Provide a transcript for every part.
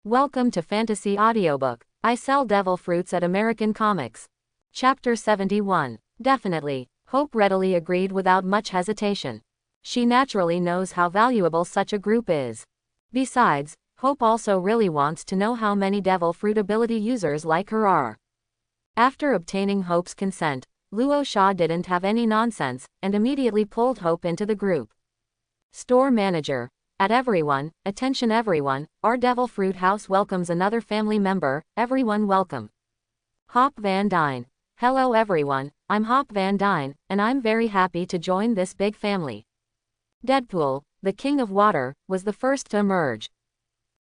Welcome to Fantasy Audiobook. I sell devil fruits at American Comics. Chapter 71. Definitely. Hope readily agreed without much hesitation. She naturally knows how valuable such a group is. Besides, Hope also really wants to know how many devil fruit ability users like her are. After obtaining Hope's consent, Luo Sha didn't have any nonsense, and immediately pulled Hope into the group. Store manager. At everyone, attention everyone, our Devil Fruit House welcomes another family member, everyone welcome. Hop Van Dyne. Hello everyone, I'm Hop Van Dyne, and I'm very happy to join this big family. Deadpool, the king of water, was the first to emerge.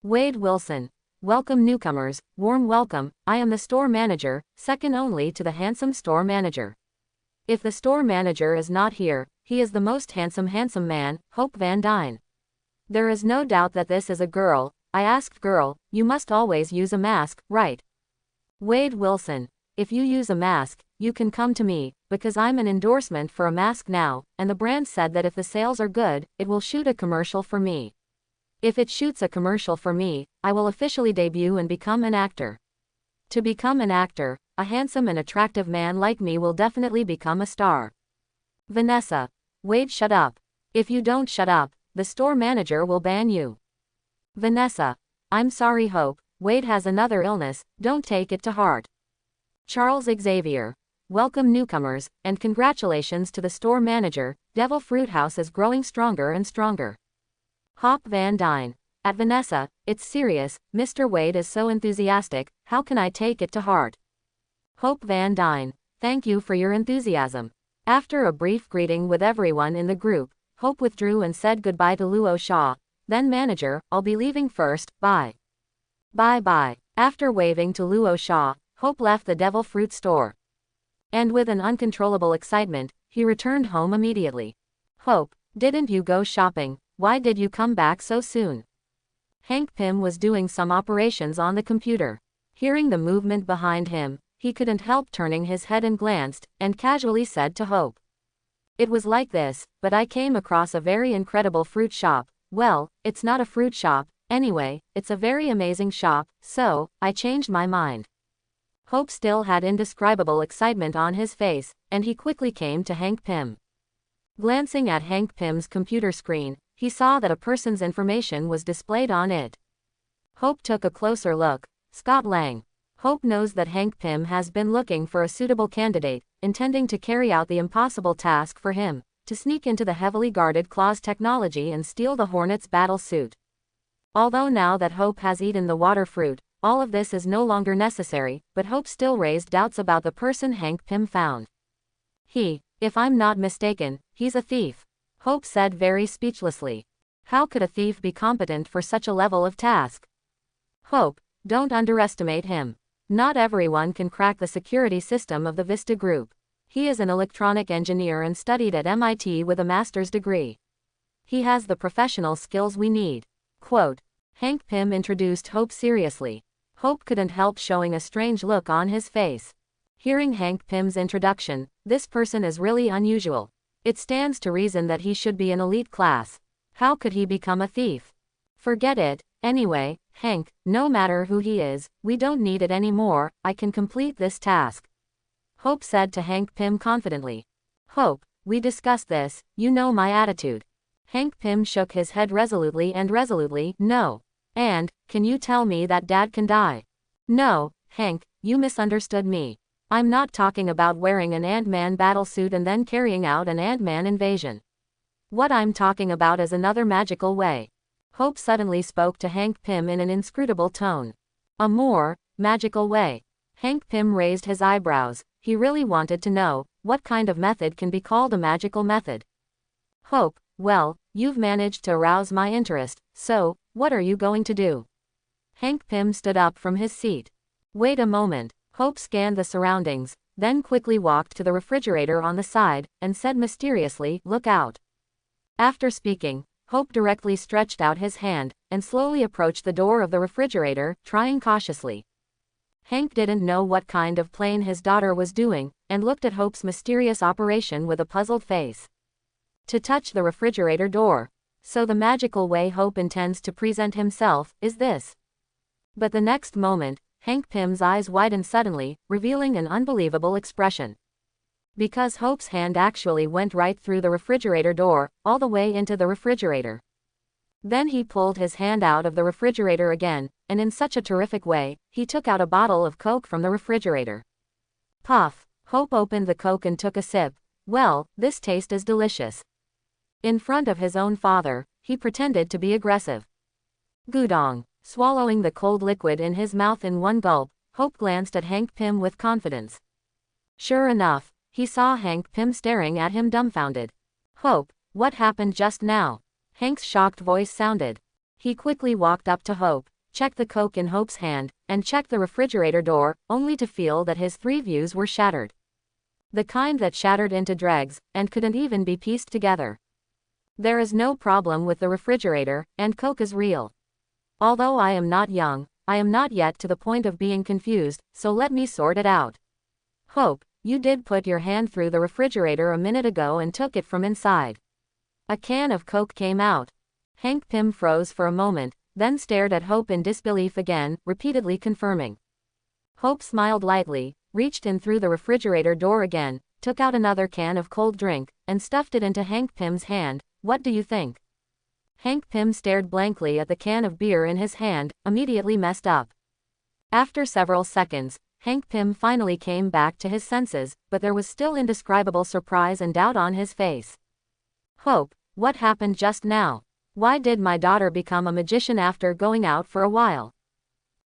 Wade Wilson. Welcome newcomers, warm welcome, I am the store manager, second only to the handsome store manager. If the store manager is not here, he is the most handsome man, Hope Van Dyne. There is no doubt that this is a girl. I asked girl, you must always use a mask, right? Wade Wilson. If you use a mask, you can come to me, because I'm an endorsement for a mask now, and the brand said that if the sales are good, it will shoot a commercial for me. If it shoots a commercial for me, I will officially debut and become an actor. To become an actor, a handsome and attractive man like me will definitely become a star. Vanessa. Wade, shut up. If you don't shut up, the store manager will ban you. Vanessa. I'm sorry Hope, Wade has another illness, don't take it to heart. Charles Xavier. Welcome newcomers, and congratulations to the store manager, Devil Fruit House is growing stronger and stronger. Hop Van Dyne. At Vanessa, it's serious, Mr. Wade is so enthusiastic, how can I take it to heart? Hope Van Dyne. Thank you for your enthusiasm. After a brief greeting with everyone in the group, Hope withdrew and said goodbye to Luo Sha. Then manager, I'll be leaving first, bye. Bye. After waving to Luo Sha, Hope left the Devil Fruit store. And with an uncontrollable excitement, he returned home immediately. Hope, didn't you go shopping? Why did you come back so soon? Hank Pym was doing some operations on the computer. Hearing the movement behind him, he couldn't help turning his head and glanced, and casually said to Hope. It was like this, but I came across a very incredible fruit shop. Well, it's not a fruit shop, anyway, it's a very amazing shop, so, I changed my mind. Hope still had indescribable excitement on his face, and he quickly came to Hank Pym. Glancing at Hank Pym's computer screen, he saw that a person's information was displayed on it. Hope took a closer look. Scott Lang. Hope knows that Hank Pym has been looking for a suitable candidate, intending to carry out the impossible task for him, to sneak into the heavily guarded Claws technology and steal the Hornet's battle suit. Although now that Hope has eaten the water fruit, all of this is no longer necessary, but Hope still raised doubts about the person Hank Pym found. If I'm not mistaken, he's a thief. Hope said very speechlessly. How could a thief be competent for such a level of task? Hope, don't underestimate him. Not everyone can crack the security system of the Vista Group. He is an electronic engineer and studied at MIT with a master's degree. He has the professional skills we need. Quote. Hank Pym introduced Hope seriously. Hope couldn't help showing a strange look on his face. Hearing Hank Pym's introduction, this person is really unusual. It stands to reason that he should be an elite class. How could he become a thief? Forget it. Anyway, Hank, no matter who he is, we don't need it anymore, I can complete this task. Hope said to Hank Pym confidently. Hope, we discussed this, you know my attitude. Hank Pym shook his head resolutely, no. And, can you tell me that Dad can die? No, Hank, you misunderstood me. I'm not talking about wearing an Ant-Man battlesuit and then carrying out an Ant-Man invasion. What I'm talking about is another magical way. Hope suddenly spoke to Hank Pym in an inscrutable tone. A more magical way. Hank Pym raised his eyebrows. He really wanted to know, what kind of method can be called a magical method? Hope, well, you've managed to arouse my interest, so, what are you going to do? Hank Pym stood up from his seat. Wait a moment. Hope scanned the surroundings, then quickly walked to the refrigerator on the side, and said mysteriously, look out. After speaking, Hope directly stretched out his hand, and slowly approached the door of the refrigerator, trying cautiously. Hank didn't know what kind of plane his daughter was doing, and looked at Hope's mysterious operation with a puzzled face. To touch the refrigerator door. So the magical way Hope intends to present himself, is this. But the next moment, Hank Pym's eyes widened suddenly, revealing an unbelievable expression. Because Hope's hand actually went right through the refrigerator door, all the way into the refrigerator. Then he pulled his hand out of the refrigerator again, and in such a terrific way, he took out a bottle of Coke from the refrigerator. Puff! Hope opened the Coke and took a sip. Well, this taste is delicious. In front of his own father, he pretended to be aggressive. Gudong! Swallowing the cold liquid in his mouth in one gulp, Hope glanced at Hank Pym with confidence. Sure enough, he saw Hank Pym staring at him dumbfounded. Hope, what happened just now? Hank's shocked voice sounded. He quickly walked up to Hope, checked the Coke in Hope's hand, and checked the refrigerator door, only to feel that his three views were shattered. The kind that shattered into dregs, and couldn't even be pieced together. There is no problem with the refrigerator, and Coke is real. Although I am not young, I am not yet to the point of being confused, so let me sort it out. Hope, you did put your hand through the refrigerator a minute ago and took it from inside. A can of Coke came out. Hank Pym froze for a moment, then stared at Hope in disbelief again, repeatedly confirming. Hope smiled lightly, reached in through the refrigerator door again, took out another can of cold drink, and stuffed it into Hank Pym's hand. What do you think? Hank Pym stared blankly at the can of beer in his hand, immediately messed up. After several seconds, Hank Pym finally came back to his senses, but there was still indescribable surprise and doubt on his face. Hope, what happened just now? Why did my daughter become a magician after going out for a while?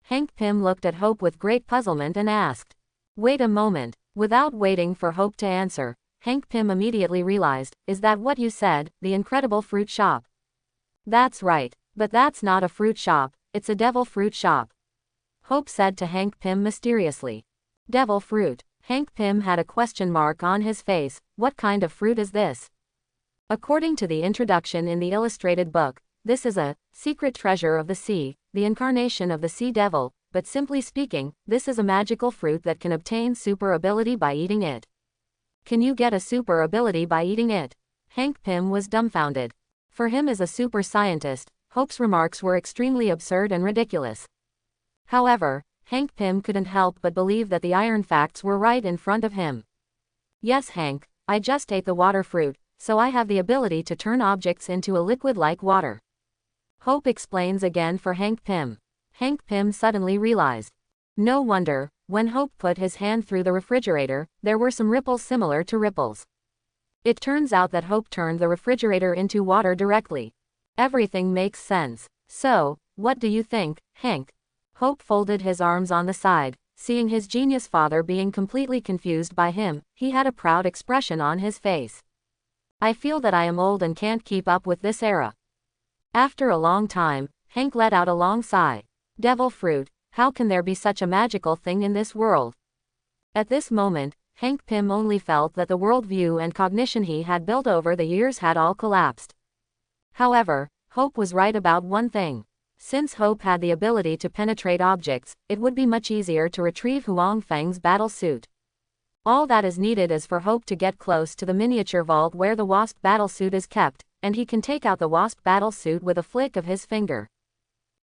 Hank Pym looked at Hope with great puzzlement and asked. Wait a moment. Without waiting for Hope to answer, Hank Pym immediately realized, is that what you said, the incredible fruit shop? That's right, but that's not a fruit shop, it's a devil fruit shop. Hope said to Hank Pym mysteriously. Devil fruit. Hank Pym had a question mark on his face. What kind of fruit is this? According to the introduction in the illustrated book, this is a secret treasure of the sea, the incarnation of the sea devil, but simply speaking, this is a magical fruit that can obtain super ability by eating it. Can you get a super ability by eating it? Hank Pym was dumbfounded. For him as a super scientist, Hope's remarks were extremely absurd and ridiculous. However, Hank Pym couldn't help but believe that the iron facts were right in front of him. Yes, Hank, I just ate the water fruit, so I have the ability to turn objects into a liquid like water. Hope explains again for Hank Pym. Hank Pym suddenly realized. No wonder, when Hope put his hand through the refrigerator, there were some ripples similar to ripples. It turns out that Hope turned the refrigerator into water directly. Everything makes sense. So, what do you think, Hank? Hope folded his arms on the side. Seeing his genius father being completely confused by him, he had a proud expression on his face. I feel that I am old and can't keep up with this era. After a long time, Hank let out a long sigh. Devil fruit, how can there be such a magical thing in this world? At this moment, Hank Pym only felt that the worldview and cognition he had built over the years had all collapsed. However, Hope was right about one thing. Since Hope had the ability to penetrate objects, it would be much easier to retrieve Huang Feng's battle suit. All that is needed is for Hope to get close to the miniature vault where the Wasp battle suit is kept, and he can take out the Wasp battle suit with a flick of his finger.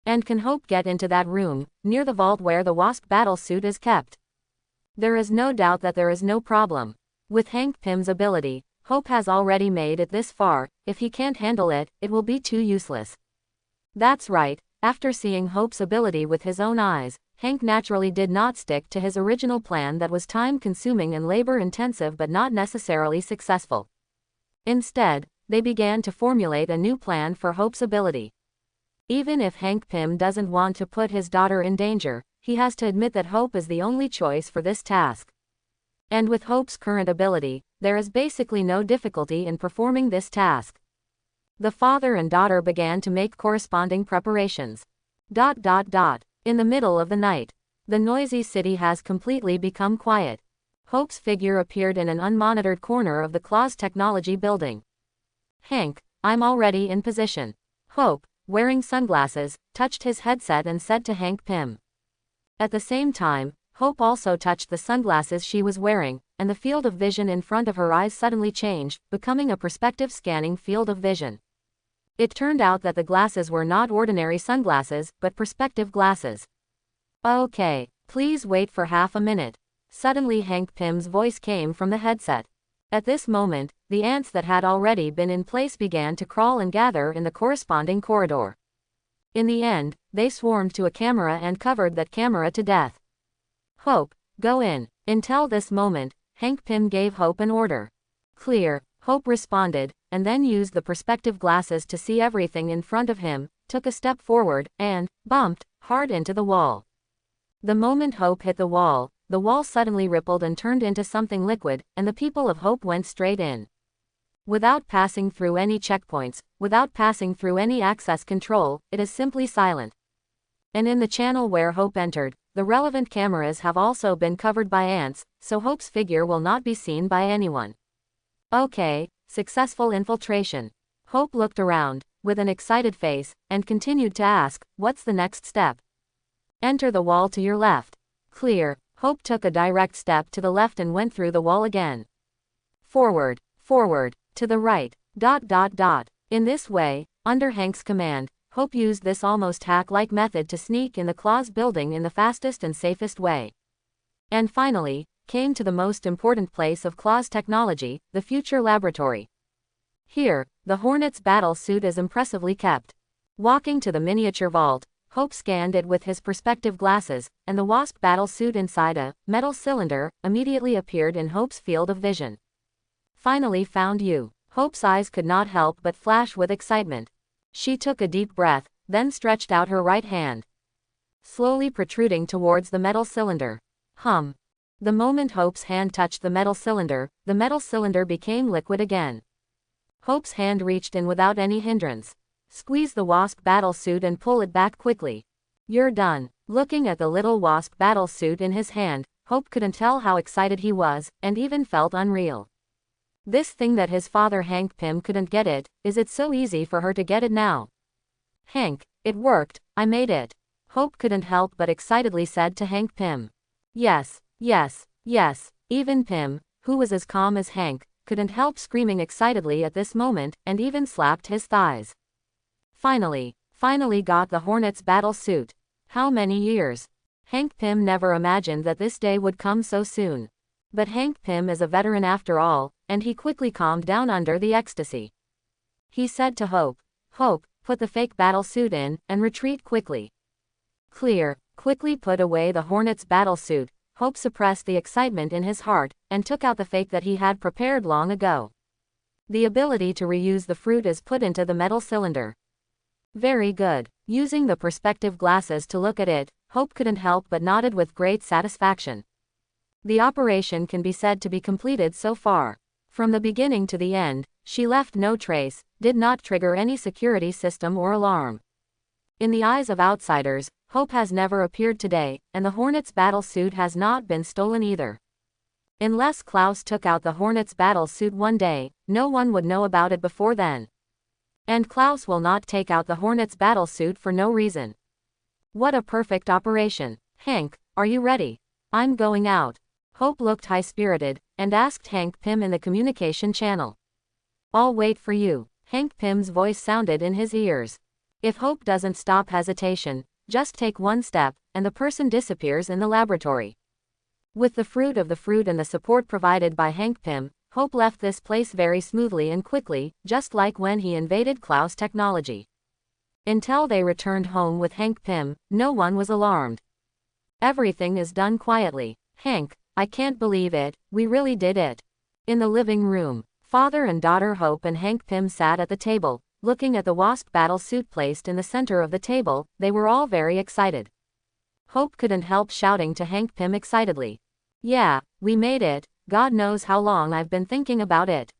And can Hope get into that room, near the vault where the Wasp battle suit is kept? There is no doubt that there is no problem. With Hank Pym's ability, Hope has already made it this far. If he can't handle it, it will be too useless. That's right, after seeing Hope's ability with his own eyes, Hank naturally did not stick to his original plan that was time-consuming and labor-intensive but not necessarily successful. Instead, they began to formulate a new plan for Hope's ability. Even if Hank Pym doesn't want to put his daughter in danger, he has to admit that Hope is the only choice for this task. And with Hope's current ability, there is basically no difficulty in performing this task. The father and daughter began to make corresponding preparations. In the middle of the night, the noisy city has completely become quiet. Hope's figure appeared in an unmonitored corner of the Claws Technology building. Hank, I'm already in position. Hope, wearing sunglasses, touched his headset and said to Hank Pym. At the same time, Hope also touched the sunglasses she was wearing, and the field of vision in front of her eyes suddenly changed, becoming a perspective scanning field of vision. It turned out that the glasses were not ordinary sunglasses, but perspective glasses. Okay, please wait for half a minute. Suddenly Hank Pym's voice came from the headset. At this moment, the ants that had already been in place began to crawl and gather in the corresponding corridor. In the end, they swarmed to a camera and covered that camera to death. Hope, go in. Until this moment, Hank Pym gave Hope an order. Clear, Hope responded, and then used the perspective glasses to see everything in front of him, took a step forward, and bumped hard into the wall. The moment Hope hit the wall suddenly rippled and turned into something liquid, and the people of Hope went straight in. Without passing through any checkpoints, without passing through any access control, it is simply silent. And in the channel where Hope entered, the relevant cameras have also been covered by ants, so Hope's figure will not be seen by anyone. Okay, successful infiltration. Hope looked around, with an excited face, and continued to ask, what's the next step? Enter the wall to your left. Clear, Hope took a direct step to the left and went through the wall again. Forward, to the right, ... In this way, under Hank's command, Hope used this almost hack-like method to sneak in the Claws building in the fastest and safest way. And finally, came to the most important place of Claws technology, the future laboratory. Here, the Hornet's battle suit is impressively kept. Walking to the miniature vault, Hope scanned it with his perspective glasses, and the Wasp battle suit inside a metal cylinder immediately appeared in Hope's field of vision. Finally found you. Hope's eyes could not help but flash with excitement. She took a deep breath, then stretched out her right hand, slowly protruding towards the metal cylinder. The moment Hope's hand touched the metal cylinder became liquid again. Hope's hand reached in without any hindrance. Squeeze the Wasp battle suit and pull it back quickly. You're done. Looking at the little Wasp battle suit in his hand, Hope couldn't tell how excited he was, and even felt unreal. This thing that his father Hank Pym couldn't get it, is it so easy for her to get it now? Hank, it worked, I made it. Hope couldn't help but excitedly said to Hank Pym. Yes. Even Pym, who was as calm as Hank, couldn't help screaming excitedly at this moment, and even slapped his thighs. Finally got the Hornet's battle suit. How many years? Hank Pym never imagined that this day would come so soon. But Hank Pym is a veteran after all, and he quickly calmed down under the ecstasy. He said to Hope, put the fake battle suit in, and retreat quickly. Clear, quickly put away the Hornet's battle suit. Hope suppressed the excitement in his heart, and took out the fake that he had prepared long ago. The ability to reuse the fruit is put into the metal cylinder. Very good. Using the perspective glasses to look at it, Hope couldn't help but nodded with great satisfaction. The operation can be said to be completed so far. From the beginning to the end, she left no trace, did not trigger any security system or alarm. In the eyes of outsiders, Hope has never appeared today, and the Hornet's battle suit has not been stolen either. Unless Klaus took out the Hornet's battle suit one day, no one would know about it before then. And Klaus will not take out the Hornet's battle suit for no reason. What a perfect operation. Hank, are you ready? I'm going out. Hope looked high-spirited, and asked Hank Pym in the communication channel. I'll wait for you. Hank Pym's voice sounded in his ears. If Hope doesn't stop hesitation, just take one step, and the person disappears in the laboratory. With the fruit and the support provided by Hank Pym, Hope left this place very smoothly and quickly, just like when he invaded Klaus technology. Until they returned home with Hank Pym, no one was alarmed. Everything is done quietly. Hank, I can't believe it, we really did it. In the living room, father and daughter Hope and Hank Pym sat at the table, looking at the Wasp battle suit placed in the center of the table. They were all very excited. Hope couldn't help shouting to Hank Pym excitedly. Yeah, we made it, God knows how long I've been thinking about it.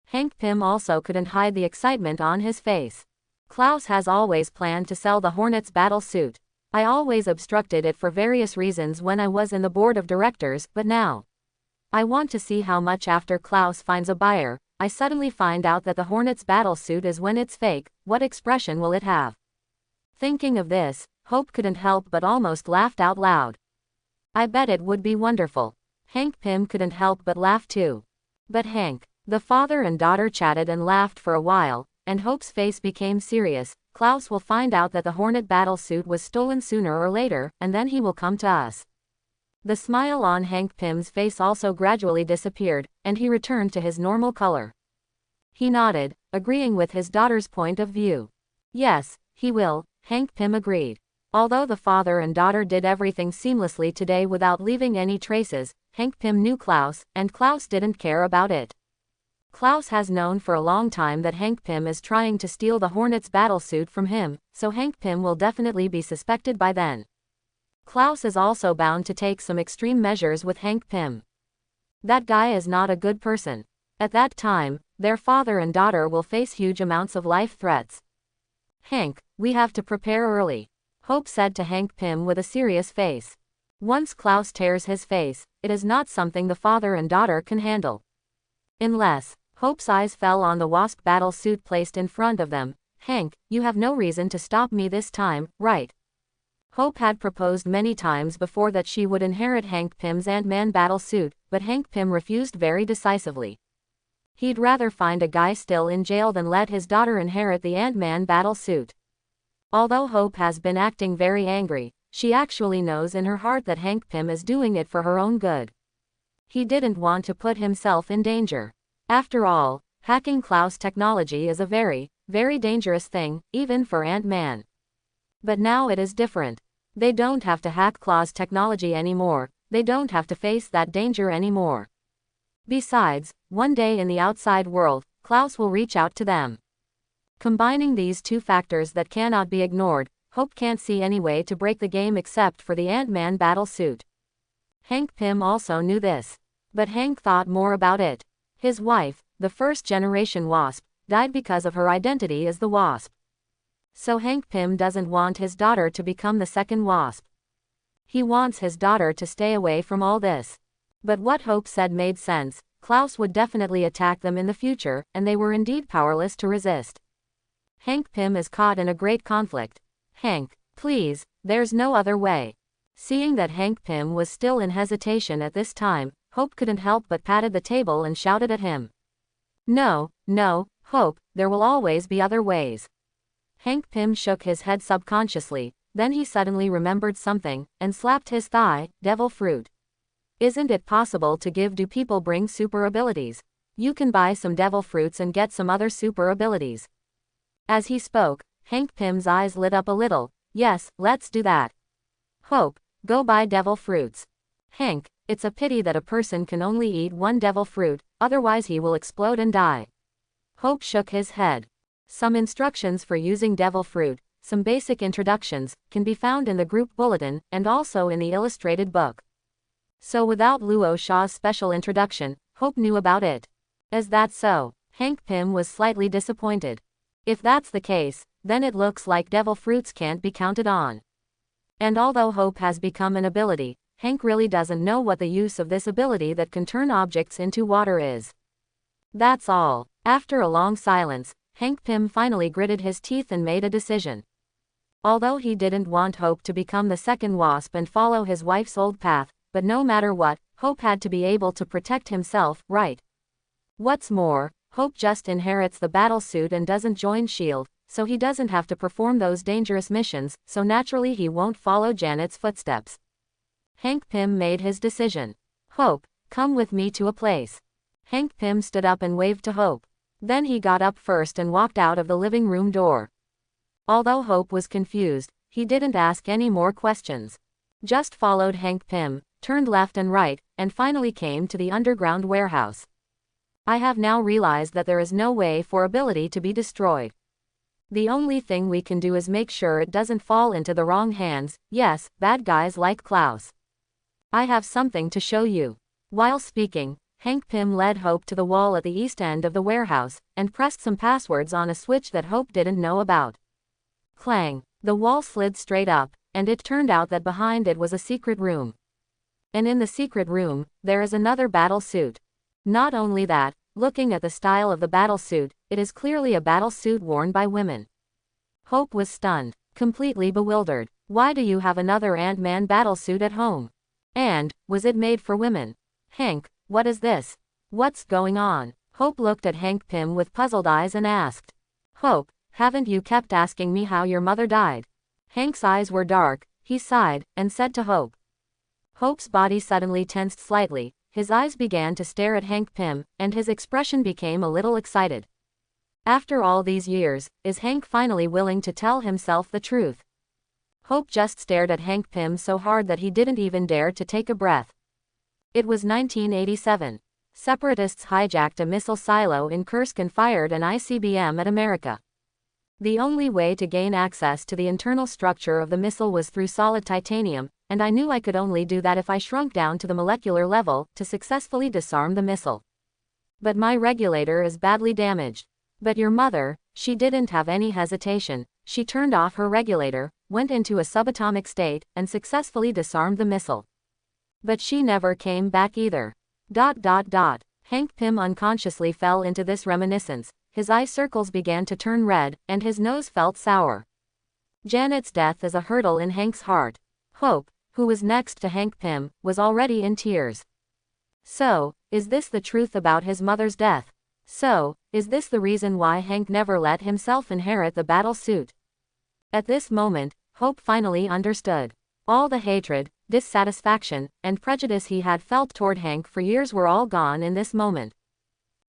Hank Pym also couldn't hide the excitement on his face. Klaus has always planned to sell the Hornet's battle suit. I always obstructed it for various reasons when I was in the board of directors, but now I want to see how much after Klaus finds a buyer. I suddenly find out that the Hornet's battle suit is when it's fake, what expression will it have? Thinking of this, Hope couldn't help but almost laughed out loud. I bet it would be wonderful. Hank Pym couldn't help but laugh too. But Hank, the father and daughter chatted and laughed for a while, and Hope's face became serious, Klaus will find out that the Hornet battlesuit was stolen sooner or later, and then he will come to us. The smile on Hank Pym's face also gradually disappeared, and he returned to his normal color. He nodded, agreeing with his daughter's point of view. Yes, he will, Hank Pym agreed. Although the father and daughter did everything seamlessly today without leaving any traces, Hank Pym knew Klaus, and Klaus didn't care about it. Klaus has known for a long time that Hank Pym is trying to steal the Hornet's battlesuit from him, so Hank Pym will definitely be suspected by then. Klaus is also bound to take some extreme measures with Hank Pym. That guy is not a good person. At that time, their father and daughter will face huge amounts of life threats. Hank, we have to prepare early, Hope said to Hank Pym with a serious face. Once Klaus tears his face, it is not something the father and daughter can handle. Unless, Hope's eyes fell on the Wasp battle suit placed in front of them. Hank, you have no reason to stop me this time, right? Hope had proposed many times before that she would inherit Hank Pym's Ant-Man battle suit, but Hank Pym refused very decisively. He'd rather find a guy still in jail than let his daughter inherit the Ant-Man battle suit. Although Hope has been acting very angry, she actually knows in her heart that Hank Pym is doing it for her own good. He didn't want to put himself in danger. After all, hacking Klaus technology is a very, very dangerous thing, even for Ant-Man. But now it is different. They don't have to hack Klaus technology anymore, they don't have to face that danger anymore. Besides, one day in the outside world, Klaus will reach out to them. Combining these two factors that cannot be ignored, Hope can't see any way to break the game except for the Ant-Man battle suit. Hank Pym also knew this. But Hank thought more about it. His wife, the first-generation Wasp, died because of her identity as the Wasp. So Hank Pym doesn't want his daughter to become the second Wasp. He wants his daughter to stay away from all this. But what Hope said made sense. Klaus would definitely attack them in the future, and they were indeed powerless to resist. Hank Pym is caught in a great conflict. Hank, please, there's no other way. Seeing that Hank Pym was still in hesitation at this time, Hope couldn't help but patted the table and shouted at him. No, no, Hope, there will always be other ways. Hank Pym shook his head subconsciously, then he suddenly remembered something, and slapped his thigh. Devil fruit. Isn't it possible to give? Do people bring super abilities? You can buy some devil fruits and get some other super abilities. As he spoke, Hank Pym's eyes lit up a little. Yes, let's do that. Hope, go buy devil fruits. Hank, it's a pity that a person can only eat one devil fruit, otherwise he will explode and die. Hope shook his head. Some instructions for using devil fruit, some basic introductions, can be found in the group bulletin, and also in the illustrated book. So without Luo Shaw's special introduction, Hope knew about it. Is that so? Hank Pym was slightly disappointed. If that's the case, then it looks like devil fruits can't be counted on. And although Hope has become an ability, Hank really doesn't know what the use of this ability that can turn objects into water is. That's all. After a long silence, Hank Pym finally gritted his teeth and made a decision. Although he didn't want Hope to become the second Wasp and follow his wife's old path, but no matter what, Hope had to be able to protect himself, right? What's more, Hope just inherits the battlesuit and doesn't join S.H.I.E.L.D., so he doesn't have to perform those dangerous missions, so naturally he won't follow Janet's footsteps. Hank Pym made his decision. Hope, come with me to a place. Hank Pym stood up and waved to Hope. Then he got up first and walked out of the living room door. Although Hope was confused, he didn't ask any more questions. Just followed Hank Pym, turned left and right, and finally came to the underground warehouse. I have now realized that there is no way for ability to be destroyed. The only thing we can do is make sure it doesn't fall into the wrong hands, yes, bad guys like Klaus. I have something to show you. While speaking, Hank Pym led Hope to the wall at the east end of the warehouse, and pressed some passwords on a switch that Hope didn't know about. Clang! The wall slid straight up, and it turned out that behind it was a secret room. And in the secret room, there is another battle suit. Not only that, looking at the style of the battle suit, it is clearly a battle suit worn by women. Hope was stunned, completely bewildered. Why do you have another Ant-Man battle suit at home? And, was it made for women? Hank, what is this? What's going on? Hope looked at Hank Pym with puzzled eyes and asked. Hope, Haven't you kept asking me how your mother died? Hank's eyes were dark, he sighed, and said to Hope. Hope's body suddenly tensed slightly, his eyes began to stare at Hank Pym, and his expression became a little excited. After all these years, is Hank finally willing to tell himself the truth? Hope just stared at Hank Pym so hard that he didn't even dare to take a breath. It was 1987. Separatists hijacked a missile silo in Kursk and fired an ICBM at America. The only way to gain access to the internal structure of the missile was through solid titanium, and I knew I could only do that if I shrunk down to the molecular level to successfully disarm the missile. But my regulator is badly damaged. But your mother, she didn't have any hesitation. She turned off her regulator, went into a subatomic state, and successfully disarmed the missile. But she never came back either. Hank Pym unconsciously fell into this reminiscence, his eye circles began to turn red, and his nose felt sour. Janet's death is a hurdle in Hank's heart. Hope, who was next to Hank Pym, was already in tears. So, is this the truth about his mother's death? So, is this the reason why Hank never let himself inherit the battle suit? At this moment, Hope finally understood. All the hatred, dissatisfaction, and prejudice he had felt toward Hank for years were all gone in this moment.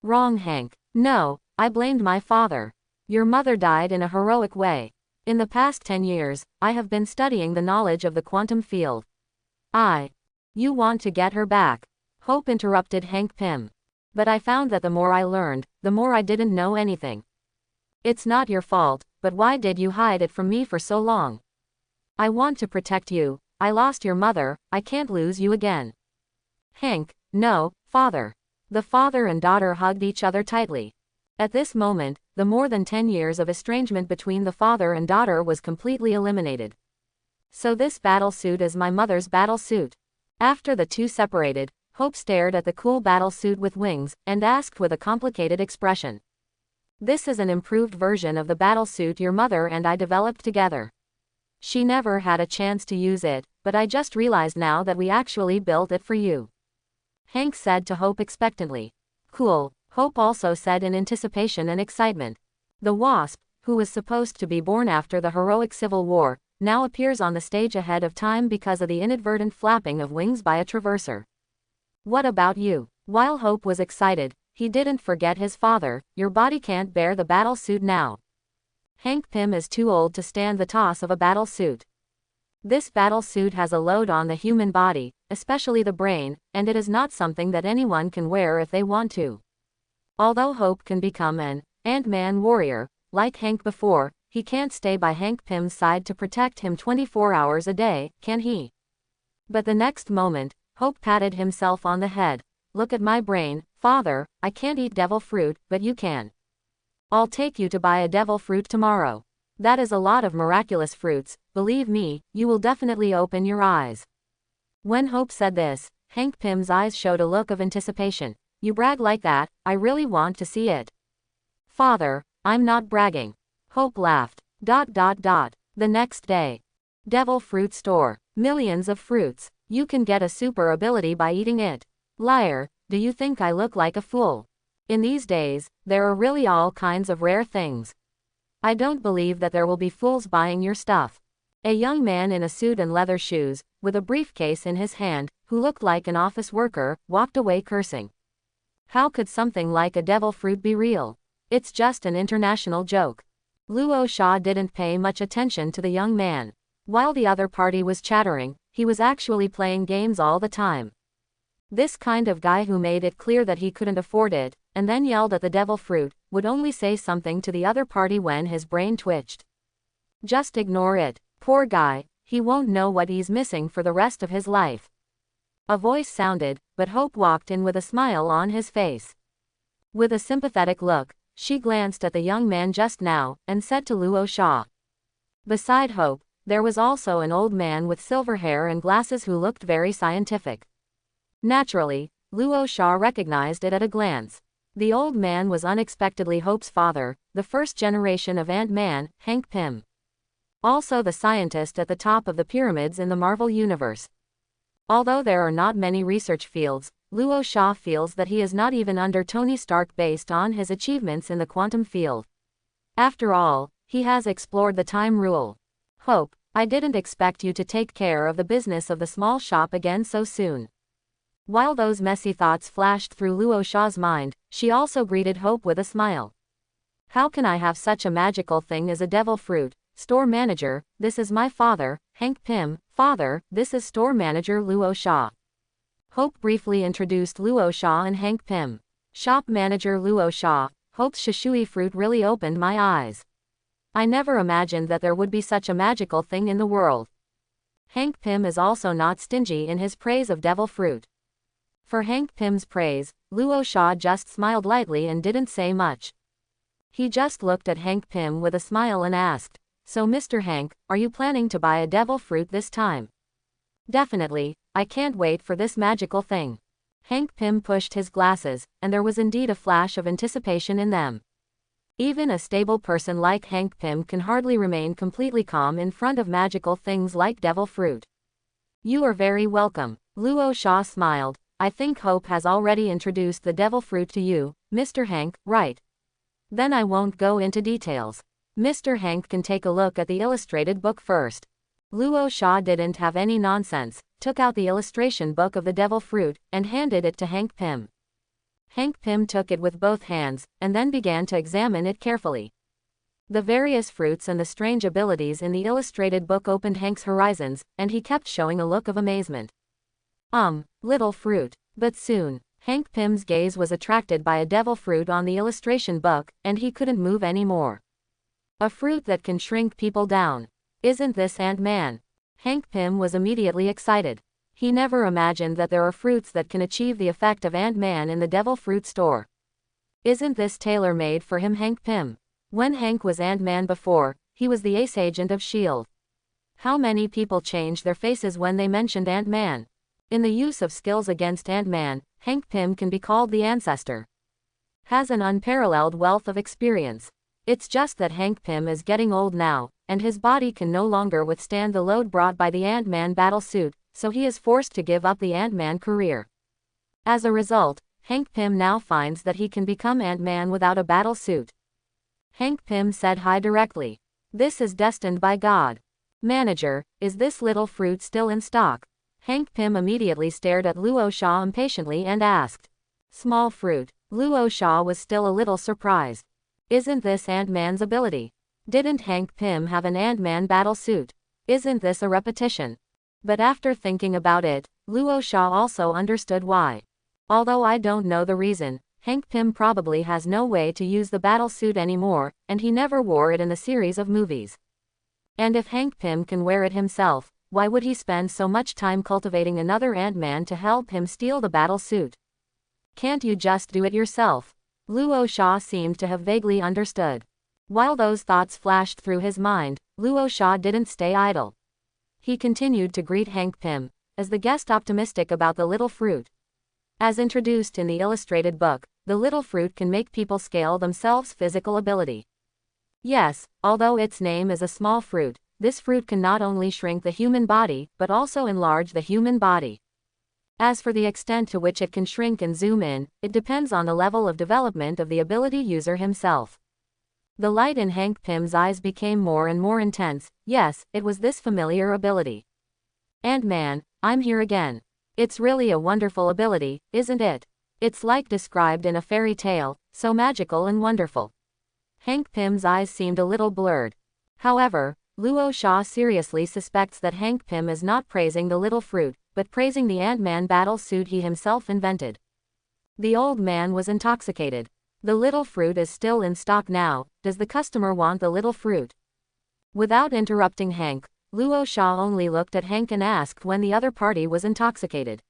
Wrong, Hank. No, I blamed my father. Your mother died in a heroic way. In the past 10 years, I have been studying the knowledge of the quantum field. You want to get her back? Hope interrupted Hank Pym. But I found that the more I learned, the more I didn't know anything. It's not your fault, but why did you hide it from me for so long? I want to protect you. I lost your mother, I can't lose you again. Hank, no, father. The father and daughter hugged each other tightly. At this moment, the more than 10 years of estrangement between the father and daughter was completely eliminated. So this battle suit is my mother's battle suit. After the two separated, Hope stared at the cool battle suit with wings, and asked with a complicated expression. This is an improved version of the battle suit your mother and I developed together. She never had a chance to use it, but I just realized now that we actually built it for you. Hank said to Hope expectantly. Cool, Hope also said in anticipation and excitement. The Wasp, who was supposed to be born after the heroic Civil War, now appears on the stage ahead of time because of the inadvertent flapping of wings by a traverser. What about you? While Hope was excited, he didn't forget his father. Your body can't bear the battle suit now. Hank Pym is too old to stand the toss of a battle suit. This battle suit has a load on the human body, especially the brain, and it is not something that anyone can wear if they want to. Although Hope can become an Ant-Man warrior, like Hank before, he can't stay by Hank Pym's side to protect him 24 hours a day, can he? But the next moment, Hope patted himself on the head. Look at my brain, father, I can't eat devil fruit, but you can. I'll take you to buy a devil fruit tomorrow. That is a lot of miraculous fruits, believe me, you will definitely open your eyes. When Hope said this, Hank Pym's eyes showed a look of anticipation. You brag like that, I really want to see it. Father, I'm not bragging. Hope laughed. The next day. Devil fruit store. Millions of fruits. You can get a super ability by eating it. Liar, do you think I look like a fool? In these days, there are really all kinds of rare things. I don't believe that there will be fools buying your stuff. A young man in a suit and leather shoes, with a briefcase in his hand, who looked like an office worker, walked away cursing. How could something like a devil fruit be real? It's just an international joke. Luo Sha didn't pay much attention to the young man. While the other party was chattering, he was actually playing games all the time. This kind of guy who made it clear that he couldn't afford it, and then yelled at the devil fruit, would only say something to the other party when his brain twitched. Just ignore it, poor guy, he won't know what he's missing for the rest of his life. A voice sounded, but Hope walked in with a smile on his face. With a sympathetic look, she glanced at the young man just now, and said to Luo Sha. Beside Hope, there was also an old man with silver hair and glasses who looked very scientific. Naturally, Luo Sha recognized it at a glance. The old man was unexpectedly Hope's father, the first generation of Ant-Man, Hank Pym. Also the scientist at the top of the pyramids in the Marvel Universe. Although there are not many research fields, Luo Sha feels that he is not even under Tony Stark based on his achievements in the quantum field. After all, he has explored the time rule. Hope, I didn't expect you to take care of the business of the small shop again so soon. While those messy thoughts flashed through Luo Sha's mind, she also greeted Hope with a smile. How can I have such a magical thing as a devil fruit? Store manager, this is my father, Hank Pym. Father, this is store manager Luo Sha. Hope briefly introduced Luo Sha and Hank Pym. Shop manager Luo Sha, Hope's shishui fruit really opened my eyes. I never imagined that there would be such a magical thing in the world. Hank Pym is also not stingy in his praise of devil fruit. For Hank Pym's praise, Luo Sha just smiled lightly and didn't say much. He just looked at Hank Pym with a smile and asked, "So Mr. Hank, are you planning to buy a devil fruit this time?" "Definitely, I can't wait for this magical thing." Hank Pym pushed his glasses, and there was indeed a flash of anticipation in them. Even a stable person like Hank Pym can hardly remain completely calm in front of magical things like devil fruit. "You are very welcome." Luo Sha smiled. "I think Hope has already introduced the devil fruit to you, Mr. Hank, right? Then I won't go into details. Mr. Hank can take a look at the illustrated book first." Luo Sha didn't have any nonsense, took out the illustration book of the devil fruit, and handed it to Hank Pym. Hank Pym took it with both hands, and then began to examine it carefully. The various fruits and the strange abilities in the illustrated book opened Hank's horizons, and he kept showing a look of amazement. Little fruit. But soon, Hank Pym's gaze was attracted by a devil fruit on the illustration book, and he couldn't move anymore. "A fruit that can shrink people down. Isn't this Ant-Man?" Hank Pym was immediately excited. He never imagined that there are fruits that can achieve the effect of Ant-Man in the devil fruit store. "Isn't this tailor-made for him?" Hank Pym. When Hank was Ant-Man before, he was the ace agent of S.H.I.E.L.D. How many people changed their faces when they mentioned Ant-Man? In the use of skills against Ant-Man, Hank Pym can be called the ancestor. Has an unparalleled wealth of experience. It's just that Hank Pym is getting old now, and his body can no longer withstand the load brought by the Ant-Man battle suit, so he is forced to give up the Ant-Man career. As a result, Hank Pym now finds that he can become Ant-Man without a battle suit. Hank Pym said hi directly. "This is destined by God. Manager, is this little fruit still in stock?" Hank Pym immediately stared at Luo Sha impatiently and asked. "Small fruit." Luo Sha was still a little surprised. "Isn't this Ant-Man's ability? Didn't Hank Pym have an Ant-Man battle suit? Isn't this a repetition?" But after thinking about it, Luo Sha also understood why. Although I don't know the reason, Hank Pym probably has no way to use the battle suit anymore, and he never wore it in the series of movies. And if Hank Pym can wear it himself, why would he spend so much time cultivating another Ant-Man to help him steal the battle suit? Can't you just do it yourself? Luo Sha seemed to have vaguely understood. While those thoughts flashed through his mind, Luo Sha didn't stay idle. He continued to greet Hank Pym, as the guest optimistic about the little fruit. As introduced in the illustrated book, the little fruit can make people scale themselves' physical ability. Yes, although its name is a small fruit, this fruit can not only shrink the human body, but also enlarge the human body. As for the extent to which it can shrink and zoom in, it depends on the level of development of the ability user himself. The light in Hank Pym's eyes became more and more intense. Yes, it was this familiar ability. "Ant-Man, I'm here again. It's really a wonderful ability, isn't it? It's like described in a fairy tale, so magical and wonderful." Hank Pym's eyes seemed a little blurred. However, Luo Sha seriously suspects that Hank Pym is not praising the little fruit, but praising the Ant-Man battle suit he himself invented. The old man was intoxicated. "The little fruit is still in stock now. Does the customer want the little fruit?" Without interrupting Hank, Luo Sha only looked at Hank and asked when the other party was intoxicated.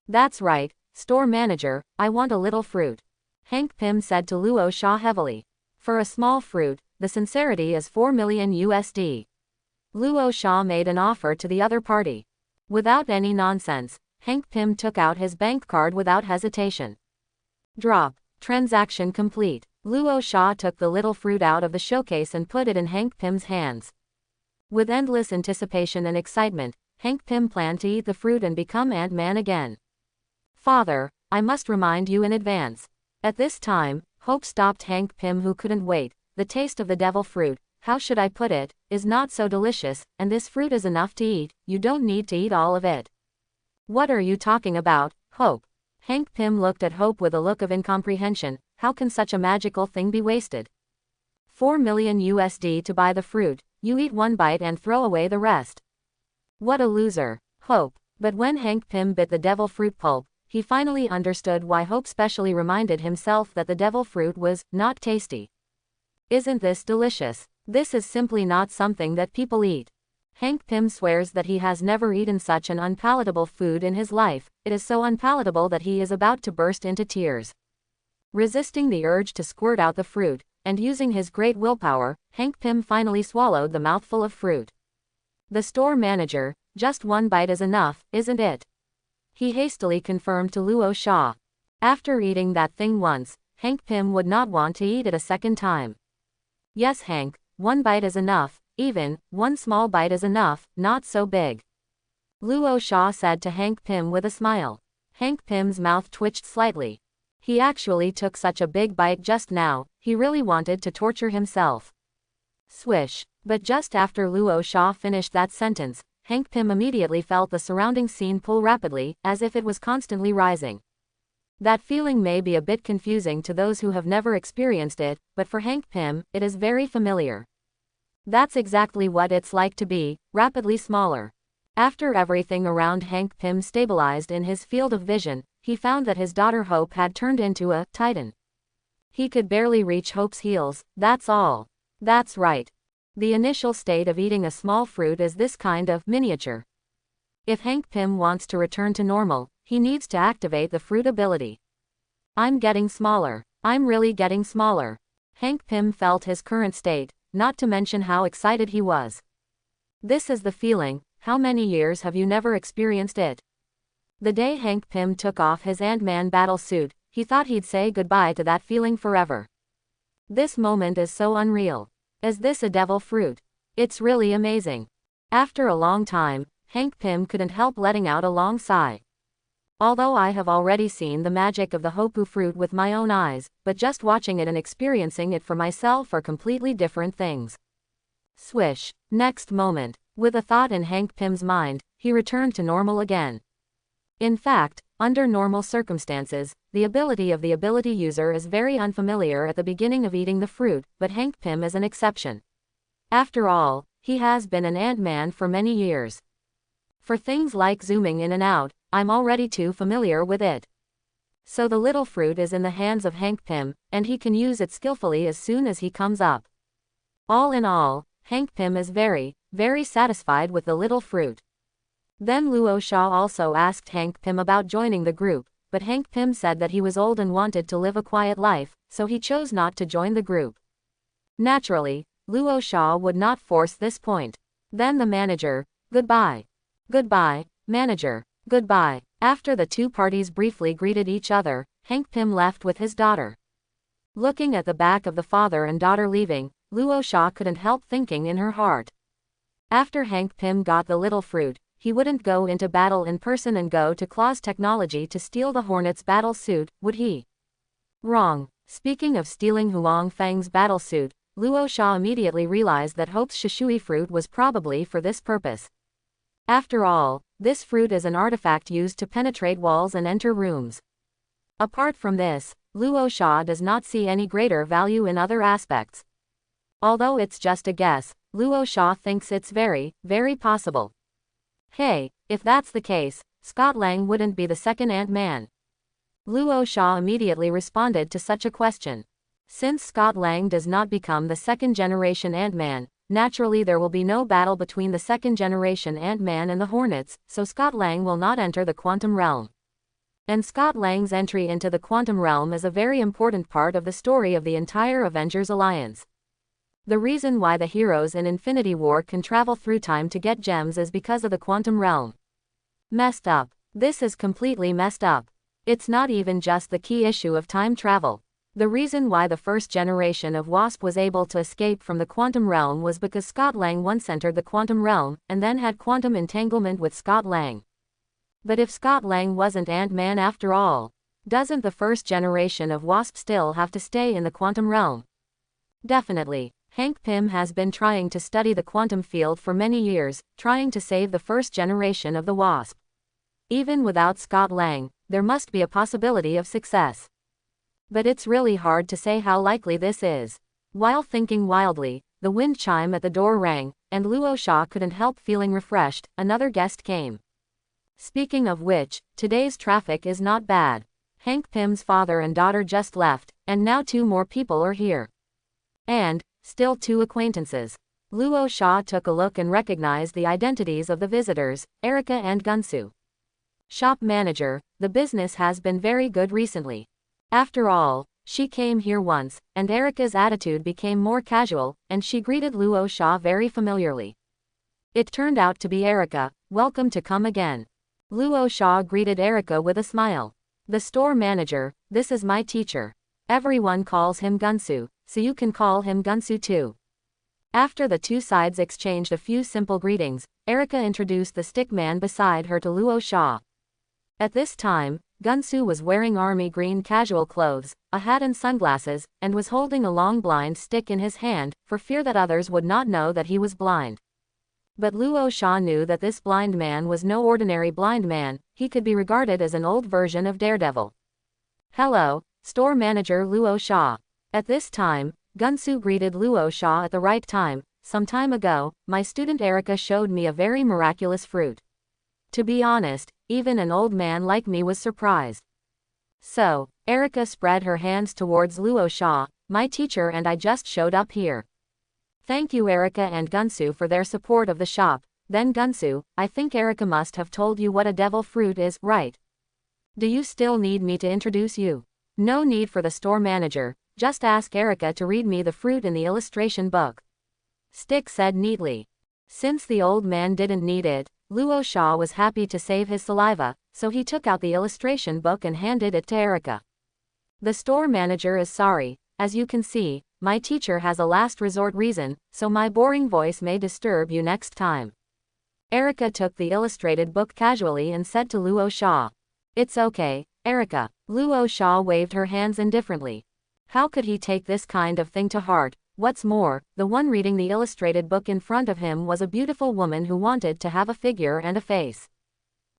"That's right, store manager, I want a little fruit," Hank Pym said to Luo Sha heavily. "For a small fruit, the sincerity is 4 million USD. Luo Sha made an offer to the other party. Without any nonsense, Hank Pym took out his bank card without hesitation. Drop. Transaction complete. Luo Sha took the little fruit out of the showcase and put it in Hank Pym's hands. With endless anticipation and excitement, Hank Pym planned to eat the fruit and become Ant-Man again. "Father, I must remind you in advance." At this time, Hope stopped Hank Pym, who couldn't wait. the taste of the devil fruit, how should I put it, is not so delicious, and this fruit is enough to eat, you don't need to eat all of it. What are you talking about, Hope? Hank Pym looked at Hope with a look of incomprehension. How can such a magical thing be wasted? 4 million USD to buy the fruit, you eat one bite and throw away the rest. What a loser, Hope. But when Hank Pym bit the devil fruit pulp, he finally understood why Hope specially reminded himself that the devil fruit was not tasty. Isn't this delicious? This is simply not something that people eat. Hank Pym swears that he has never eaten such an unpalatable food in his life. It is so unpalatable that he is about to burst into tears. Resisting the urge to squirt out the fruit, and using his great willpower, Hank Pym finally swallowed the mouthful of fruit. The store manager, just one bite is enough, isn't it? He hastily confirmed to Luo Sha. After eating that thing once, Hank Pym would not want to eat it a second time. Yes, Hank, one bite is enough, even one small bite is enough, not so big. Luo Sha said to Hank Pym with a smile. Hank Pym's mouth twitched slightly. He actually took such a big bite just now, he really wanted to torture himself. Swish. But just after Luo Sha finished that sentence, Hank Pym immediately felt the surrounding scene pull rapidly, as if it was constantly rising. That feeling may be a bit confusing to those who have never experienced it, but for Hank Pym, it is very familiar. That's exactly what it's like to be rapidly smaller. After everything around Hank Pym stabilized in his field of vision, he found that his daughter Hope had turned into a titan. He could barely reach Hope's heels, that's all. That's right. The initial state of eating a small fruit is this kind of miniature. If Hank Pym wants to return to normal, he needs to activate the fruit ability. I'm getting smaller. I'm really getting smaller. Hank Pym felt his current state, not to mention how excited he was. This is the feeling. How many years have you never experienced it? The day Hank Pym took off his Ant-Man battle suit, he thought he'd say goodbye to that feeling forever. This moment is so unreal. Is this a devil fruit? It's really amazing. After a long time, Hank Pym couldn't help letting out a long sigh. Although I have already seen the magic of the Hopu fruit with my own eyes, but just watching it and experiencing it for myself are completely different things. Swish. Next moment, with a thought in Hank Pym's mind, he returned to normal again. In fact, under normal circumstances, the ability of the ability user is very unfamiliar at the beginning of eating the fruit, but Hank Pym is an exception. After all, he has been an Ant-Man for many years. For things like zooming in and out, I'm already too familiar with it. So the little fruit is in the hands of Hank Pym, and he can use it skillfully as soon as he comes up. All in all, Hank Pym is very, very satisfied with the little fruit. Then Luo Sha also asked Hank Pym about joining the group, but Hank Pym said that he was old and wanted to live a quiet life, so he chose not to join the group. Naturally, Luo Sha would not force this point. Then the manager, goodbye. Goodbye, manager. Goodbye. After the two parties briefly greeted each other, Hank Pym left with his daughter. Looking at the back of the father and daughter leaving, Luo Sha couldn't help thinking in her heart. After Hank Pym got the little fruit, he wouldn't go into battle in person and go to Claw's technology to steal the Hornet's battle suit, would he? Wrong. Speaking of stealing Huang Fang's battle suit, Luo Sha immediately realized that Hope's Shishui fruit was probably for this purpose. After all, this fruit is an artifact used to penetrate walls and enter rooms. Apart from this, Luo Sha does not see any greater value in other aspects. Although it's just a guess, Luo Sha thinks it's very, very possible. Hey, if that's the case, Scott Lang wouldn't be the second Ant-Man. Luo Sha immediately responded to such a question. Since Scott Lang does not become the second-generation Ant-Man, naturally there will be no battle between the second-generation Ant-Man and the Hornets, so Scott Lang will not enter the quantum realm. And Scott Lang's entry into the quantum realm is a very important part of the story of the entire Avengers Alliance. The reason why the heroes in Infinity War can travel through time to get gems is because of the quantum realm. Messed up. This is completely messed up. It's not even just the key issue of time travel. The reason why the first generation of Wasp was able to escape from the quantum realm was because Scott Lang once entered the quantum realm, and then had quantum entanglement with Scott Lang. But if Scott Lang wasn't Ant-Man after all, doesn't the first generation of Wasp still have to stay in the quantum realm? Definitely. Hank Pym has been trying to study the quantum field for many years, trying to save the first generation of the WASP. Even without Scott Lang, there must be a possibility of success. But it's really hard to say how likely this is. While thinking wildly, the wind chime at the door rang, and Luo Sha couldn't help feeling refreshed. Another guest came. Speaking of which, today's traffic is not bad. Hank Pym's father and daughter just left, and now 2 more people are here. And, still 2 acquaintances. Luo Sha took a look and recognized the identities of the visitors, Erica and Gunsu. Shop manager, the business has been very good recently. After all, she came here once, and Erica's attitude became more casual, and she greeted Luo Sha very familiarly. It turned out to be Erica. Welcome to come again. Luo Sha greeted Erica with a smile. The store manager, this is my teacher. Everyone calls him Gunsu, so you can call him Gunsu too. After the 2 sides exchanged a few simple greetings, Erica introduced the stick man beside her to Luo Sha. At this time, Gunsu was wearing army green casual clothes, a hat and sunglasses, and was holding a long blind stick in his hand, for fear that others would not know that he was blind. But Luo Sha knew that this blind man was no ordinary blind man, he could be regarded as an old version of Daredevil. Hello, store manager Luo Sha. At this time, Gunsu greeted Luo Sha at the right time. Some time ago, my student Erica showed me a very miraculous fruit. To be honest, even an old man like me was surprised. So, Erica spread her hands towards Luo Sha. My teacher and I just showed up here. Thank you Erica and Gunsu for their support of the shop. Then Gunsu, I think Erica must have told you what a devil fruit is, right? Do you still need me to introduce you? No need for the store manager, just ask Erica to read me the fruit in the illustration book. Stick said neatly. Since the old man didn't need it, Luo Sha was happy to save his saliva, so he took out the illustration book and handed it to Erica. The store manager is sorry, as you can see, my teacher has a last resort reason, so my boring voice may disturb you next time. Erica took the illustrated book casually and said to Luo Sha. It's okay, Erica. Luo Sha waved her hands indifferently. How could he take this kind of thing to heart? What's more, the one reading the illustrated book in front of him was a beautiful woman who wanted to have a figure and a face.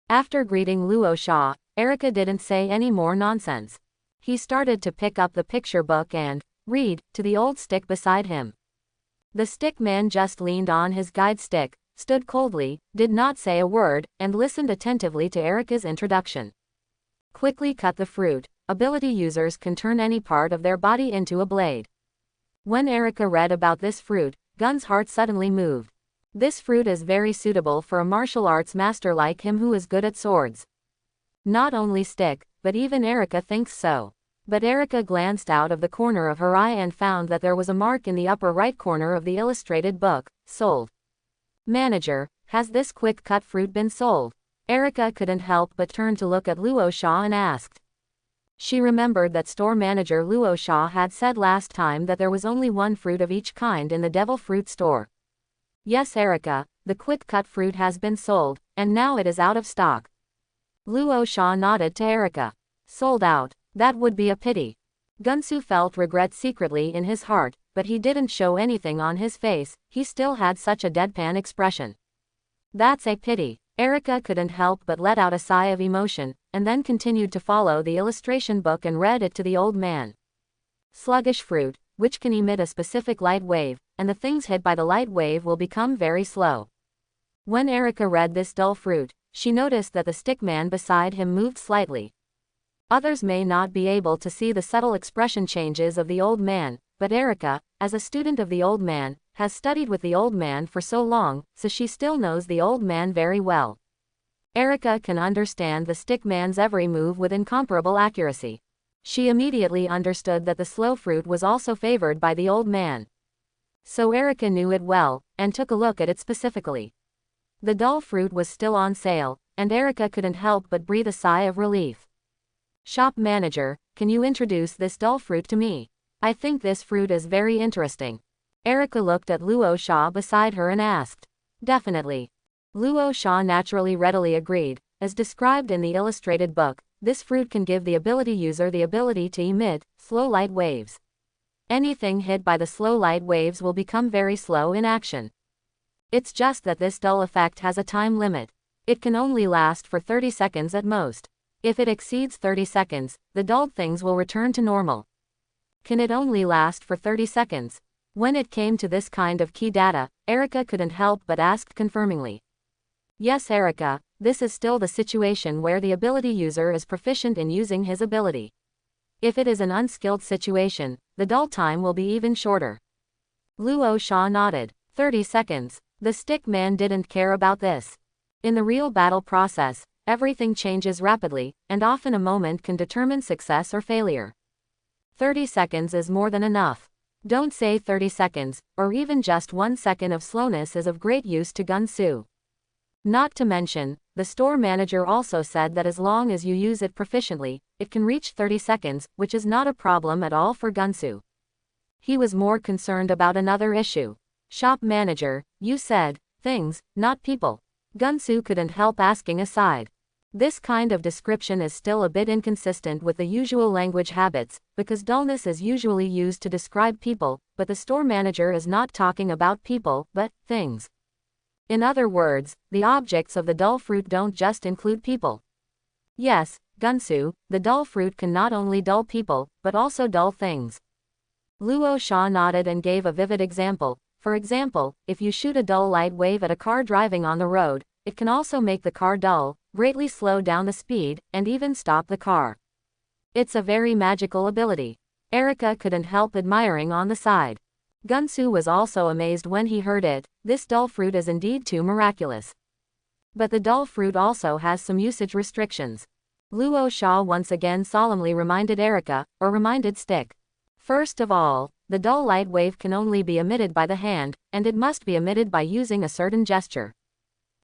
After greeting Luo Sha, Erica didn't say any more nonsense. He started to pick up the picture book and read to the old stick beside him. The stick man just leaned on his guide stick, stood coldly, did not say a word, and listened attentively to Erica's introduction. Quickly cut the fruit. Ability users can turn any part of their body into a blade. When Erica read about this fruit, Gun's heart suddenly moved. This fruit is very suitable for a martial arts master like him who is good at swords. Not only Stick, but even Erica thinks so. But Erica glanced out of the corner of her eye and found that there was a mark in the upper right corner of the illustrated book, sold. Manager, has this quick cut fruit been sold? Erica couldn't help but turn to look at Luo Sha and asked. She remembered that store manager Luo Sha had said last time that there was only 1 fruit of each kind in the devil fruit store. Yes Erica, the quick cut fruit has been sold, and now it is out of stock. Luo Sha nodded to Erica. Sold out, that would be a pity. Gunsu felt regret secretly in his heart, but he didn't show anything on his face, he still had such a deadpan expression. That's a pity. Erica couldn't help but let out a sigh of emotion, and then continued to follow the illustration book and read it to the old man. Sluggish fruit, which can emit a specific light wave, and the things hit by the light wave will become very slow. When Erica read this dull fruit, she noticed that the stick man beside him moved slightly. Others may not be able to see the subtle expression changes of the old man, but Erica, as a student of the old man, has studied with the old man for so long, so she still knows the old man very well. Erica can understand the stick man's every move with incomparable accuracy. She immediately understood that the slow fruit was also favored by the old man. So Erica knew it well, and took a look at it specifically. The dull fruit was still on sale, and Erica couldn't help but breathe a sigh of relief. Shop manager, can you introduce this dull fruit to me? I think this fruit is very interesting. Erica looked at Luo Sha beside her and asked. Definitely. Luo Sha naturally readily agreed. As described in the illustrated book, this fruit can give the ability user the ability to emit slow light waves. Anything hit by the slow light waves will become very slow in action. It's just that this dull effect has a time limit. It can only last for 30 seconds at most. If it exceeds 30 seconds, the dulled things will return to normal. Can it only last for 30 seconds? When it came to this kind of key data, Erica couldn't help but ask confirmingly. Yes, Erica, this is still the situation where the ability user is proficient in using his ability. If it is an unskilled situation, the dull time will be even shorter. Luo Sha nodded. 30 seconds. The stick man didn't care about this. In the real battle process, everything changes rapidly, and often a moment can determine success or failure. 30 seconds is more than enough. Don't say 30 seconds, or even just 1 second of slowness is of great use to Gunsu. Not to mention, the store manager also said that as long as you use it proficiently, it can reach 30 seconds, which is not a problem at all for Gunsu. He was more concerned about another issue. Shop manager, you said, things, not people. Gunsu couldn't help asking aside. This kind of description is still a bit inconsistent with the usual language habits, because dullness is usually used to describe people, but the store manager is not talking about people, but things. In other words, the objects of the dull fruit don't just include people. Yes, Gunsu, the dull fruit can not only dull people, but also dull things. Luo Sha nodded and gave a vivid example. For example, if you shoot a dull light wave at a car driving on the road, it can also make the car dull, greatly slow down the speed, and even stop the car. It's a very magical ability. Erica couldn't help admiring on the side. Gunsu was also amazed when he heard it. This dull fruit is indeed too miraculous. But the dull fruit also has some usage restrictions. Luo Sha once again solemnly reminded Erica, or reminded Stick. First of all, the dull light wave can only be emitted by the hand, and it must be emitted by using a certain gesture.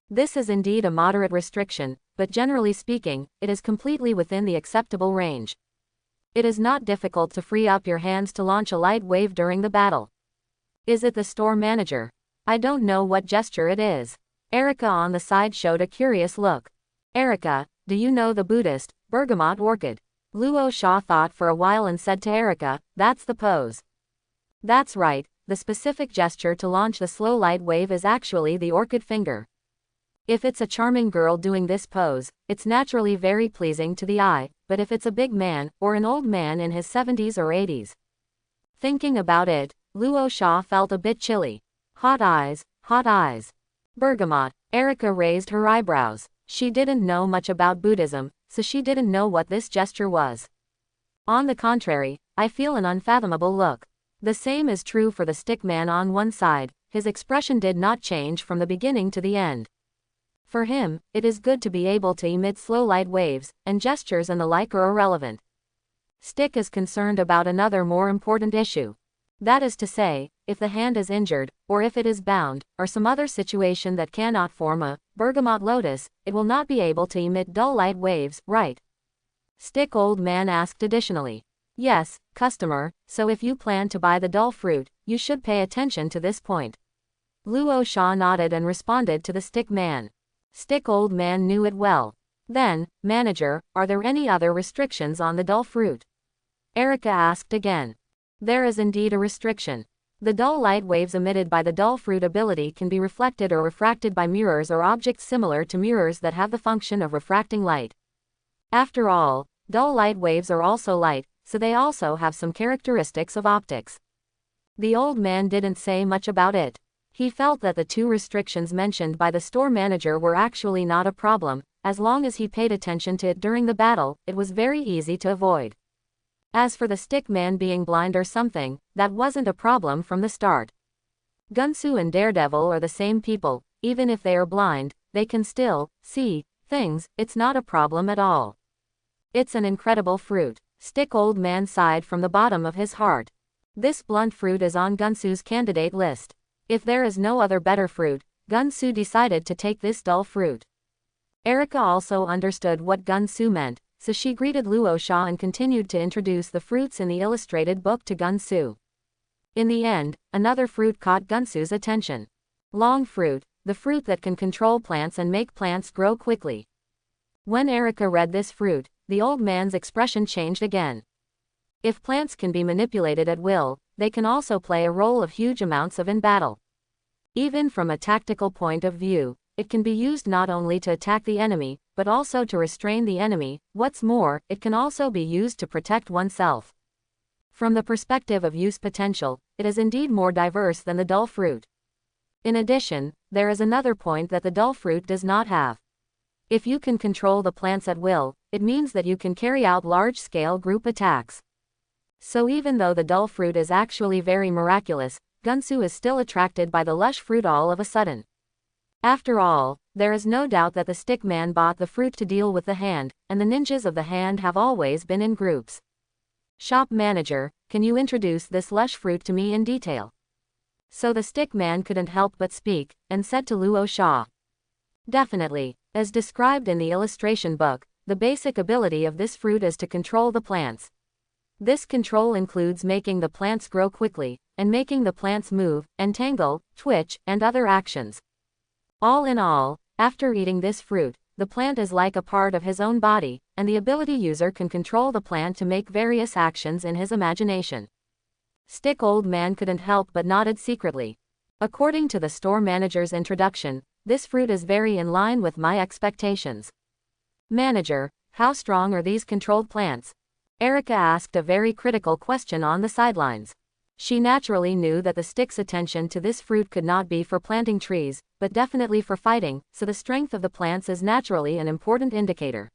This is indeed a moderate restriction, but generally speaking, it is completely within the acceptable range. It is not difficult to free up your hands to launch a light wave during the battle. Is it the store manager? I don't know what gesture it is. Erica on the side showed a curious look. Erica, do you know the Buddhist, bergamot orchid? Luo Sha thought for a while and said to Erica, that's the pose. That's right, the specific gesture to launch the slow light wave is actually the orchid finger. If it's a charming girl doing this pose, it's naturally very pleasing to the eye, but if it's a big man, or an old man in his 70s or 80s. Thinking about it, Luo Sha felt a bit chilly. Hot eyes, hot eyes. Bergamot. Erica raised her eyebrows. She didn't know much about Buddhism, so she didn't know what this gesture was. On the contrary, I feel an unfathomable look. The same is true for the stick man on one side. His expression did not change from the beginning to the end. For him, it is good to be able to emit slow light waves, and gestures and the like are irrelevant. Stick is concerned about another more important issue. That is to say, if the hand is injured, or if it is bound, or some other situation that cannot form a bergamot lotus, it will not be able to emit dull light waves, right? Stick old man asked additionally. Yes, customer, so if you plan to buy the dull fruit, you should pay attention to this point. Luo Sha nodded and responded to the stick man. Stick old man knew it well. Then, manager, are there any other restrictions on the dull fruit? Erica asked again. There is indeed a restriction. The dull light waves emitted by the dull fruit ability can be reflected or refracted by mirrors or objects similar to mirrors that have the function of refracting light. After all, dull light waves are also light, so they also have some characteristics of optics. The old man didn't say much about it. He felt that the two restrictions mentioned by the store manager were actually not a problem. As long as he paid attention to it during the battle, it was very easy to avoid. As for the stick man being blind or something, that wasn't a problem from the start. Gunsu and Daredevil are the same people. Even if they are blind, they can still see things. It's not a problem at all. It's an incredible fruit. Stick old man sighed from the bottom of his heart. This blunt fruit is on Gunsu's candidate list. If there is no other better fruit, Gunsu decided to take this dull fruit. Erica also understood what Gunsu meant, so she greeted Luo Sha and continued to introduce the fruits in the illustrated book to Gunsu. In the end, another fruit caught Gunsu's attention. Long fruit, the fruit that can control plants and make plants grow quickly. When Erica read this fruit, the old man's expression changed again. If plants can be manipulated at will, they can also play a role of huge amounts of in battle. Even from a tactical point of view, it can be used not only to attack the enemy, but also to restrain the enemy. What's more, it can also be used to protect oneself. From the perspective of use potential, it is indeed more diverse than the dull fruit. In addition, there is another point that the dull fruit does not have. If you can control the plants at will, it means that you can carry out large-scale group attacks. So even though the dull fruit is actually very miraculous, Gunsu is still attracted by the lush fruit all of a sudden. After all, there is no doubt that the stick man bought the fruit to deal with the hand, and the ninjas of the hand have always been in groups. Shop manager, can you introduce this lush fruit to me in detail? So the stick man couldn't help but speak, and said to Luo Sha. Definitely. As described in the illustration book, the basic ability of this fruit is to control the plants. This control includes making the plants grow quickly, and making the plants move, entangle, twitch, and other actions. All in all, after eating this fruit, the plant is like a part of his own body, and the ability user can control the plant to make various actions in his imagination. Stick old man couldn't help but nodded secretly. According to the store manager's introduction, this fruit is very in line with my expectations. Manager, how strong are these controlled plants? Erica asked a very critical question on the sidelines. She naturally knew that the stick's attention to this fruit could not be for planting trees, but definitely for fighting, so the strength of the plants is naturally an important indicator.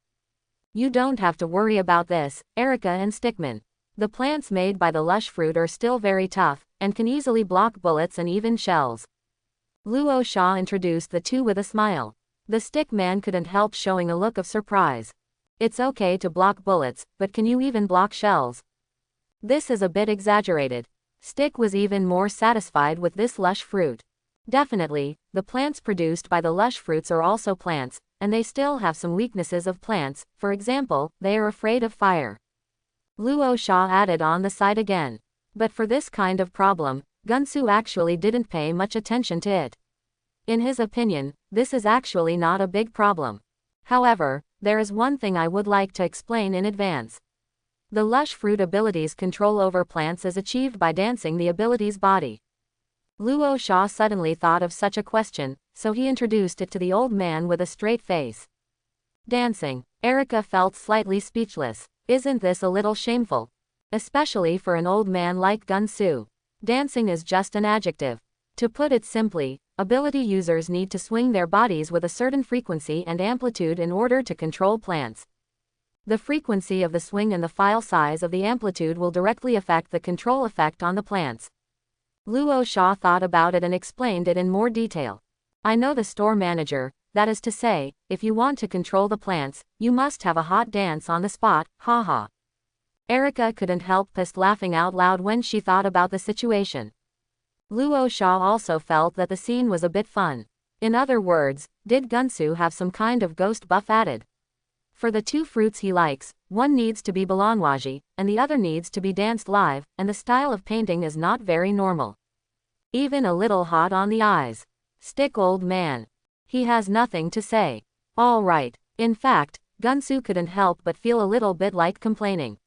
You don't have to worry about this, Erica and Stickman. The plants made by the lush fruit are still very tough, and can easily block bullets and even shells. Luo Sha introduced the two with a smile. The stick man couldn't help showing a look of surprise. It's okay to block bullets, but can you even block shells? This is a bit exaggerated. Stick was even more satisfied with this lush fruit. Definitely, the plants produced by the lush fruits are also plants, and they still have some weaknesses of plants. For example, they are afraid of fire. Luo Sha added on the side again. But for this kind of problem, Gunsu actually didn't pay much attention to it. In his opinion, this is actually not a big problem. However, there is one thing I would like to explain in advance. The lush fruit ability's control over plants is achieved by dancing the ability's body. Luo Sha suddenly thought of such a question, so he introduced it to the old man with a straight face. Dancing. Erica felt slightly speechless. Isn't this a little shameful? Especially for an old man like Gunsu. Dancing is just an adjective. To put it simply, ability users need to swing their bodies with a certain frequency and amplitude in order to control plants. The frequency of the swing and the file size of the amplitude will directly affect the control effect on the plants. Luo Sha thought about it and explained it in more detail. I know the store manager, that is to say, if you want to control the plants, you must have a hot dance on the spot, haha. Erica couldn't help but laughing out loud when she thought about the situation. Luo Sha also felt that the scene was a bit fun. In other words, did Gunsu have some kind of ghost buff added? For the two fruits he likes, one needs to be Balanwaji, and the other needs to be danced live, and the style of painting is not very normal. Even a little hot on the eyes. Stick old man. He has nothing to say. All right. In fact, Gunsu couldn't help but feel a little bit like complaining.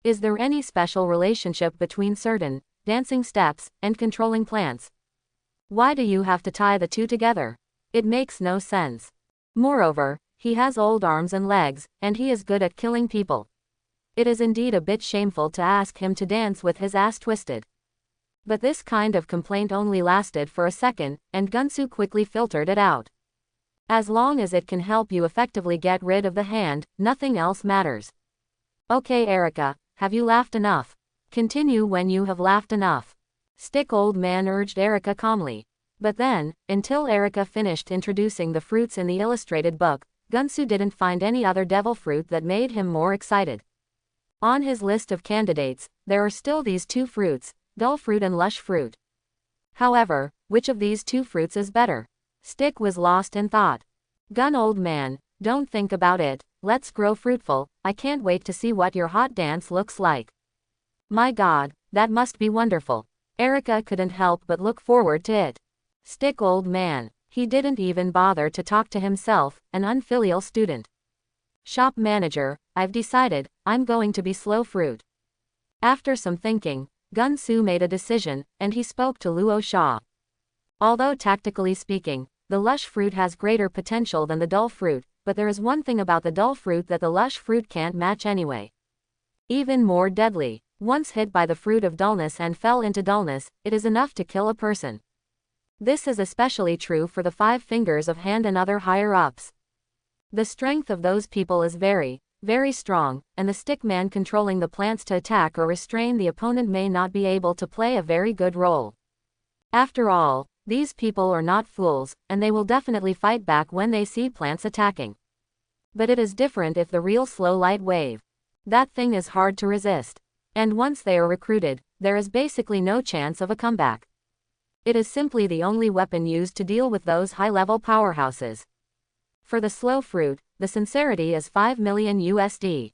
Is there any special relationship between certain dancing steps and controlling plants? Why do you have to tie the two together? It makes no sense. Moreover, he has old arms and legs, and he is good at killing people. It is indeed a bit shameful to ask him to dance with his ass twisted. But this kind of complaint only lasted for a second, and Gunsu quickly filtered it out. As long as it can help you effectively get rid of the hand, nothing else matters. Okay Erica, have you laughed enough? Continue when you have laughed enough. Stick old man urged Erica calmly. But then, until Erica finished introducing the fruits in the illustrated book, Gunsu didn't find any other devil fruit that made him more excited. On his list of candidates, there are still these two fruits, dull fruit and lush fruit. However, which of these two fruits is better? Stick was lost in thought. Gun old man, don't think about it, let's grow fruitful, I can't wait to see what your hot dance looks like. My God, that must be wonderful. Erica couldn't help but look forward to it. Stick old man. He didn't even bother to talk to himself, an unfilial student. Shop manager, I've decided, I'm going to be slow fruit. After some thinking, Gun-Su made a decision, and he spoke to Luo Sha. Although tactically speaking, the lush fruit has greater potential than the dull fruit, but there is one thing about the dull fruit that the lush fruit can't match anyway. Even more deadly. Once hit by the fruit of dullness and fell into dullness, it is enough to kill a person. This is especially true for the 5 fingers of hand and other higher-ups. The strength of those people is very, very strong, and the stick man controlling the plants to attack or restrain the opponent may not be able to play a very good role. After all, these people are not fools, and they will definitely fight back when they see plants attacking. But it is different if the real slow light wave. That thing is hard to resist. And once they are recruited, there is basically no chance of a comeback. It is simply the only weapon used to deal with those high-level powerhouses. For the slow fruit, the sincerity is 5 million USD.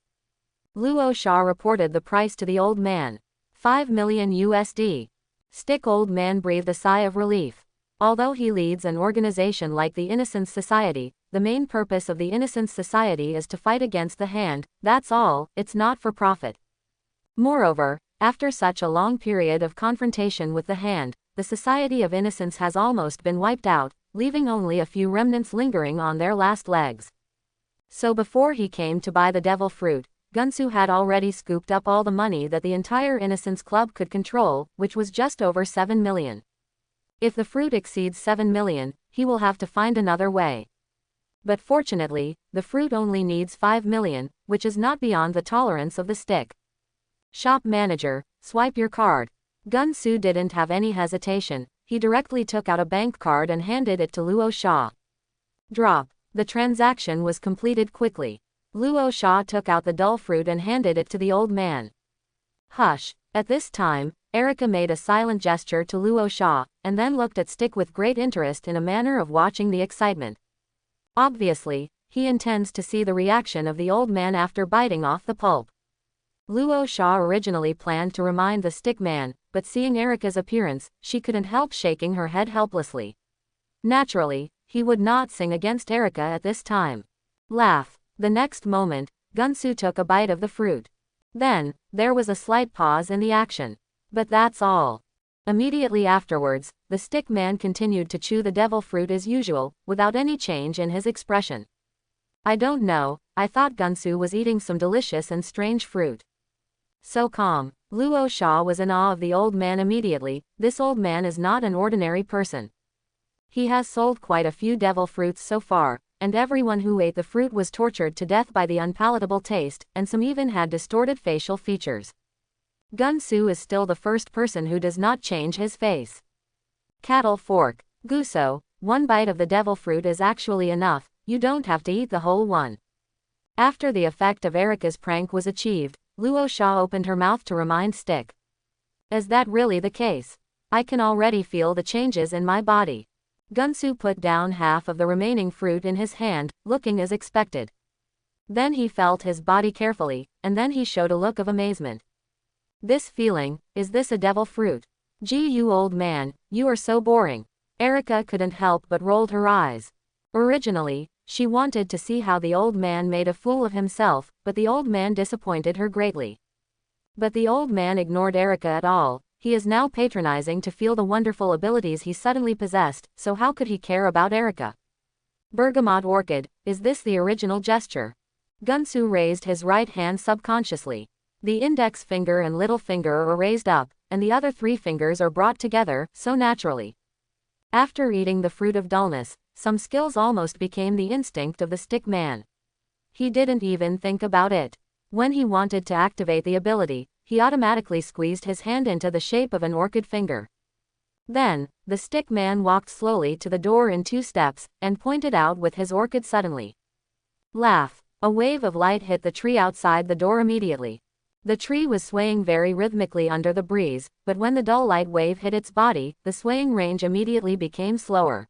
Luo Sha reported the price to the old man. 5 million USD. Stick old man breathed a sigh of relief. Although he leads an organization like the Innocence Society, the main purpose of the Innocence Society is to fight against the hand, that's all, it's not for profit. Moreover, after such a long period of confrontation with the hand, the Society of Innocence has almost been wiped out, leaving only a few remnants lingering on their last legs. So before he came to buy the devil fruit, Gun-Su had already scooped up all the money that the entire Innocence Club could control, which was just over 7 million. If the fruit exceeds 7 million, he will have to find another way. But fortunately, the fruit only needs 5 million, which is not beyond the tolerance of the stick. Shop manager, swipe your card. Gun-Su didn't have any hesitation, he directly took out a bank card and handed it to Luo Sha. Drop. The transaction was completed quickly. Luo Sha took out the dull fruit and handed it to the old man. Hush. At this time, Erica made a silent gesture to Luo Sha, and then looked at Stick with great interest in a manner of watching the excitement. Obviously, he intends to see the reaction of the old man after biting off the pulp. Luo Sha originally planned to remind the stick man, but seeing Erica's appearance, she couldn't help shaking her head helplessly. Naturally, he would not sing against Erica at this time. Laugh. The next moment, Gun-Su took a bite of the fruit. Then, there was a slight pause in the action. But that's all. Immediately afterwards, the stick man continued to chew the devil fruit as usual, without any change in his expression. I don't know, I thought Gun-Su was eating some delicious and strange fruit. So calm. Luo Sha was in awe of the old man immediately. This old man is not an ordinary person. He has sold quite a few devil fruits so far, and everyone who ate the fruit was tortured to death by the unpalatable taste, and some even had distorted facial features. Gun-Su is still the first person who does not change his face. Cattle fork. Guso, 1 bite of the devil fruit is actually enough, you don't have to eat the whole one. After the effect of Erica's prank was achieved, Luo Sha opened her mouth to remind Stick. Is that really the case? I can already feel the changes in my body. Gun-Su put down half of the remaining fruit in his hand, looking as expected. Then he felt his body carefully, and then he showed a look of amazement. This feeling, is this a devil fruit? Gee, you old man, you are so boring. Erica couldn't help but rolled her eyes. Originally, she wanted to see how the old man made a fool of himself, but the old man disappointed her greatly. But the old man ignored Erica at all. He is now patronizing to feel the wonderful abilities he suddenly possessed, so how could he care about Erica? Bergamot orchid, is this the original gesture? Gun-Su raised his right hand subconsciously. The index finger and little finger are raised up, and the other 3 fingers are brought together, so naturally. After eating the fruit of dullness, some skills almost became the instinct of the stick man. He didn't even think about it. When he wanted to activate the ability, he automatically squeezed his hand into the shape of an orchid finger. Then, the stick man walked slowly to the door in 2 steps, and pointed out with his orchid suddenly. Laugh. A wave of light hit the tree outside the door immediately. The tree was swaying very rhythmically under the breeze, but when the dull light wave hit its body, the swaying range immediately became slower.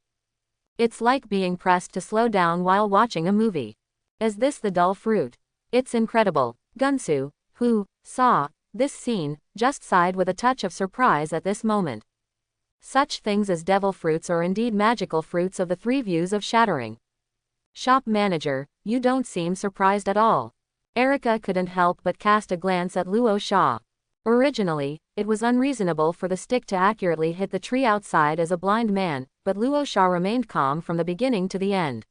It's like being pressed to slow down while watching a movie. Is this the dull fruit? It's incredible. Gun-Su, who saw this scene, just sighed with a touch of surprise at this moment. Such things as devil fruits are indeed magical fruits of the 3 views of shattering. Shop manager, you don't seem surprised at all. Erica couldn't help but cast a glance at Luo Sha. Originally, it was unreasonable for the stick to accurately hit the tree outside as a blind man, but Luo Sha remained calm from the beginning to the end.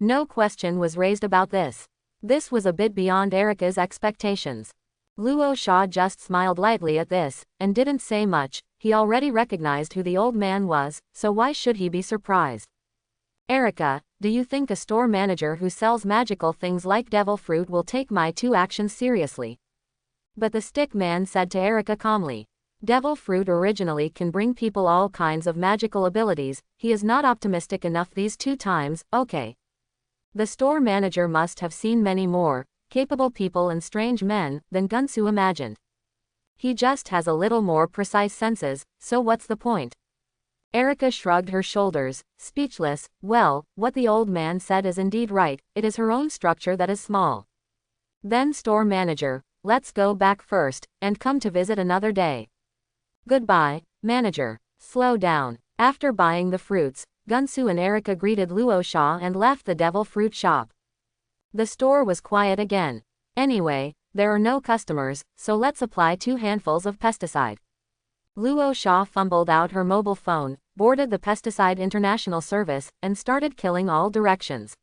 No question was raised about this. This was a bit beyond Erica's expectations. Luo Sha just smiled lightly at this, and didn't say much. He already recognized who the old man was, so why should he be surprised? Erica, do you think a store manager who sells magical things like devil fruit will take my 2 actions seriously? But the stick man said to Erica calmly. Devil fruit originally can bring people all kinds of magical abilities. He is not optimistic enough these 2 times, okay. The store manager must have seen many more capable people and strange men than Gunsu imagined. He just has a little more precise senses, so what's the point? Erica shrugged her shoulders, speechless. Well, what the old man said is indeed right, it is her own structure that is small. Then store manager, let's go back first, and come to visit another day. Goodbye, manager. Slow down. After buying the fruits, Gunsu and Erica greeted Luo Sha and left the devil fruit shop. The store was quiet again. Anyway, there are no customers, so let's apply 2 handfuls of pesticide. Luo Sha fumbled out her mobile phone, boarded the Pesticide International Service, and started killing all directions. ...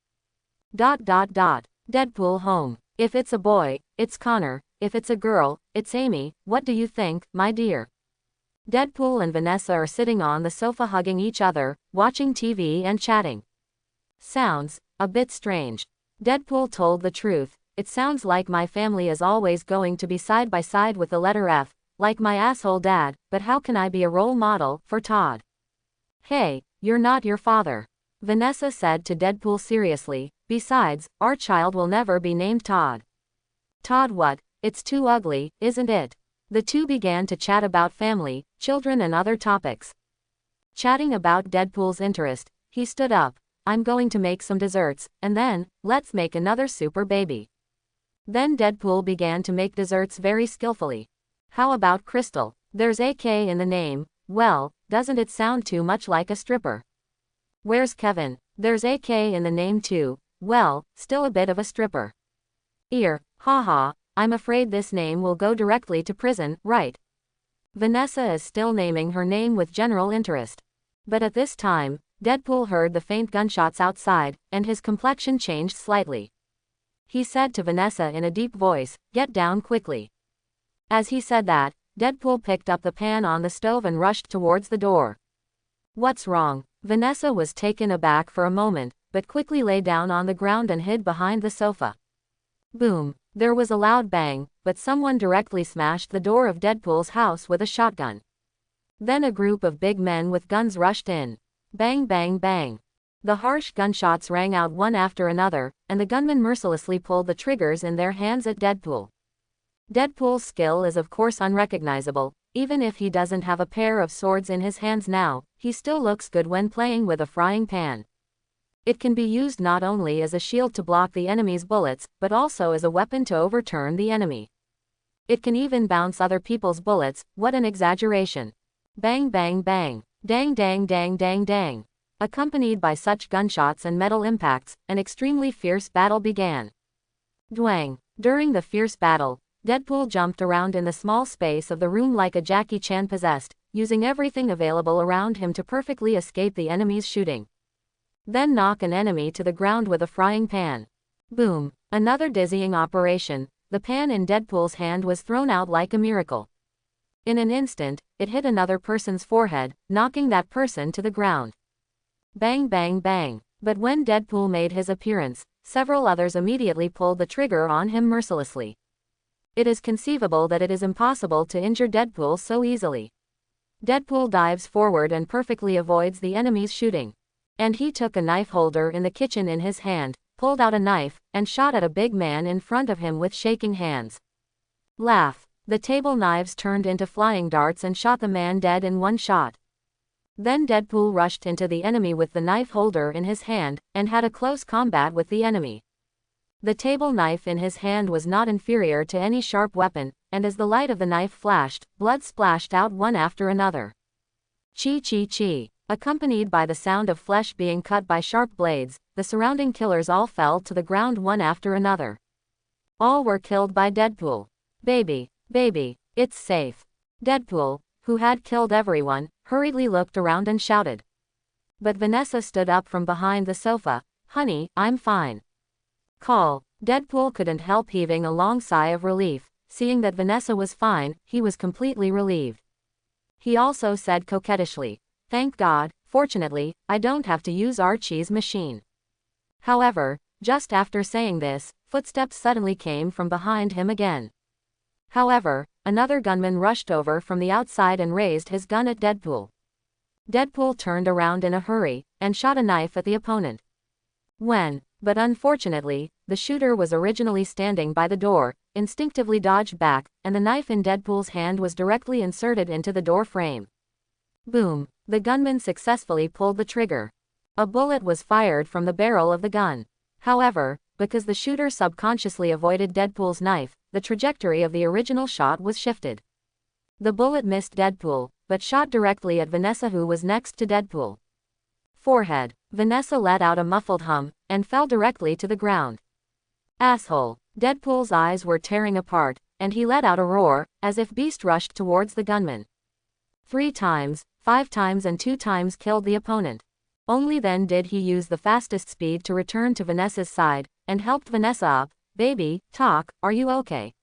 Deadpool home. If it's a boy, it's Connor. If it's a girl, it's Amy. What do you think, my dear? Deadpool and Vanessa are sitting on the sofa hugging each other, watching TV and chatting. Sounds a bit strange. Deadpool told the truth. It sounds like my family is always going to be side by side with the letter F, like my asshole dad, but how can I be a role model for Todd? Hey, you're not your father. Vanessa said to Deadpool seriously. Besides, our child will never be named Todd. Todd what? It's too ugly, isn't it? The 2 began to chat about family, children and other topics. Chatting about Deadpool's interest, he stood up. I'm going to make some desserts, and then, let's make another super baby. Then Deadpool began to make desserts very skillfully. How about Crystal? There's a K in the name. Well, doesn't it sound too much like a stripper? Where's Kevin? There's a K in the name too. Well, still a bit of a stripper. Ear, haha, I'm afraid this name will go directly to prison, right? Vanessa is still naming her name with general interest. But at this time, Deadpool heard the faint gunshots outside, and his complexion changed slightly. He said to Vanessa in a deep voice, get down quickly. As he said that, Deadpool picked up the pan on the stove and rushed towards the door. What's wrong? Vanessa was taken aback for a moment, but quickly lay down on the ground and hid behind the sofa. Boom. There was a loud bang, but someone directly smashed the door of Deadpool's house with a shotgun. Then a group of big men with guns rushed in. Bang bang bang. The harsh gunshots rang out one after another, and the gunmen mercilessly pulled the triggers in their hands at Deadpool. Deadpool's skill is of course unrecognizable. Even if he doesn't have a pair of swords in his hands now, he still looks good when playing with a frying pan. It can be used not only as a shield to block the enemy's bullets, but also as a weapon to overturn the enemy. It can even bounce other people's bullets. What an exaggeration. Bang bang bang. Dang dang dang dang dang. Accompanied by such gunshots and metal impacts, an extremely fierce battle began. Dwang. During the fierce battle, Deadpool jumped around in the small space of the room like a Jackie Chan possessed, using everything available around him to perfectly escape the enemy's shooting. Then knock an enemy to the ground with a frying pan. Boom. Another dizzying operation. The pan in Deadpool's hand was thrown out like a miracle. In an instant, it hit another person's forehead, knocking that person to the ground. Bang bang bang. But when Deadpool made his appearance, several others immediately pulled the trigger on him mercilessly. It is conceivable that it is impossible to injure Deadpool so easily. Deadpool dives forward and perfectly avoids the enemy's shooting. And he took a knife holder in the kitchen in his hand, pulled out a knife, and shot at a big man in front of him with shaking hands. Laugh. The table knives turned into flying darts and shot the man dead in one shot. Then Deadpool rushed into the enemy with the knife holder in his hand, and had a close combat with the enemy. The table knife in his hand was not inferior to any sharp weapon, and as the light of the knife flashed, blood splashed out one after another. Chi chi chi. Accompanied by the sound of flesh being cut by sharp blades, the surrounding killers all fell to the ground one after another. All were killed by Deadpool. Baby, baby, It's safe. Deadpool, who had killed everyone, hurriedly looked around and shouted. But Vanessa stood up from behind the sofa. Honey, I'm fine. Call. Deadpool couldn't help heaving a long sigh of relief. Seeing that Vanessa was fine, he was completely relieved. He also said coquettishly, Thank God, fortunately, I don't have to use Archie's machine. However, just after saying this, footsteps suddenly came from behind him again. However, another gunman rushed over from the outside and raised his gun at Deadpool. Deadpool turned around in a hurry, and shot a knife at the opponent. But unfortunately, the shooter was originally standing by the door, instinctively dodged back, and the knife in Deadpool's hand was directly inserted into the door frame. Boom! The gunman successfully pulled the trigger. A bullet was fired from the barrel of the gun. However, because the shooter subconsciously avoided Deadpool's knife, the trajectory of the original shot was shifted. The bullet missed Deadpool, but shot directly at Vanessa, who was next to Deadpool. Forehead. Vanessa let out a muffled hum, and fell directly to the ground. Asshole. Deadpool's eyes were tearing apart, and he let out a roar, as if Beast rushed towards the gunman. 3 times, 5 times and 2 times killed the opponent. Only then did he use the fastest speed to return to Vanessa's side, and helped Vanessa up. Baby, talk, are you okay?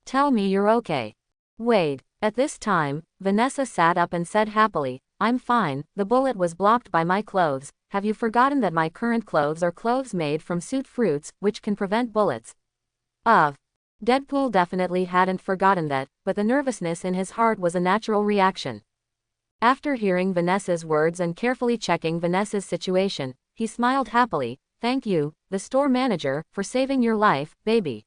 Tell me you're okay. Wait. At this time, Vanessa sat up and said happily, I'm fine, the bullet was blocked by my clothes. Have you forgotten that my current clothes are clothes made from suit fruits, which can prevent bullets? Deadpool definitely hadn't forgotten that, but the nervousness in his heart was a natural reaction. After hearing Vanessa's words and carefully checking Vanessa's situation, he smiled happily. Thank you, the store manager, for saving your life, baby.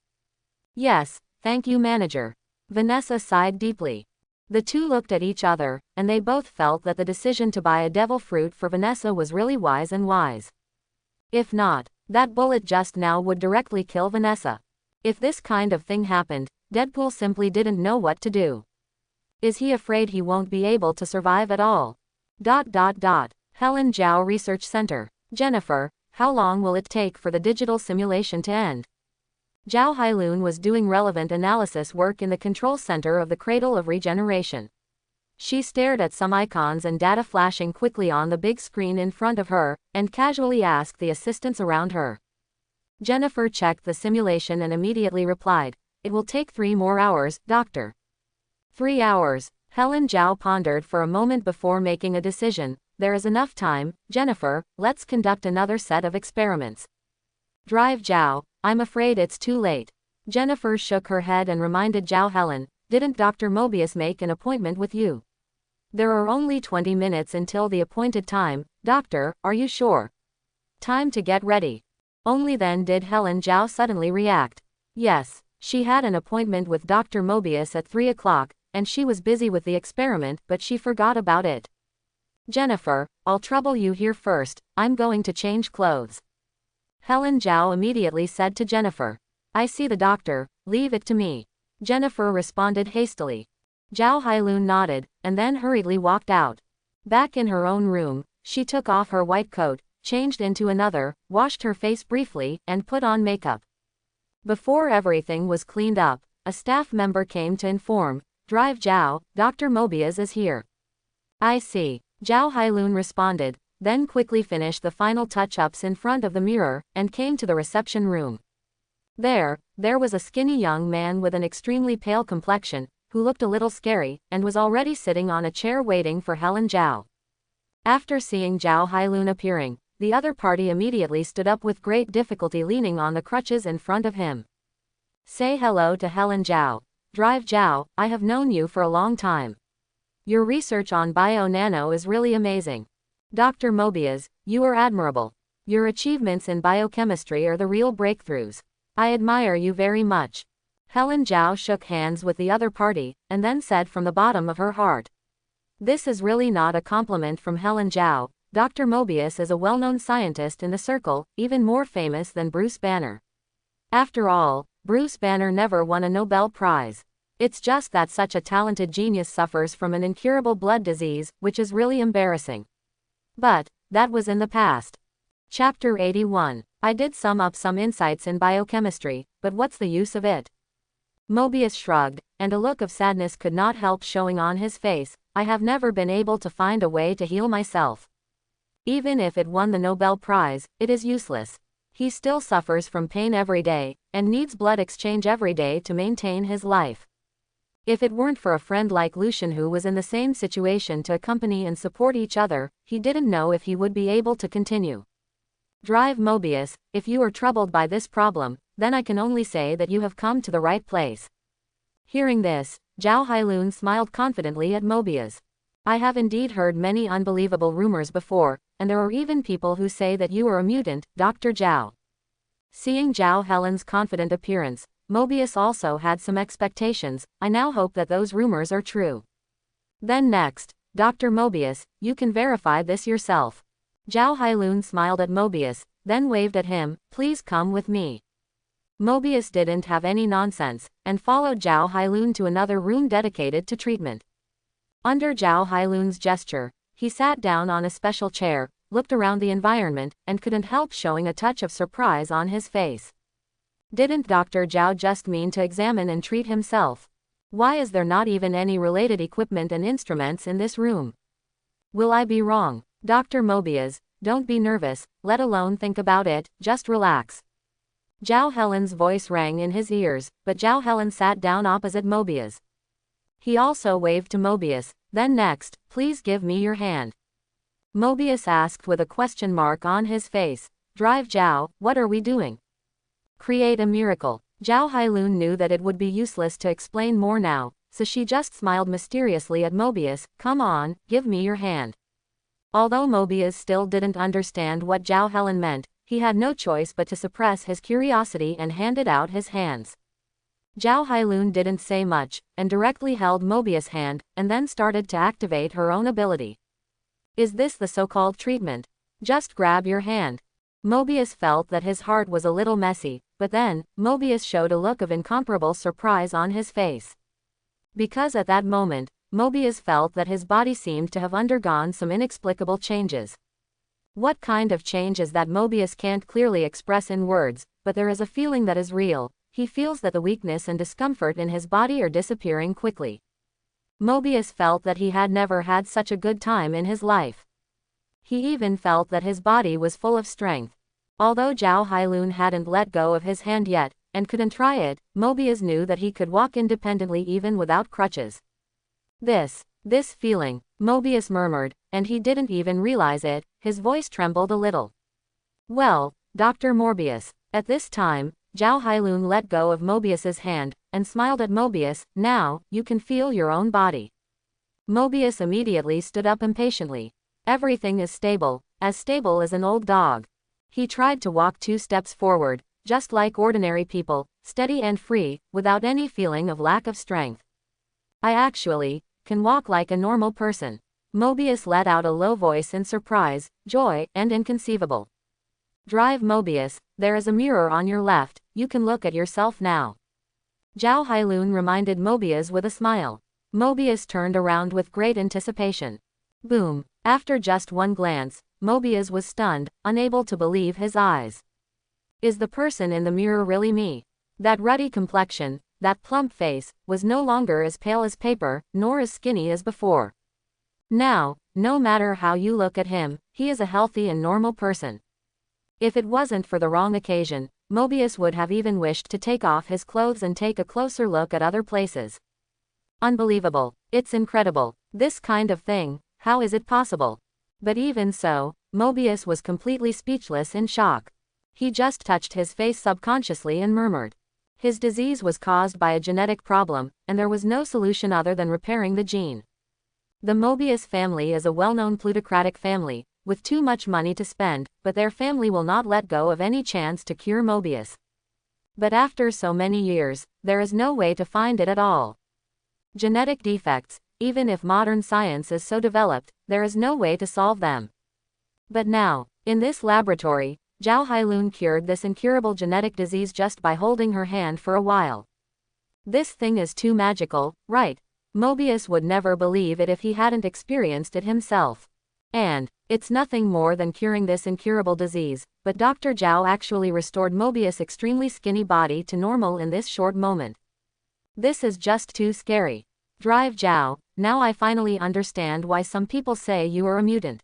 Yes, thank you, manager. Vanessa sighed deeply. The two looked at each other, and they both felt that the decision to buy a devil fruit for Vanessa was really wise and wise. If not, that bullet just now would directly kill Vanessa. If this kind of thing happened, Deadpool simply didn't know what to do. Is he afraid he won't be able to survive at all? Helen Zhao Research Center. Jennifer, how long will it take for the digital simulation to end? Zhao Hailun was doing relevant analysis work in the control center of the Cradle of Regeneration. She stared at some icons and data flashing quickly on the big screen in front of her, and casually asked the assistants around her. Jennifer checked the simulation and immediately replied, It will take 3 more hours, doctor. 3 hours. Helen Zhao pondered for a moment before making a decision. There is enough time, Jennifer, let's conduct another set of experiments. Drive Zhao, I'm afraid it's too late. Jennifer shook her head and reminded Zhao Helen, didn't Dr. Mobius make an appointment with you? There are only 20 minutes until the appointed time, doctor, are you sure? Time to get ready. Only then did Helen Zhao suddenly react. Yes, she had an appointment with Dr. Mobius at 3 o'clock, and she was busy with the experiment, but she forgot about it. Jennifer, I'll trouble you here first, I'm going to change clothes. Helen Zhao immediately said to Jennifer. I see the doctor, leave it to me. Jennifer responded hastily. Zhao Hailun nodded, and then hurriedly walked out. Back in her own room, she took off her white coat, changed into another, washed her face briefly, and put on makeup. Before everything was cleaned up, a staff member came to inform, Drive Zhao, Dr. Mobius is here. I see. Zhao Hailun responded, then quickly finished the final touch-ups in front of the mirror, and came to the reception room. There was a skinny young man with an extremely pale complexion, who looked a little scary, and was already sitting on a chair waiting for Helen Zhao. After seeing Zhao Hailun appearing, the other party immediately stood up with great difficulty, leaning on the crutches in front of him. Say hello to Helen Zhao. Drive Zhao, I have known you for a long time. Your research on bio-nano is really amazing. Dr. Mobius, you are admirable. Your achievements in biochemistry are the real breakthroughs. I admire you very much. Helen Zhao shook hands with the other party, and then said from the bottom of her heart. This is really not a compliment from Helen Zhao. Dr. Mobius is a well-known scientist in the circle, even more famous than Bruce Banner. After all, Bruce Banner never won a Nobel Prize. It's just that such a talented genius suffers from an incurable blood disease, which is really embarrassing. But that was in the past. Chapter 81. I did sum up some insights in biochemistry, but what's the use of it? Mobius shrugged, and a look of sadness could not help showing on his face. I have never been able to find a way to heal myself. Even if it won the Nobel Prize, it is useless. He still suffers from pain every day, and needs blood exchange every day to maintain his life. If it weren't for a friend like Lucian who was in the same situation to accompany and support each other, he didn't know if he would be able to continue. Drive Mobius, if you are troubled by this problem, then I can only say that you have come to the right place. Hearing this, Zhao Hailun smiled confidently at Mobius. I have indeed heard many unbelievable rumors before, and there are even people who say that you are a mutant, Dr. Zhao. Seeing Zhao Helen's confident appearance, Mobius also had some expectations. I now hope that those rumors are true. Then next, Dr. Mobius, you can verify this yourself. Zhao Hailun smiled at Mobius, then waved at him, please come with me. Mobius didn't have any nonsense, and followed Zhao Hailun to another room dedicated to treatment. Under Zhao Hailun's gesture, he sat down on a special chair, looked around the environment, and couldn't help showing a touch of surprise on his face. Didn't Dr. Zhao just mean to examine and treat himself? Why is there not even any related equipment and instruments in this room? Will I be wrong? Dr. Mobius, don't be nervous, let alone think about it, just relax. Zhao Helen's voice rang in his ears, but Zhao Helen sat down opposite Mobius. He also waved to Mobius, then next, please give me your hand. Mobius asked with a question mark on his face. Drive Zhao, what are we doing? Create a miracle. Zhao Hailun knew that it would be useless to explain more now, so she just smiled mysteriously at Mobius, come on, give me your hand. Although Mobius still didn't understand what Zhao Helen meant, he had no choice but to suppress his curiosity and handed out his hands. Zhao Hailun didn't say much, and directly held Mobius' hand, and then started to activate her own ability. Is this the so-called treatment? Just grab your hand. Mobius felt that his heart was a little messy, but then, Mobius showed a look of incomparable surprise on his face. Because at that moment, Mobius felt that his body seemed to have undergone some inexplicable changes. What kind of change is that Mobius can't clearly express in words, but there is a feeling that is real. He feels that the weakness and discomfort in his body are disappearing quickly. Mobius felt that he had never had such a good time in his life. He even felt that his body was full of strength. Although Zhao Hailun hadn't let go of his hand yet, and couldn't try it, Mobius knew that he could walk independently even without crutches. This feeling, Mobius murmured, and he didn't even realize it, his voice trembled a little. Well, Dr. Morbius. At this time, Zhao Hailun let go of Mobius's hand, and smiled at Mobius, now, you can feel your own body. Mobius immediately stood up impatiently. Everything is stable as an old dog. He tried to walk 2 steps forward, just like ordinary people, steady and free, without any feeling of lack of strength. I actually can walk like a normal person. Mobius let out a low voice in surprise, joy, and inconceivable. Drive Mobius, there is a mirror on your left, you can look at yourself now. Zhao Hailun reminded Mobius with a smile. Mobius turned around with great anticipation. Boom! After just one glance, Mobius was stunned, unable to believe his eyes. Is the person in the mirror really me? That ruddy complexion, that plump face, was no longer as pale as paper, nor as skinny as before. Now, no matter how you look at him, he is a healthy and normal person. If it wasn't for the wrong occasion, Mobius would have even wished to take off his clothes and take a closer look at other places. Unbelievable. It's incredible. This kind of thing, how is it possible? But even so, Mobius was completely speechless in shock. He just touched his face subconsciously and murmured. His disease was caused by a genetic problem, and there was no solution other than repairing the gene. The Mobius family is a well-known plutocratic family, with too much money to spend, but their family will not let go of any chance to cure Mobius. But after so many years, there is no way to find it at all. Genetic defects, even if modern science is so developed, there is no way to solve them. But now, in this laboratory, Zhao Hailun cured this incurable genetic disease just by holding her hand for a while. This thing is too magical, right? Mobius would never believe it if he hadn't experienced it himself. And it's nothing more than curing this incurable disease, but Dr. Zhao actually restored Mobius' extremely skinny body to normal in this short moment. This is just too scary. Drive Zhao, now I finally understand why some people say you are a mutant.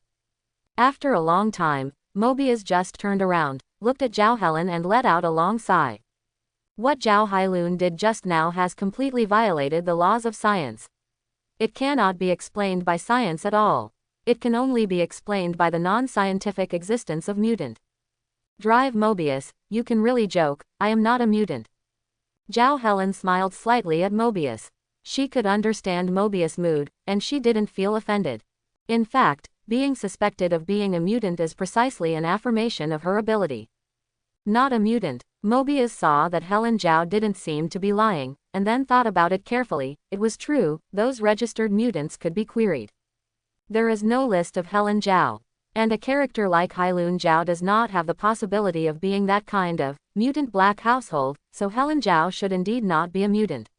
After a long time, Mobius just turned around, looked at Zhao Helen and let out a long sigh. What Zhao Hailun did just now has completely violated the laws of science. It cannot be explained by science at all. It can only be explained by the non-scientific existence of mutant. Drive Mobius, you can really joke, I am not a mutant. Zhao Helen smiled slightly at Mobius. She could understand Mobius' mood, and she didn't feel offended. In fact, being suspected of being a mutant is precisely an affirmation of her ability. Not a mutant. Mobius saw that Helen Zhao didn't seem to be lying, and then thought about it carefully. It was true, those registered mutants could be queried. There is no list of Helen Zhao. And a character like Hailun Zhao does not have the possibility of being that kind of mutant black household, so Helen Zhao should indeed not be a mutant.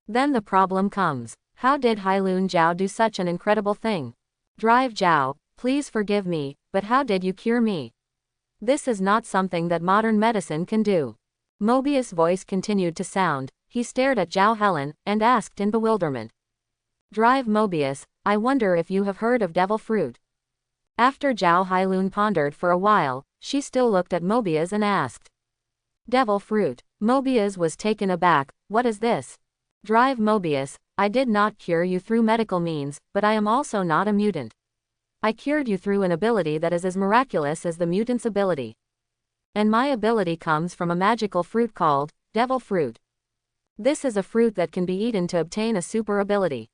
Then the problem comes. How did Hailun Zhao do such an incredible thing? Drive Zhao, please forgive me, but how did you cure me? This is not something that modern medicine can do. Mobius' voice continued to sound. He stared at Zhao Helen, and asked in bewilderment. Drive Mobius, I wonder if you have heard of devil fruit. After Zhao Hailun pondered for a while, she still looked at Mobius and asked. Devil fruit. Mobius was taken aback. What is this? Drive Mobius, I did not cure you through medical means, but I am also not a mutant. I cured you through an ability that is as miraculous as the mutant's ability. And my ability comes from a magical fruit called devil fruit. This is a fruit that can be eaten to obtain a super ability.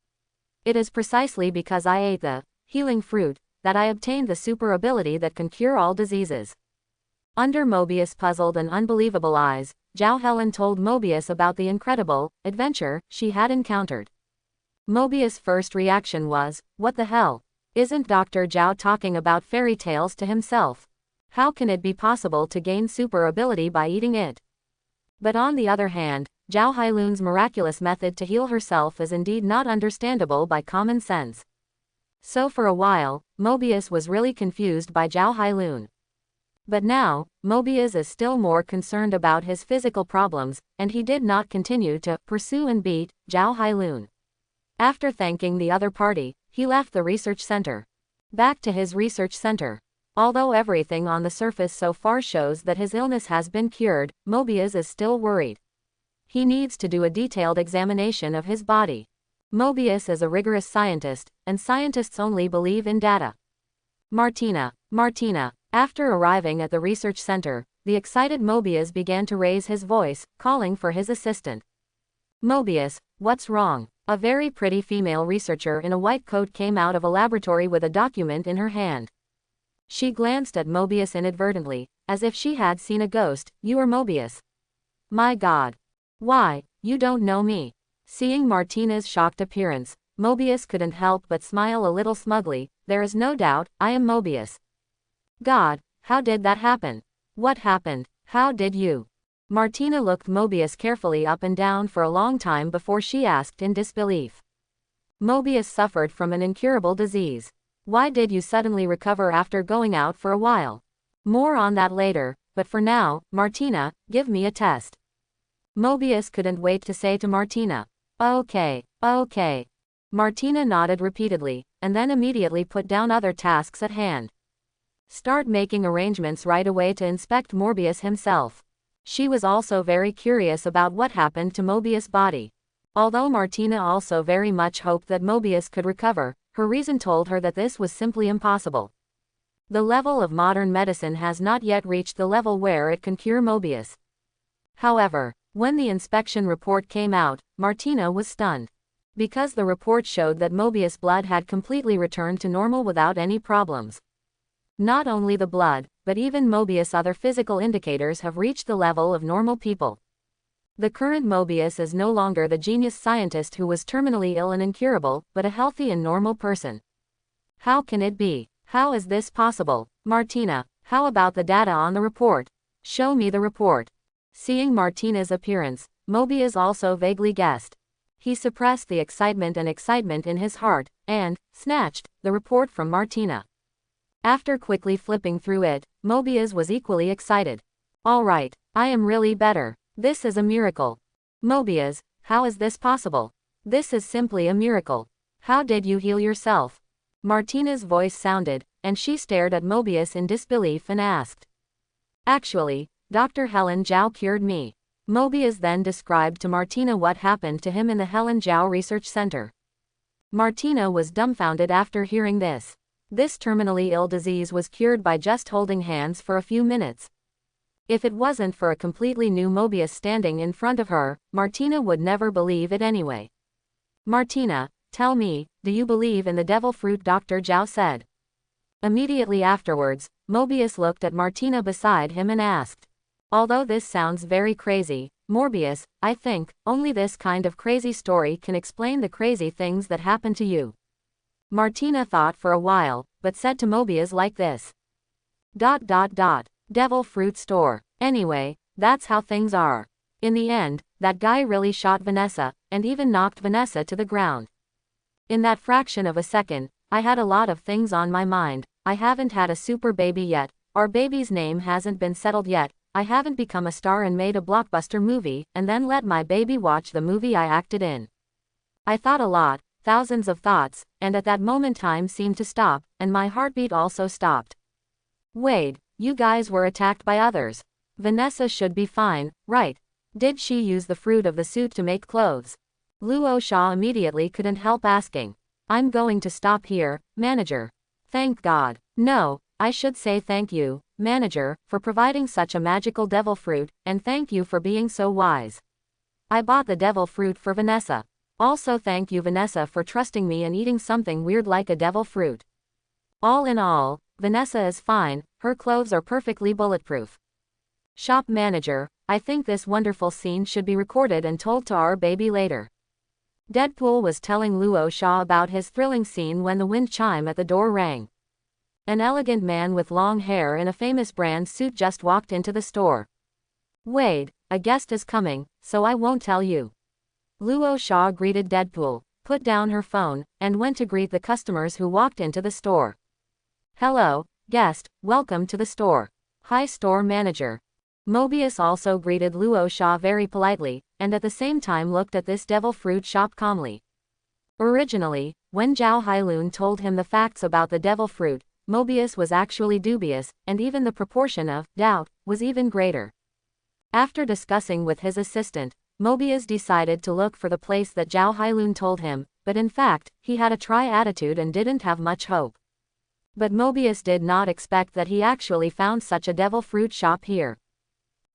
It is precisely because I ate the healing fruit that I obtained the super ability that can cure all diseases. Under Mobius' puzzled and unbelievable eyes, Zhao Helen told Mobius about the incredible adventure she had encountered. Mobius' first reaction was, what the hell? Isn't Dr. Zhao talking about fairy tales to himself? How can it be possible to gain super ability by eating it? But on the other hand, Zhao Hailun's miraculous method to heal herself is indeed not understandable by common sense. So for a while, Mobius was really confused by Zhao Hailun. But now, Mobius is still more concerned about his physical problems, and he did not continue to pursue and beat Zhao Hailun. After thanking the other party, he left the research center. Back to his research center. Although everything on the surface so far shows that his illness has been cured, Mobius is still worried. He needs to do a detailed examination of his body. Mobius is a rigorous scientist, and scientists only believe in data. Martina. After arriving at the research center, the excited Mobius began to raise his voice, calling for his assistant. Mobius, what's wrong? A very pretty female researcher in a white coat came out of a laboratory with a document in her hand. She glanced at Mobius inadvertently, as if she had seen a ghost. You are Mobius. My God. Why, you don't know me. Seeing Martina's shocked appearance, Mobius couldn't help but smile a little smugly. There is no doubt, I am Mobius. God, how did that happen? What happened? How did you? Martina looked Mobius carefully up and down for a long time before she asked in disbelief. Mobius suffered from an incurable disease. Why did you suddenly recover after going out for a while? More on that later, but for now, Martina, give me a test. Mobius couldn't wait to say to Martina. Okay. Martina nodded repeatedly, and then immediately put down other tasks at hand. Start making arrangements right away to inspect Mobius himself. She was also very curious about what happened to Mobius' body. Although Martina also very much hoped that Mobius could recover, her reason told her that this was simply impossible. The level of modern medicine has not yet reached the level where it can cure Mobius. However, when the inspection report came out, Martina was stunned. Because the report showed that Mobius' blood had completely returned to normal without any problems. Not only the blood, but even Mobius' other physical indicators have reached the level of normal people. The current Mobius is no longer the genius scientist who was terminally ill and incurable, but a healthy and normal person. How can it be? How is this possible? Martina, how about the data on the report? Show me the report. Seeing Martina's appearance, Mobius also vaguely guessed. He suppressed the excitement in his heart, and snatched the report from Martina. After quickly flipping through it, Mobius was equally excited. All right, I am really better. This is a miracle. Mobius, How is this possible? This is simply a miracle. How did you heal yourself? Martina's voice sounded, and she stared at Mobius in disbelief and asked. Actually, Dr. Helen Zhao cured me. Mobius then described to Martina what happened to him in the Helen Zhao Research Center. Martina was dumbfounded after hearing this. This terminally ill disease was cured by just holding hands for a few minutes. If it wasn't for a completely new Mobius standing in front of her, Martina would never believe it anyway. Martina, tell me, do you believe in the devil fruit? Dr. Zhao said. Immediately afterwards, Mobius looked at Martina beside him and asked. Although this sounds very crazy, Morbius, I think, only this kind of crazy story can explain the crazy things that happen to you. Martina thought for a while, but said to Mobius like this. Devil fruit store. Anyway, that's how things are. In the end, that guy really shot Vanessa, and even knocked Vanessa to the ground. In that fraction of a second, I had a lot of things on my mind. I haven't had a super baby yet, our baby's name hasn't been settled yet, I haven't become a star and made a blockbuster movie, and then let my baby watch the movie I acted in. I thought a lot, thousands of thoughts, and at that moment time seemed to stop, and my heartbeat also stopped. Wade, you guys were attacked by others. Vanessa should be fine, right? Did she use the fruit of the suit to make clothes? Luo Sha immediately couldn't help asking. I'm going to stop here, manager. Thank God. No, I should say thank you, manager, for providing such a magical devil fruit, and thank you for being so wise. I bought the devil fruit for Vanessa. Also thank you Vanessa for trusting me and eating something weird like a devil fruit. All in all, Vanessa is fine, her clothes are perfectly bulletproof. Shop manager, I think this wonderful scene should be recorded and told to our baby later. Deadpool was telling Luo Sha about his thrilling scene when the wind chime at the door rang. An elegant man with long hair in a famous brand suit just walked into the store. Wade, a guest is coming, so I won't tell you. Luo Sha greeted Deadpool, put down her phone, and went to greet the customers who walked into the store. Hello, guest, welcome to the store. Hi store manager. Mobius also greeted Luo Sha very politely, and at the same time looked at this devil fruit shop calmly. Originally, when Zhao Hailun told him the facts about the devil fruit, Mobius was actually dubious, and even the proportion of doubt was even greater. After discussing with his assistant, Mobius decided to look for the place that Zhao Hailun told him, but in fact, he had a try attitude and didn't have much hope. But Mobius did not expect that he actually found such a devil fruit shop here.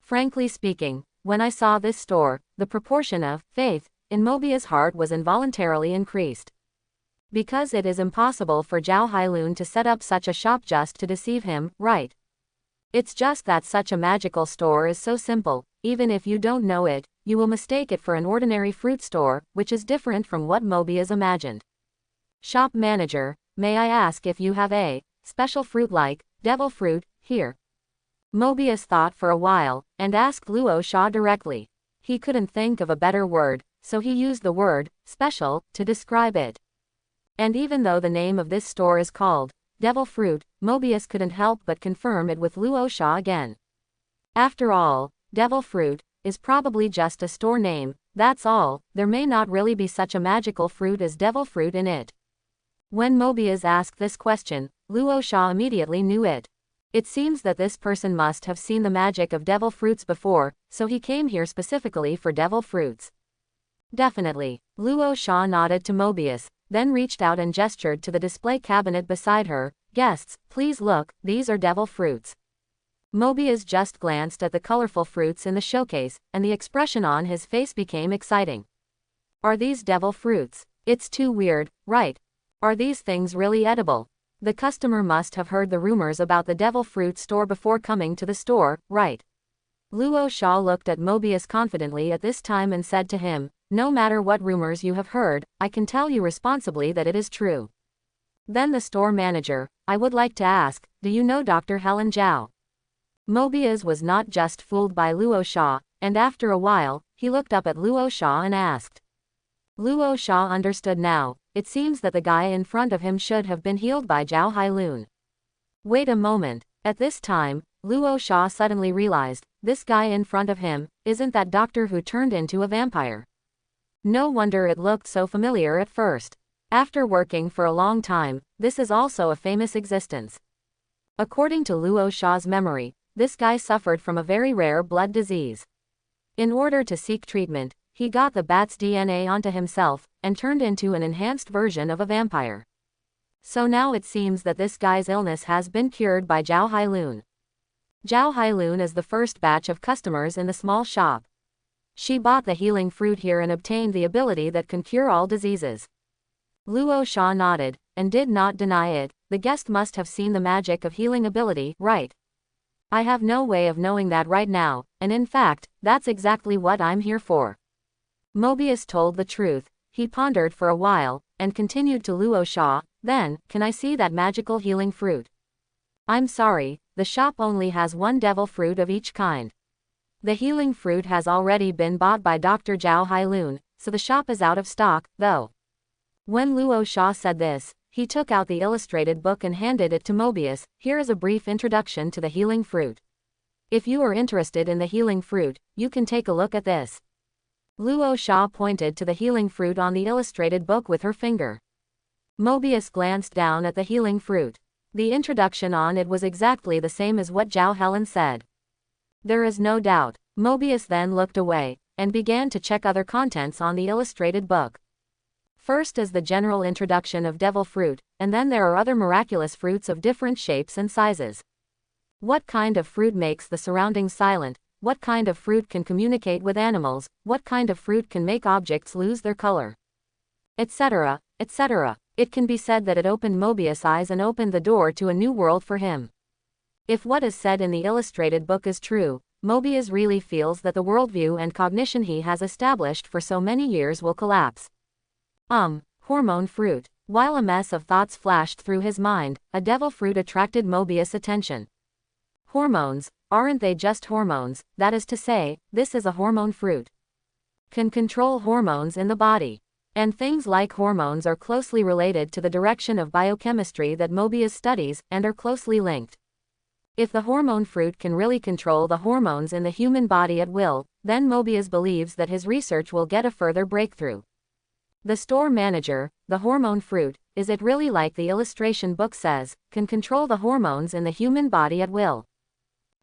Frankly speaking, when I saw this store, the proportion of faith in Mobius' heart was involuntarily increased. Because it is impossible for Zhao Hailun to set up such a shop just to deceive him, right? It's just that such a magical store is so simple, even if you don't know it, you will mistake it for an ordinary fruit store, which is different from what Mobius imagined. Shop manager, may I ask if you have a special fruit like devil fruit here? Mobius thought for a while, and asked Luo Sha directly. He couldn't think of a better word, so he used the word special to describe it. And even though the name of this store is called devil fruit, Mobius couldn't help but confirm it with Luo Sha again. After all, devil fruit is probably just a store name, that's all, there may not really be such a magical fruit as devil fruit in it. When Mobius asked this question, Luo Sha immediately knew it. It seems that this person must have seen the magic of devil fruits before, so he came here specifically for devil fruits. Definitely. Luo Sha nodded to Mobius, then reached out and gestured to the display cabinet beside her. Guests, please look, these are devil fruits. Mobius just glanced at the colorful fruits in the showcase, and the expression on his face became exciting. Are these devil fruits? It's too weird, right? Are these things really edible? The customer must have heard the rumors about the devil fruit store before coming to the store, right? Luo Sha looked at Mobius confidently at this time and said to him, no matter what rumors you have heard, I can tell you responsibly that it is true. Then the store manager, I would like to ask, do you know Dr. Helen Zhao? Mobius was not just fooled by Luo Sha, and after a while, he looked up at Luo Sha and asked. Luo Sha understood now. It seems that the guy in front of him should have been healed by Zhao Hailun. Wait a moment. At this time, Luo Sha suddenly realized, this guy in front of him, isn't that doctor who turned into a vampire. No wonder it looked so familiar at first. After working for a long time, this is also a famous existence. According to Luo Sha's memory, this guy suffered from a very rare blood disease. In order to seek treatment, he got the bat's DNA onto himself, and turned into an enhanced version of a vampire. So now it seems that this guy's illness has been cured by Zhao Hailun. Zhao Hailun is the first batch of customers in the small shop. She bought the healing fruit here and obtained the ability that can cure all diseases. Luo Sha nodded, and did not deny it. The guest must have seen the magic of healing ability, right? I have no way of knowing that right now, and in fact, that's exactly what I'm here for. Mobius told the truth. He pondered for a while, and continued to Luo Sha, then, can I see that magical healing fruit? I'm sorry, the shop only has one devil fruit of each kind. The healing fruit has already been bought by Dr. Zhao Hailun, so the shop is out of stock, though. When Luo Sha said this, he took out the illustrated book and handed it to Mobius. Here is a brief introduction to the healing fruit. If you are interested in the healing fruit, you can take a look at this. Luo Sha pointed to the healing fruit on the illustrated book with her finger. Mobius glanced down at the healing fruit. The introduction on it was exactly the same as what Zhao Helen said. There is no doubt. Mobius then looked away, and began to check other contents on the illustrated book. First is the general introduction of devil fruit, and then there are other miraculous fruits of different shapes and sizes. What kind of fruit makes the surroundings silent? What kind of fruit can communicate with animals? What kind of fruit can make objects lose their color? Etc., etc. It can be said that it opened Mobius' eyes and opened the door to a new world for him. If what is said in the illustrated book is true, Mobius really feels that the worldview and cognition he has established for so many years will collapse. Hormone fruit. While a mess of thoughts flashed through his mind, a devil fruit attracted Mobius' attention. Hormones, aren't they just hormones? That is to say, this is a hormone fruit. Can control hormones in the body. And things like hormones are closely related to the direction of biochemistry that Mobius studies, and are closely linked. If the hormone fruit can really control the hormones in the human body at will, then Mobius believes that his research will get a further breakthrough. The store manager, the hormone fruit, is it really like the illustration book says, can control the hormones in the human body at will?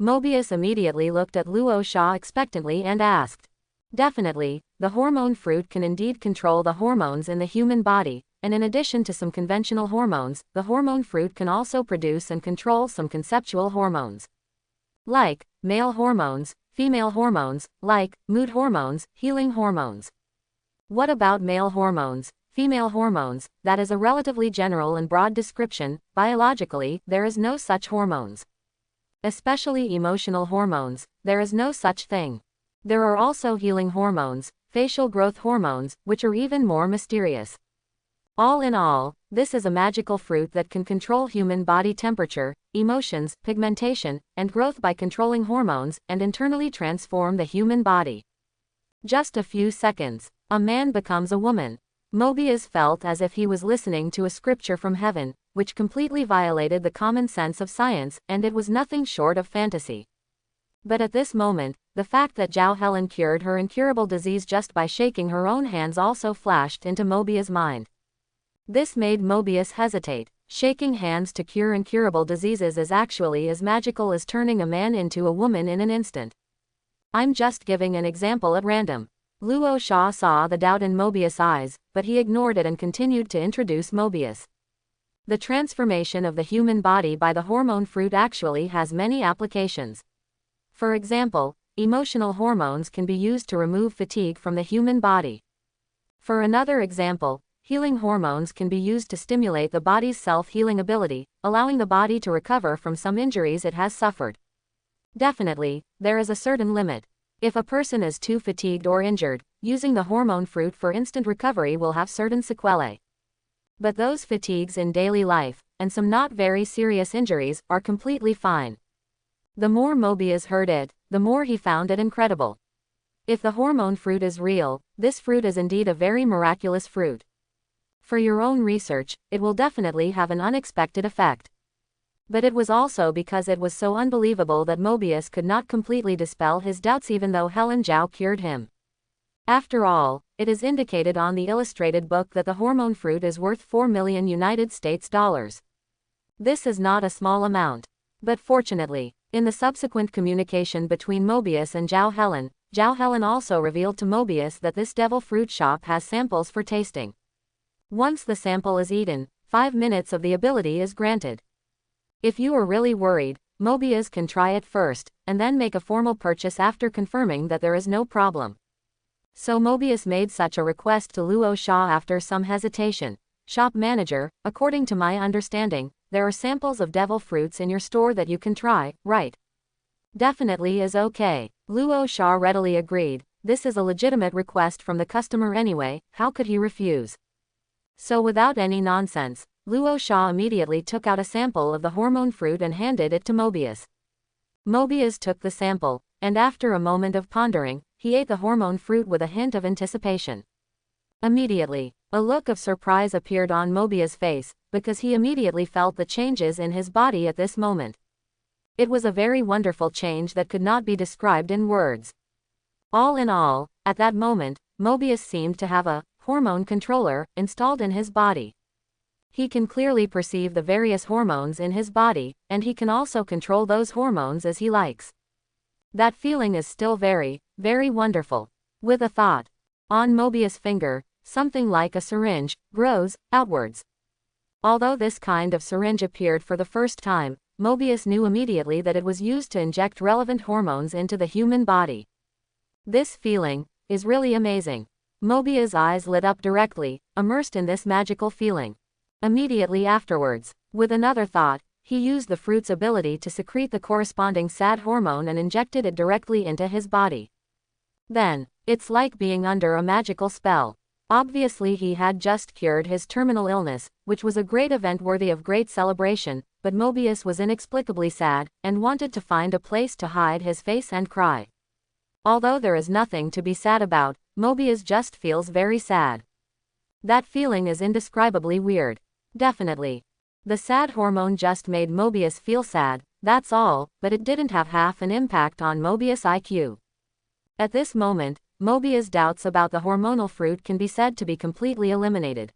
Mobius immediately looked at Luo Sha expectantly and asked. Definitely, the hormone fruit can indeed control the hormones in the human body, and in addition to some conventional hormones, the hormone fruit can also produce and control some conceptual hormones. Like, male hormones, female hormones, like, mood hormones, healing hormones. What about male hormones, female hormones? That is a relatively general and broad description. Biologically, there is no such hormones. Especially emotional hormones, there is no such thing. There are also healing hormones, facial growth hormones, which are even more mysterious. All in all, this is a magical fruit that can control human body temperature, emotions, pigmentation, and growth by controlling hormones, and internally transform the human body. Just a few seconds. A man becomes a woman. Mobius felt as if he was listening to a scripture from heaven, which completely violated the common sense of science, and it was nothing short of fantasy. But at this moment, the fact that Zhao Helen cured her incurable disease just by shaking her own hands also flashed into Mobius' mind. This made Mobius hesitate. Shaking hands to cure incurable diseases is actually as magical as turning a man into a woman in an instant. I'm just giving an example at random. Luo Sha saw the doubt in Mobius' eyes, but he ignored it and continued to introduce Mobius. The transformation of the human body by the hormone fruit actually has many applications. For example, emotional hormones can be used to remove fatigue from the human body. For another example, healing hormones can be used to stimulate the body's self-healing ability, allowing the body to recover from some injuries it has suffered. Definitely, there is a certain limit. If a person is too fatigued or injured, using the hormone fruit for instant recovery will have certain sequelae. But those fatigues in daily life, and some not very serious injuries, are completely fine. The more Mobius heard it, the more he found it incredible. If the hormone fruit is real, this fruit is indeed a very miraculous fruit. For your own research, it will definitely have an unexpected effect. But it was also because it was so unbelievable that Mobius could not completely dispel his doubts even though Helen Zhao cured him. After all, it is indicated on the illustrated book that the hormone fruit is worth 4 million United States dollars. This is not a small amount. But fortunately, in the subsequent communication between Mobius and Zhao Helen also revealed to Mobius that this devil fruit shop has samples for tasting. Once the sample is eaten, 5 minutes of the ability is granted. If you are really worried, Mobius can try it first, and then make a formal purchase after confirming that there is no problem. So Mobius made such a request to Luo Sha after some hesitation. Shop manager, according to my understanding, there are samples of devil fruits in your store that you can try, right? Definitely is okay. Luo Sha readily agreed. This is a legitimate request from the customer anyway, how could he refuse? So without any nonsense, Luo Sha immediately took out a sample of the hormone fruit and handed it to Mobius. Mobius took the sample, and after a moment of pondering, he ate the hormone fruit with a hint of anticipation. Immediately, a look of surprise appeared on Mobius' face, because he immediately felt the changes in his body at this moment. It was a very wonderful change that could not be described in words. All in all, at that moment, Mobius seemed to have a hormone controller installed in his body. He can clearly perceive the various hormones in his body, and he can also control those hormones as he likes. That feeling is still very, very wonderful. With a thought on Mobius' finger, something like a syringe grows outwards. Although this kind of syringe appeared for the first time, Mobius knew immediately that it was used to inject relevant hormones into the human body. This feeling is really amazing. Mobius' eyes lit up directly, immersed in this magical feeling. Immediately afterwards, with another thought, he used the fruit's ability to secrete the corresponding SAD hormone and injected it directly into his body. Then, it's like being under a magical spell. Obviously he had just cured his terminal illness, which was a great event worthy of great celebration, but Mobius was inexplicably sad, and wanted to find a place to hide his face and cry. Although there is nothing to be sad about, Mobius just feels very sad. That feeling is indescribably weird. Definitely. The sad hormone just made Mobius feel sad, that's all, but it didn't have half an impact on Mobius' IQ. At this moment, Mobius' doubts about the hormonal fruit can be said to be completely eliminated.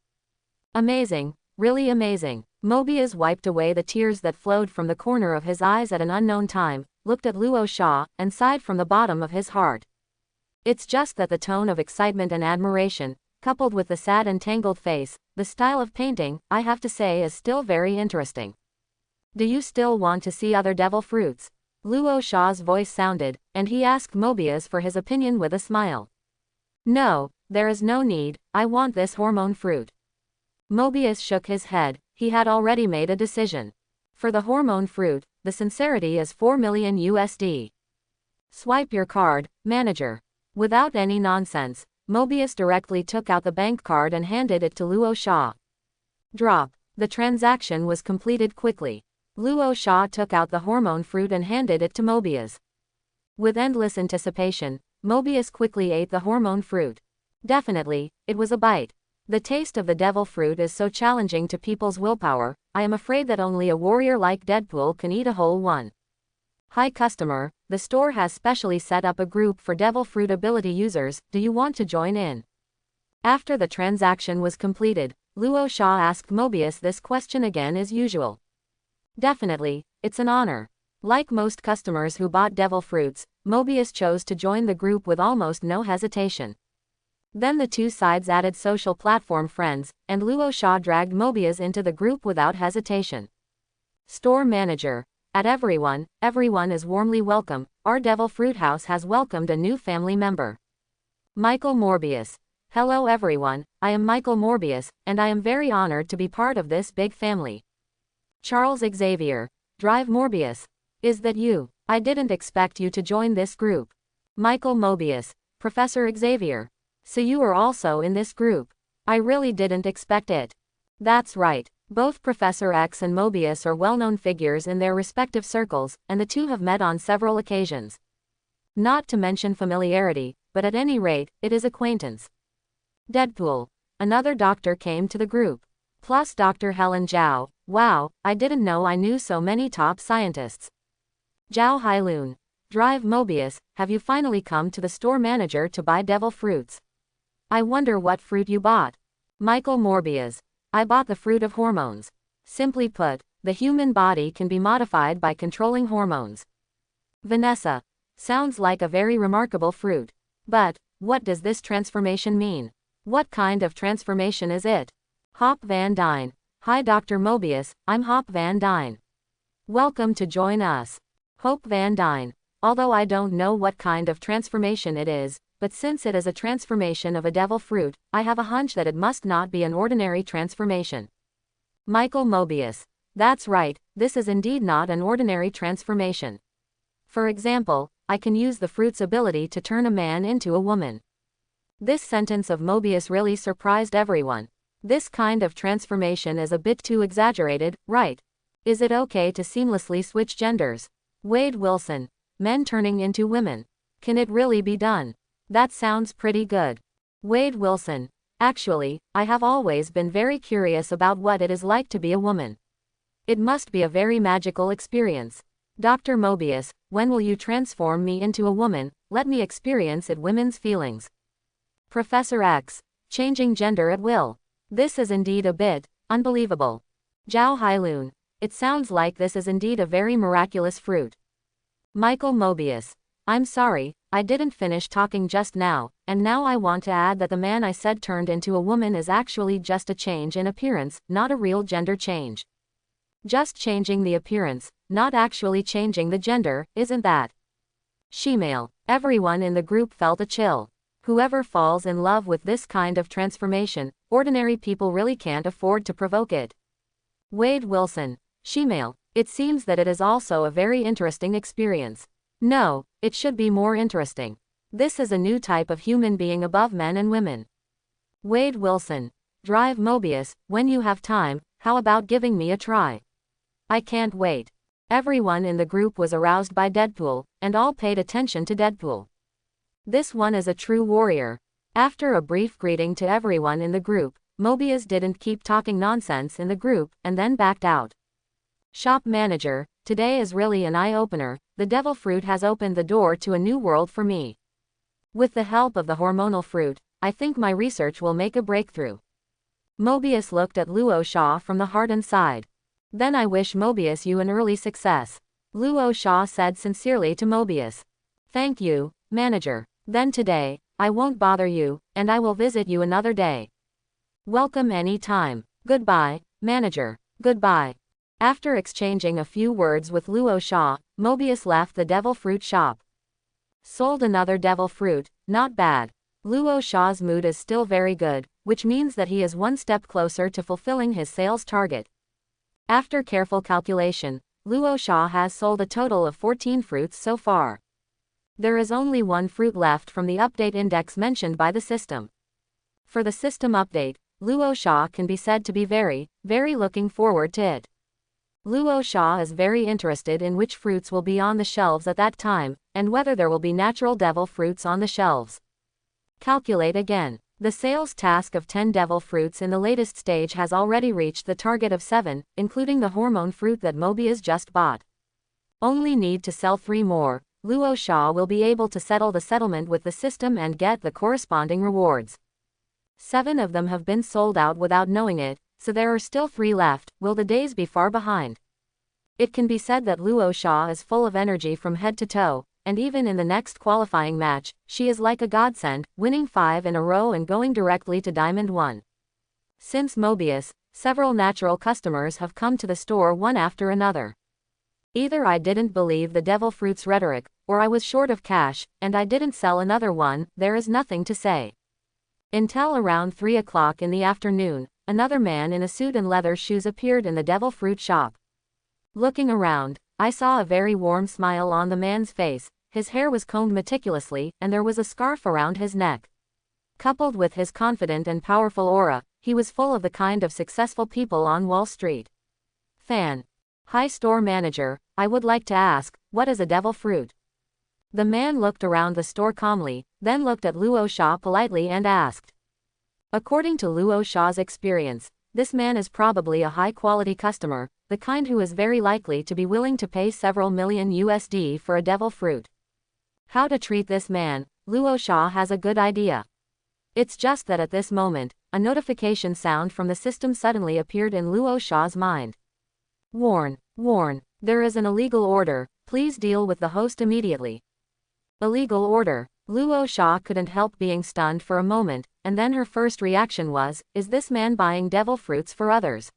Amazing, really amazing. Mobius wiped away the tears that flowed from the corner of his eyes at an unknown time, looked at Luo Sha, and sighed from the bottom of his heart. It's just that the tone of excitement and admiration, coupled with the sad and tangled face, the style of painting, I have to say is still very interesting. Do you still want to see other devil fruits? Luo Sha's voice sounded, and he asked Mobius for his opinion with a smile. No, there is no need, I want this hormone fruit. Mobius shook his head, he had already made a decision. For the hormone fruit, the sincerity is 4 million USD. Swipe your card, manager. Without any nonsense, Mobius directly took out the bank card and handed it to Luo Sha. Drop. The transaction was completed quickly. Luo Sha took out the hormone fruit and handed it to Mobius. With endless anticipation, Mobius quickly ate the hormone fruit. Definitely, it was a bite. The taste of the devil fruit is so challenging to people's willpower, I am afraid that only a warrior like Deadpool can eat a whole one. Hi customer, the store has specially set up a group for devil fruit ability users, do you want to join in? After the transaction was completed, Luo Sha asked Mobius this question again as usual. Definitely, it's an honor. Like most customers who bought devil fruits, Mobius chose to join the group with almost no hesitation. Then the two sides added social platform friends, and Luo Sha dragged Mobius into the group without hesitation. Store manager. At everyone is warmly welcome, our devil fruit house has welcomed a new family member. Michael Morbius. Hello everyone, I am Michael Morbius, and I am very honored to be part of this big family. Charles Xavier. Drive Morbius. Is that you? I didn't expect you to join this group. Michael Mobius. Professor Xavier. So you are also in this group. I really didn't expect it. That's right. Both Professor X and Mobius are well-known figures in their respective circles, and the two have met on several occasions. Not to mention familiarity, but at any rate, it is acquaintance. Deadpool. Another doctor came to the group. Plus Dr. Helen Zhao. Wow, I didn't know I knew so many top scientists. Zhao Hailun. Drive Mobius, have you finally come to the store manager to buy devil fruits? I wonder what fruit you bought. Michael Morbius. I bought the fruit of hormones. Simply put, the human body can be modified by controlling hormones. Vanessa. Sounds like a very remarkable fruit. But, what does this transformation mean? What kind of transformation is it? Hop Van Dyne. Hi Dr. Mobius, I'm Hop Van Dyne. Welcome to join us. Hope Van Dyne. Although I don't know what kind of transformation it is, but since it is a transformation of a devil fruit, I have a hunch that it must not be an ordinary transformation. Michael Mobius. That's right, this is indeed not an ordinary transformation. For example, I can use the fruit's ability to turn a man into a woman. This sentence of Mobius really surprised everyone. This kind of transformation is a bit too exaggerated, right? Is it okay to seamlessly switch genders? Wade Wilson. Men turning into women. Can it really be done? That sounds pretty good. Wade Wilson. Actually, I have always been very curious about what it is like to be a woman. It must be a very magical experience. Dr. Mobius, when will you transform me into a woman? Let me experience it. Women's feelings. Professor X. Changing gender at will. This is indeed a bit unbelievable. Zhao Hailun. It sounds like this is indeed a very miraculous fruit. Michael Mobius. I'm sorry, I didn't finish talking just now, and now I want to add that the man I said turned into a woman is actually just a change in appearance, not a real gender change. Just changing the appearance, not actually changing the gender, isn't that? Shemale. Everyone in the group felt a chill. Whoever falls in love with this kind of transformation, ordinary people really can't afford to provoke it. Wade Wilson. Shemale. It seems that it is also a very interesting experience. No, it should be more interesting. This is a new type of human being above men and women. Wade Wilson. Drive Mobius, when you have time, how about giving me a try? I can't wait. Everyone in the group was aroused by Deadpool, and all paid attention to Deadpool. This one is a true warrior. After a brief greeting to everyone in the group, Mobius didn't keep talking nonsense in the group, and then backed out. Shop manager, today is really an eye-opener. The devil fruit has opened the door to a new world for me. With the help of the hormonal fruit, I think my research will make a breakthrough. Mobius looked at Luo Sha from the heart and sighed. Then I wish Mobius you an early success. Luo Sha said sincerely to Mobius. Thank you, manager. Then today, I won't bother you, and I will visit you another day. Welcome any time. Goodbye, manager. Goodbye. After exchanging a few words with Luo Sha, Mobius left the devil fruit shop. Sold another devil fruit, not bad. Luo Sha's mood is still very good, which means that he is one step closer to fulfilling his sales target. After careful calculation, Luo Sha has sold a total of 14 fruits so far. There is only one fruit left from the update index mentioned by the system. For the system update, Luo Sha can be said to be very, very looking forward to it. Luo Sha is very interested in which fruits will be on the shelves at that time, and whether there will be natural devil fruits on the shelves. Calculate again. The sales task of 10 devil fruits in the latest stage has already reached the target of 7, including the hormone fruit that Mobius just bought. Only need to sell 3 more. Luo Sha will be able to settle the settlement with the system and get the corresponding rewards. 7 of them have been sold out without knowing it, so there are still 3 left. Will the days be far behind? It can be said that Luo Sha is full of energy from head to toe, and even in the next qualifying match, she is like a godsend, winning 5 in a row and going directly to Diamond 1. Since Mobius, several natural customers have come to the store one after another. Either I didn't believe the devil fruit's rhetoric, or I was short of cash, and I didn't sell another one. There is nothing to say. Until around 3 o'clock in the afternoon, another man in a suit and leather shoes appeared in the devil fruit shop. Looking around, I saw a very warm smile on the man's face. His hair was combed meticulously, and there was a scarf around his neck. Coupled with his confident and powerful aura, he was full of the kind of successful people on Wall Street. Fan. Hi store manager, I would like to ask, what is a devil fruit? The man looked around the store calmly, then looked at Luo Sha politely and asked. According to Luo Sha's experience, this man is probably a high-quality customer, the kind who is very likely to be willing to pay several million USD for a devil fruit. How to treat this man, Luo Sha has a good idea. It's just that at this moment, a notification sound from the system suddenly appeared in Luo Sha's mind. Warn, there is an illegal order, please deal with the host immediately. Illegal order. Luo Sha couldn't help being stunned for a moment, and then her first reaction was, is this man buying devil fruits for others?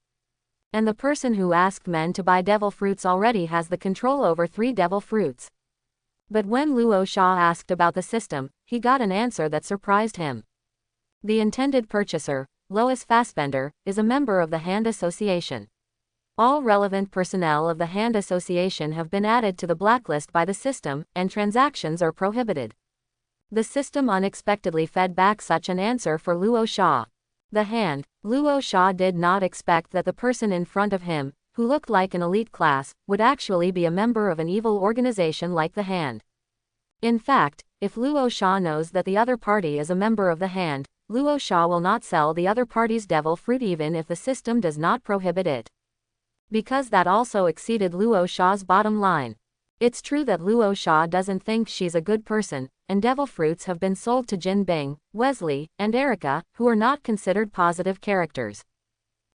And the person who asked men to buy devil fruits already has the control over 3 devil fruits. But when Luo Sha asked about the system, he got an answer that surprised him. The intended purchaser, Lois Fassbender, is a member of the Hand Association. All relevant personnel of the Hand Association have been added to the blacklist by the system, and transactions are prohibited. The system unexpectedly fed back such an answer for Luo Sha. The Hand. Luo Sha did not expect that the person in front of him, who looked like an elite class, would actually be a member of an evil organization like the Hand. In fact, if Luo Sha knows that the other party is a member of the Hand, Luo Sha will not sell the other party's devil fruit even if the system does not prohibit it. Because that also exceeded Luo Sha's bottom line. It's true that Luo Sha doesn't think she's a good person, and devil fruits have been sold to Jin Bing, Wesley, and Erica, who are not considered positive characters.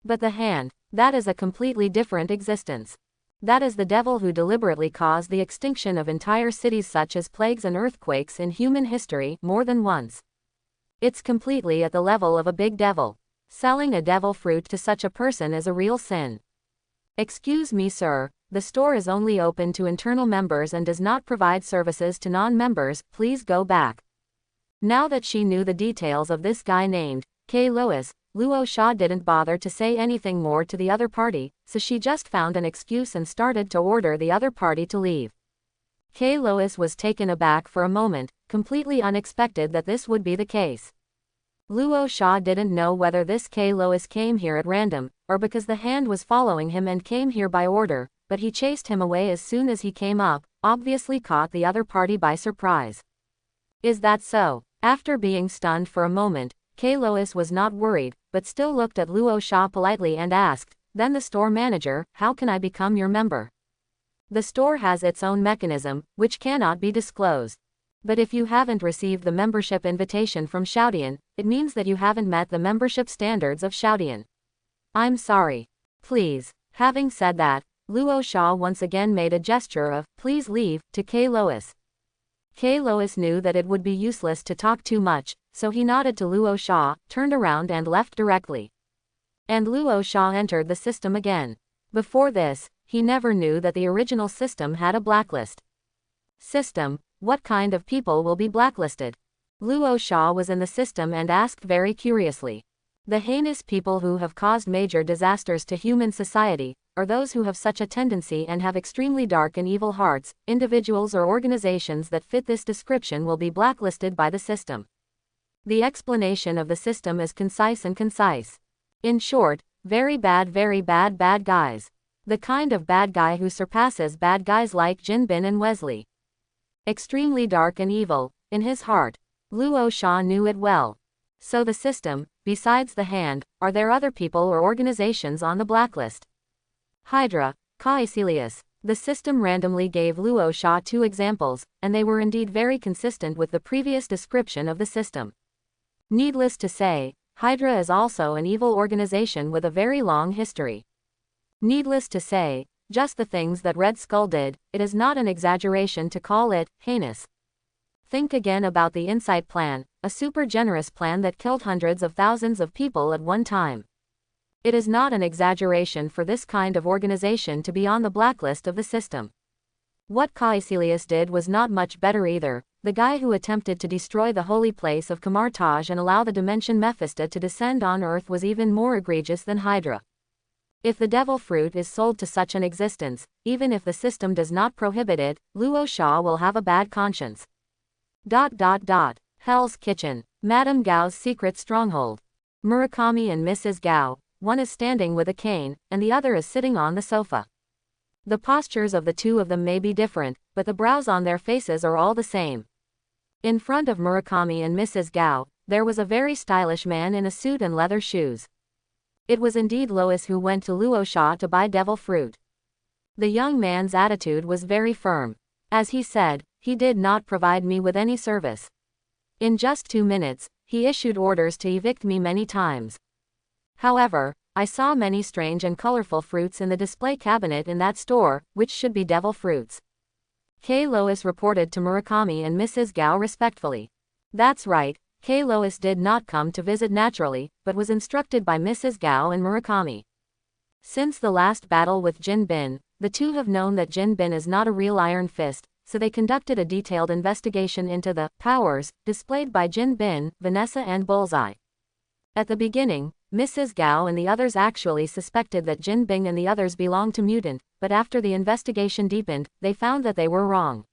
But the Hand, that is a completely different existence. That is the devil who deliberately caused the extinction of entire cities such as plagues and earthquakes in human history more than once. It's completely at the level of a big devil. Selling a devil fruit to such a person is a real sin. Excuse me, sir, the store is only open to internal members and does not provide services to non-members, please go back. Now that she knew the details of this guy named K. Lois, Luo Sha didn't bother to say anything more to the other party, so she just found an excuse and started to order the other party to leave. K. Lois was taken aback for a moment, completely unexpected that this would be the case. Luo Sha didn't know whether this K. Lois came here at random, or because the Hand was following him and came here by order, but he chased him away as soon as he came up, obviously caught the other party by surprise. Is that so? After being stunned for a moment, K. Lois was not worried, but still looked at Luo Sha politely and asked, then the store manager, how can I become your member? The store has its own mechanism, which cannot be disclosed. But if you haven't received the membership invitation from Xiaodian, it means that you haven't met the membership standards of Xiaodian. I'm sorry. Please. Having said that, Luo Sha once again made a gesture of, please leave, to K. Lois. K. Lois knew that it would be useless to talk too much, so he nodded to Luo Sha, turned around and left directly. And Luo Sha entered the system again. Before this, he never knew that the original system had a blacklist. System, what kind of people will be blacklisted? Luo Sha was in the system and asked very curiously. The heinous people who have caused major disasters to human society, or those who have such a tendency and have extremely dark and evil hearts, individuals or organizations that fit this description will be blacklisted by the system. The explanation of the system is concise and concise. In short, very bad bad guys. The kind of bad guy who surpasses bad guys like Jin Bin and Wesley. Extremely dark and evil, in his heart. Luo Sha knew it well. So the system, besides the Hand, are there other people or organizations on the blacklist? Hydra, Caecilius. The system randomly gave Luo Sha 2 examples, and they were indeed very consistent with the previous description of the system. Needless to say, Hydra is also an evil organization with a very long history. Needless to say, just the things that Red Skull did, it is not an exaggeration to call it heinous. Think again about the Insight Plan, a super generous plan that killed hundreds of thousands of people at one time. It is not an exaggeration for this kind of organization to be on the blacklist of the system. What Caecilius did was not much better either. The guy who attempted to destroy the holy place of Kamartaj and allow the dimension Mephisto to descend on Earth was even more egregious than Hydra. If the devil fruit is sold to such an existence, even if the system does not prohibit it, Luo Sha will have a bad conscience. Hell's Kitchen. Madame Gao's secret stronghold. Murakami and Mrs. Gao, one is standing with a cane, and the other is sitting on the sofa. The postures of the two of them may be different, but the brows on their faces are all the same. In front of Murakami and Mrs. Gao, there was a very stylish man in a suit and leather shoes. It was indeed Lois who went to Luo Sha to buy devil fruit. The young man's attitude was very firm. As he said, he did not provide me with any service. In just 2 minutes, he issued orders to evict me many times. However, I saw many strange and colorful fruits in the display cabinet in that store, which should be devil fruits. K. Lois reported to Murakami and Mrs. Gao respectfully. That's right, K. Lois did not come to visit naturally, but was instructed by Mrs. Gao and Murakami. Since the last battle with Jin Bin, the two have known that Jin Bin is not a real Iron Fist, so they conducted a detailed investigation into the powers displayed by Jin Bin, Vanessa and Bullseye. At the beginning, Mrs. Gao and the others actually suspected that Jin Bing and the others belonged to mutant, but after the investigation deepened, they found that they were wrong.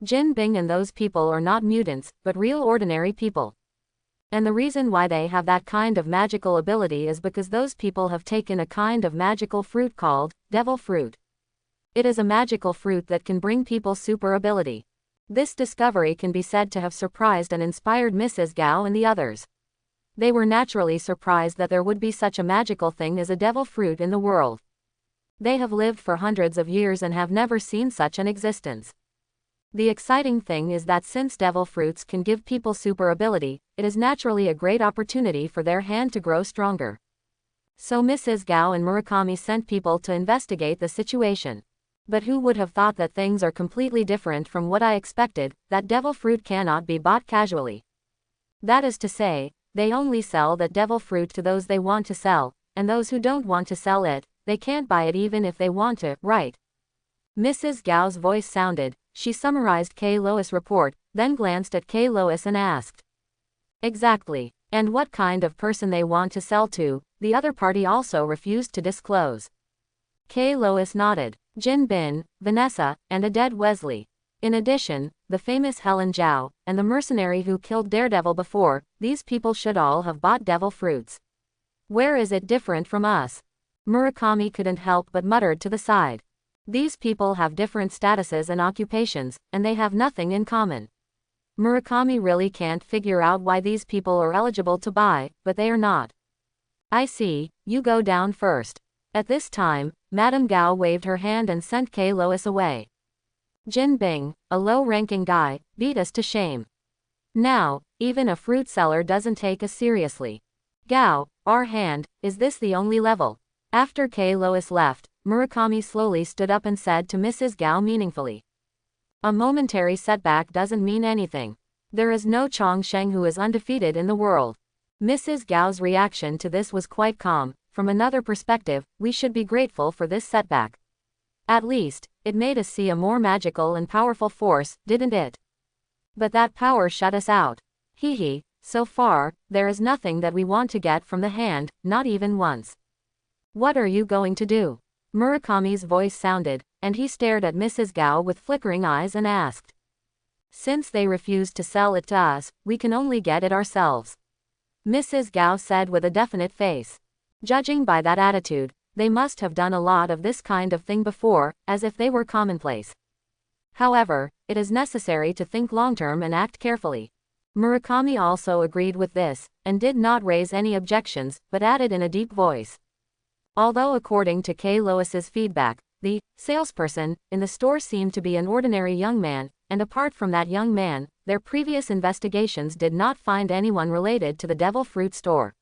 Jin Bing and those people are not mutants, but real ordinary people. And the reason why they have that kind of magical ability is because those people have taken a kind of magical fruit called devil fruit. It is a magical fruit that can bring people super ability. This discovery can be said to have surprised and inspired Mrs. Gao and the others. They were naturally surprised that there would be such a magical thing as a devil fruit in the world. They have lived for hundreds of years and have never seen such an existence. The exciting thing is that since devil fruits can give people super ability, it is naturally a great opportunity for their hand to grow stronger. So Mrs. Gao and Murakami sent people to investigate the situation. But who would have thought that things are completely different from what I expected, that devil fruit cannot be bought casually. That is to say, they only sell that devil fruit to those they want to sell, and those who don't want to sell it, they can't buy it even if they want to, right? Mrs. Gao's voice sounded. She summarized K. Lois' report, then glanced at K. Lois and asked. Exactly. And what kind of person they want to sell to, the other party also refused to disclose. K. Lois nodded. Jin Bin, Vanessa, and a dead Wesley. In addition, the famous Helen Zhao, and the mercenary who killed Daredevil before, these people should all have bought devil fruits. Where is it different from us? Murakami couldn't help but muttered to the side. These people have different statuses and occupations, and they have nothing in common. Murakami really can't figure out why these people are eligible to buy, but they are not. I see, you go down first. At this time, Madame Gao waved her hand and sent K. Lois away. Jin Bing, a low-ranking guy, beat us to shame. Now, even a fruit seller doesn't take us seriously. Gao, our hand, is this the only level? After K. Lois left, Murakami slowly stood up and said to Mrs. Gao meaningfully. A momentary setback doesn't mean anything. There is no Chongsheng who is undefeated in the world. Mrs. Gao's reaction to this was quite calm. From another perspective, we should be grateful for this setback. At least, it made us see a more magical and powerful force, didn't it? But that power shut us out. Hee. So far, there is nothing that we want to get from the hand, not even once. What are you going to do? Murakami's voice sounded, and he stared at Mrs. Gao with flickering eyes and asked. Since they refused to sell it to us, we can only get it ourselves. Mrs. Gao said with a definite face. Judging by that attitude, they must have done a lot of this kind of thing before, as if they were commonplace. However, it is necessary to think long-term and act carefully. Murakami also agreed with this, and did not raise any objections, but added in a deep voice. Although according to K. Lois's feedback, the salesperson in the store seemed to be an ordinary young man, and apart from that young man, their previous investigations did not find anyone related to the devil fruit store.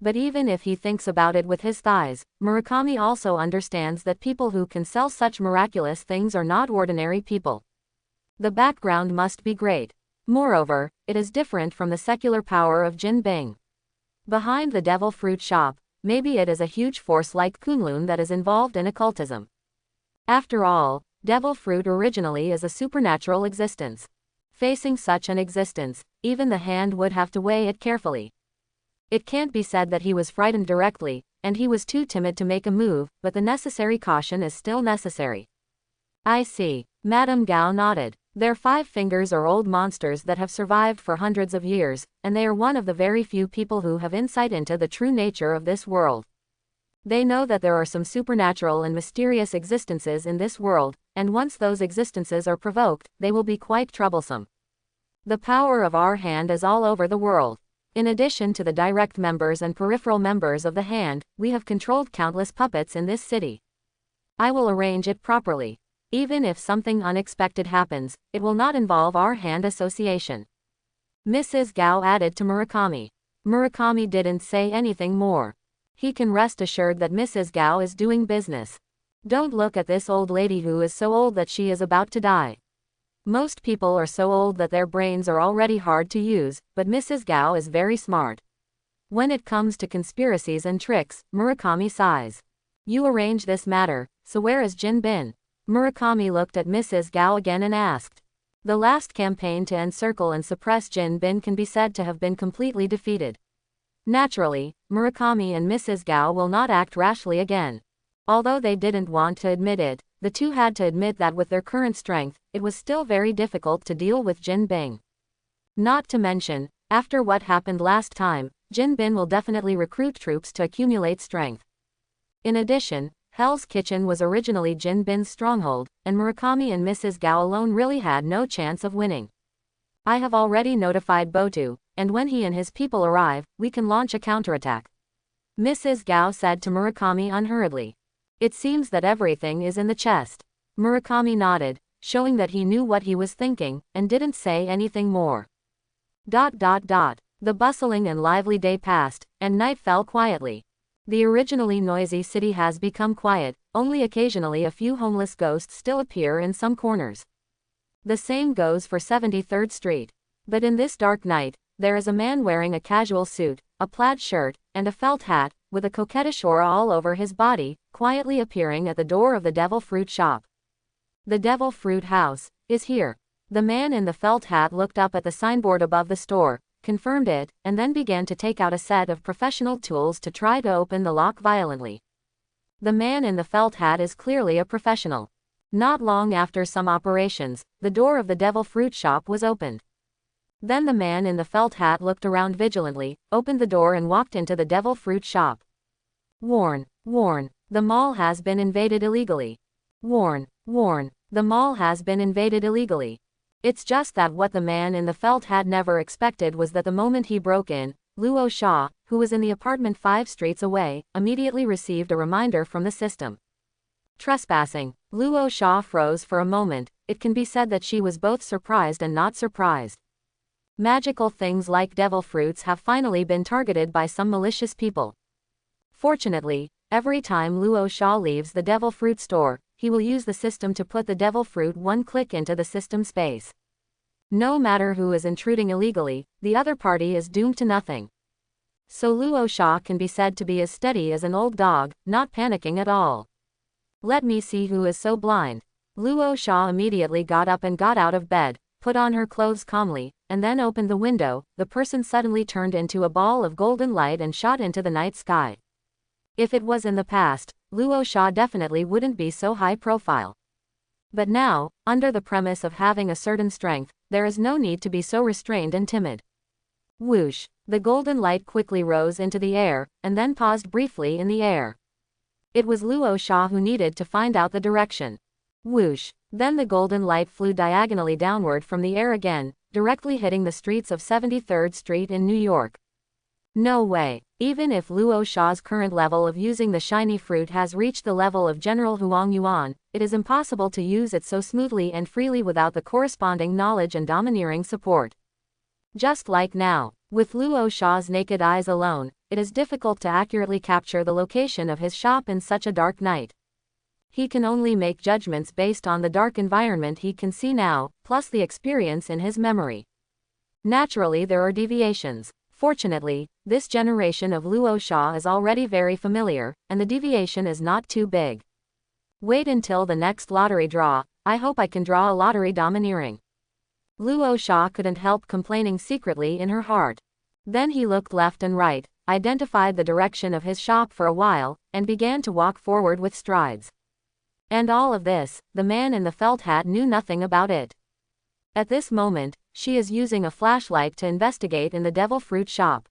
But even if he thinks about it with his thighs, Murakami also understands that people who can sell such miraculous things are not ordinary people. The background must be great. Moreover, it is different from the secular power of Jin Bing. Behind the devil fruit shop, maybe it is a huge force like Kunlun that is involved in occultism. After all, devil fruit originally is a supernatural existence. Facing such an existence, even the hand would have to weigh it carefully. It can't be said that he was frightened directly, and he was too timid to make a move, but the necessary caution is still necessary. I see. Madame Gao nodded. Their 5 fingers are old monsters that have survived for hundreds of years, and they are one of the very few people who have insight into the true nature of this world. They know that there are some supernatural and mysterious existences in this world, and once those existences are provoked, they will be quite troublesome. The power of our hand is all over the world. In addition to the direct members and peripheral members of the hand, we have controlled countless puppets in this city. I will arrange it properly. Even if something unexpected happens, it will not involve our hand association. Mrs. Gao added to Murakami. Murakami didn't say anything more. He can rest assured that Mrs. Gao is doing business. Don't look at this old lady who is so old that she is about to die. Most people are so old that their brains are already hard to use, but Mrs. Gao is very smart. When it comes to conspiracies and tricks, Murakami sighs. You arrange this matter, so where is Jin Bin? Murakami looked at Mrs. Gao again and asked. The last campaign to encircle and suppress Jin Bin can be said to have been completely defeated. Naturally, Murakami and Mrs. Gao will not act rashly again. Although they didn't want to admit it, the two had to admit that with their current strength, it was still very difficult to deal with Jin Bin. Not to mention, after what happened last time, Jin Bin will definitely recruit troops to accumulate strength. In addition, Hell's Kitchen was originally Jin Bin's stronghold, and Murakami and Mrs. Gao alone really had no chance of winning. I have already notified Botu, and when he and his people arrive, we can launch a counterattack. Mrs. Gao said to Murakami unhurriedly. It seems that everything is in the chest. Murakami nodded, showing that he knew what he was thinking, and didn't say anything more. The bustling and lively day passed, and night fell quietly. The originally noisy city has become quiet, only occasionally a few homeless ghosts still appear in some corners. The same goes for 73rd Street. But in this dark night, there is a man wearing a casual suit, a plaid shirt, and a felt hat, with a coquettish aura all over his body, quietly appearing at the door of the Devil Fruit shop. The Devil Fruit House is here. The man in the felt hat looked up at the signboard above the store, confirmed it, and then began to take out a set of professional tools to try to open the lock violently. The man in the felt hat is clearly a professional. Not long after some operations, the door of the Devil Fruit shop was opened. Then the man in the felt hat looked around vigilantly, opened the door and walked into the Devil Fruit shop. Warn, the mall has been invaded illegally. Warn, the mall has been invaded illegally. It's just that what the man in the felt hat never expected was that the moment he broke in, Luo Sha, who was in the apartment 5 streets away, immediately received a reminder from the system. Trespassing. Luo Sha froze for a moment. It can be said that she was both surprised and not surprised. Magical things like devil fruits have finally been targeted by some malicious people. Fortunately, every time Luo Sha leaves the Devil Fruit store, he will use the system to put the devil fruit one click into the system space. No matter who is intruding illegally, the other party is doomed to nothing. So Luo Sha can be said to be as steady as an old dog, not panicking at all. Let me see who is so blind. Luo Sha immediately got up and got out of bed, put on her clothes calmly, and then opened the window. The person suddenly turned into a ball of golden light and shot into the night sky. If it was in the past, Luo Sha definitely wouldn't be so high profile. But now, under the premise of having a certain strength, there is no need to be so restrained and timid. Whoosh! The golden light quickly rose into the air, and then paused briefly in the air. It was Luo Sha who needed to find out the direction. Whoosh! Then the golden light flew diagonally downward from the air again, directly hitting the streets of 73rd Street in New York. No way. Even if Luo Sha's current level of using the shiny fruit has reached the level of General Huang Yuan, it is impossible to use it so smoothly and freely without the corresponding knowledge and domineering support. Just like now, with Luo Sha's naked eyes alone, it is difficult to accurately capture the location of his shop in such a dark night. He can only make judgments based on the dark environment he can see now, plus the experience in his memory. Naturally, there are deviations. Fortunately, this generation of Luo Sha is already very familiar, and the deviation is not too big. Wait until the next lottery draw. I hope I can draw a lottery domineering. Luo Sha couldn't help complaining secretly in her heart. Then he looked left and right, identified the direction of his shop for a while, and began to walk forward with strides. And all of this, the man in the felt hat knew nothing about it. At this moment, she is using a flashlight to investigate in the Devil Fruit shop.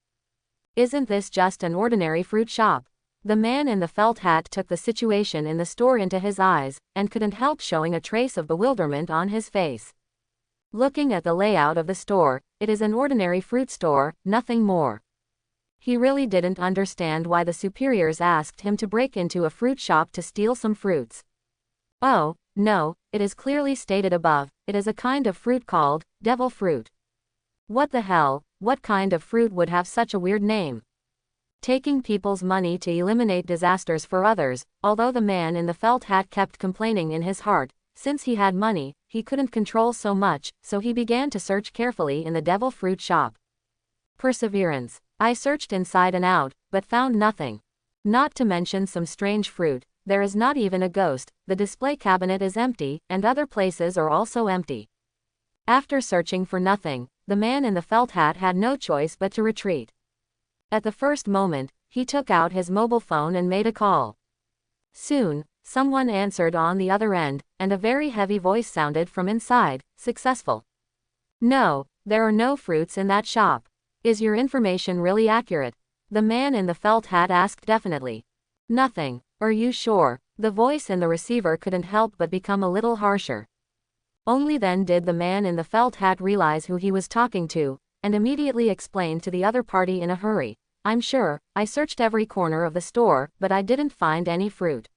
Isn't this just an ordinary fruit shop? The man in the felt hat took the situation in the store into his eyes, and couldn't help showing a trace of bewilderment on his face. Looking at the layout of the store, it is an ordinary fruit store, nothing more. He really didn't understand why the superiors asked him to break into a fruit shop to steal some fruits. Oh, No, it is clearly stated above, it is a kind of fruit called devil fruit. What the hell, what kind of fruit would have such a weird name? Taking people's money to eliminate disasters for others, although the man in the felt hat kept complaining in his heart, since he had money, he couldn't control so much, so he began to search carefully in the devil fruit shop. Perseverance. I searched inside and out, but found nothing. Not to mention some strange fruit, there is not even a ghost, the display cabinet is empty, and other places are also empty. After searching for nothing, the man in the felt hat had no choice but to retreat. At the first moment, he took out his mobile phone and made a call. Soon, someone answered on the other end, and a very heavy voice sounded from inside, "Successful. No, there are no fruits in that shop. Is your information really accurate?" The man in the felt hat asked definitely. "Nothing. Are you sure?" The voice in the receiver couldn't help but become a little harsher. Only then did the man in the felt hat realize who he was talking to, and immediately explained to the other party in a hurry, "I'm sure, I searched every corner of the store, but I didn't find any fruit."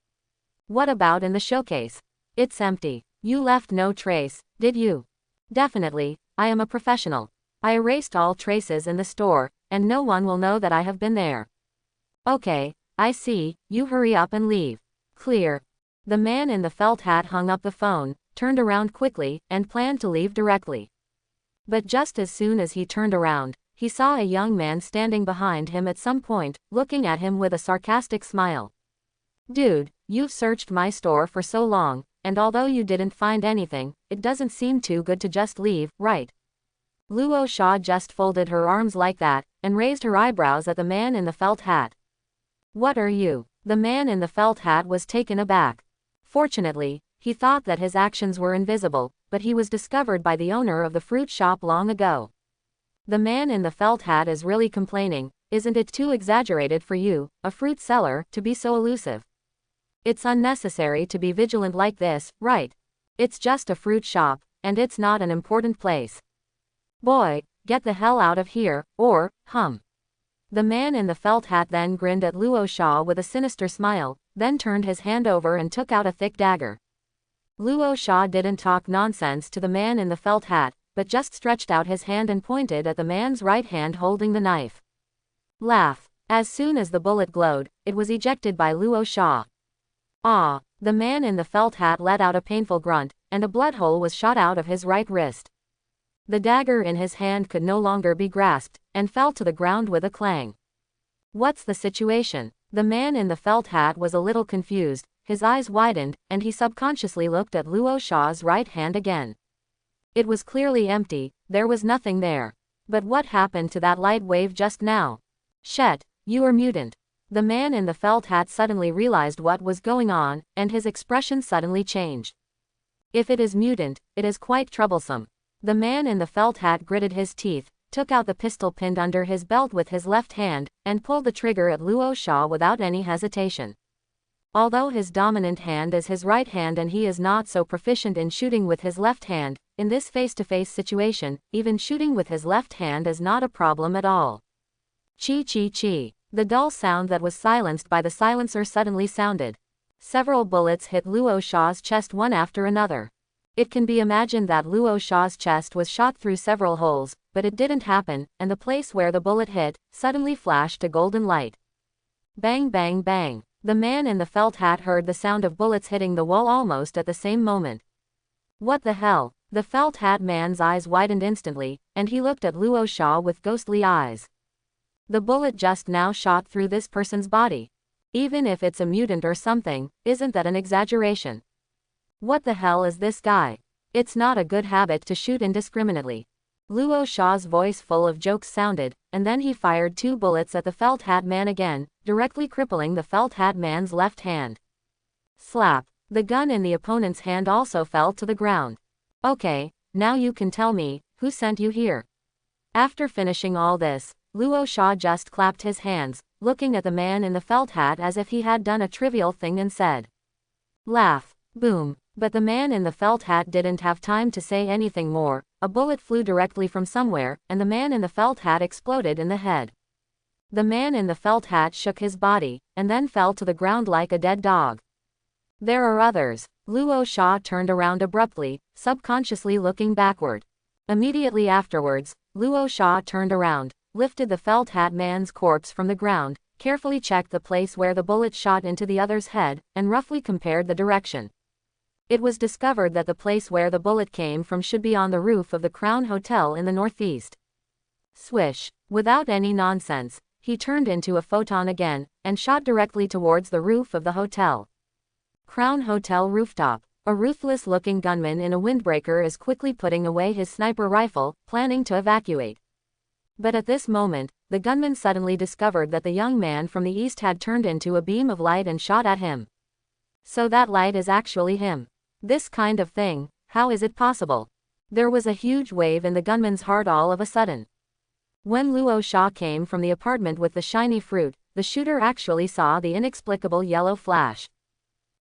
"What about in the showcase?" "It's empty. You left no trace, did you?" "Definitely, I am a professional. I erased all traces in the store, and no one will know that I have been there." "Okay, I see, you hurry up and leave." "Clear." The man in the felt hat hung up the phone, turned around quickly, and planned to leave directly. But just as soon as he turned around, he saw a young man standing behind him at some point, looking at him with a sarcastic smile. "Dude, you've searched my store for so long, and although you didn't find anything, it doesn't seem too good to just leave, right?" Luo Sha just folded her arms like that, and raised her eyebrows at the man in the felt hat. "What are you?" The man in the felt hat was taken aback. Fortunately, he thought that his actions were invisible, but he was discovered by the owner of the fruit shop long ago. "The man in the felt hat is really complaining, isn't it too exaggerated for you, a fruit seller, to be so elusive? It's unnecessary to be vigilant like this, right? It's just a fruit shop, and it's not an important place. Boy, get the hell out of here, or, hum." The man in the felt hat then grinned at Luo Sha with a sinister smile, then turned his hand over and took out a thick dagger. Luo Sha didn't talk nonsense to the man in the felt hat, but just stretched out his hand and pointed at the man's right hand holding the knife. Laugh. As soon as the bullet glowed, it was ejected by Luo Sha. Ah! The man in the felt hat let out a painful grunt, and a blood hole was shot out of his right wrist. The dagger in his hand could no longer be grasped, and fell to the ground with a clang. "What's the situation?" The man in the felt hat was a little confused, his eyes widened, and he subconsciously looked at Luo Sha's right hand again. It was clearly empty, there was nothing there. But what happened to that light wave just now? "Shet, you are mutant." The man in the felt hat suddenly realized what was going on, and his expression suddenly changed. "If it is mutant, it is quite troublesome." The man in the felt hat gritted his teeth, took out the pistol pinned under his belt with his left hand, and pulled the trigger at Luo Sha without any hesitation. Although his dominant hand is his right hand and he is not so proficient in shooting with his left hand, in this face-to-face situation, even shooting with his left hand is not a problem at all. Chi chi chi. The dull sound that was silenced by the silencer suddenly sounded. Several bullets hit Luo Sha's chest one after another. It can be imagined that Luo Sha's chest was shot through several holes, but it didn't happen, and the place where the bullet hit suddenly flashed a golden light. Bang bang bang. The man in the felt hat heard the sound of bullets hitting the wall almost at the same moment. What the hell? The felt hat man's eyes widened instantly, and he looked at Luo Sha with ghostly eyes. The bullet just now shot through this person's body. Even if it's a mutant or something, isn't that an exaggeration? What the hell is this guy? It's not a good habit to shoot indiscriminately. Luo Sha's voice full of jokes sounded, and then he fired 2 bullets at the felt hat man again, directly crippling the felt hat man's left hand. Slap. The gun in the opponent's hand also fell to the ground. "Okay, now you can tell me, who sent you here?" After finishing all this, Luo Sha just clapped his hands, looking at the man in the felt hat as if he had done a trivial thing and said, "Laugh." Boom. But the man in the felt hat didn't have time to say anything more. A bullet flew directly from somewhere, and the man in the felt hat exploded in the head. The man in the felt hat shook his body, and then fell to the ground like a dead dog. There are others. Luo Sha turned around abruptly, subconsciously looking backward. Immediately afterwards, Luo Sha turned around, lifted the felt hat man's corpse from the ground, carefully checked the place where the bullet shot into the other's head, and roughly compared the direction. It was discovered that the place where the bullet came from should be on the roof of the Crown Hotel in the northeast. Swish. Without any nonsense, he turned into a photon again, and shot directly towards the roof of the hotel. Crown Hotel rooftop. A ruthless-looking gunman in a windbreaker is quickly putting away his sniper rifle, planning to evacuate. But at this moment, the gunman suddenly discovered that the young man from the east had turned into a beam of light and shot at him. So that light is actually him. This kind of thing, how is it possible? There was a huge wave in the gunman's heart all of a sudden. When Luo Sha came from the apartment with the shiny fruit, the shooter actually saw the inexplicable yellow flash.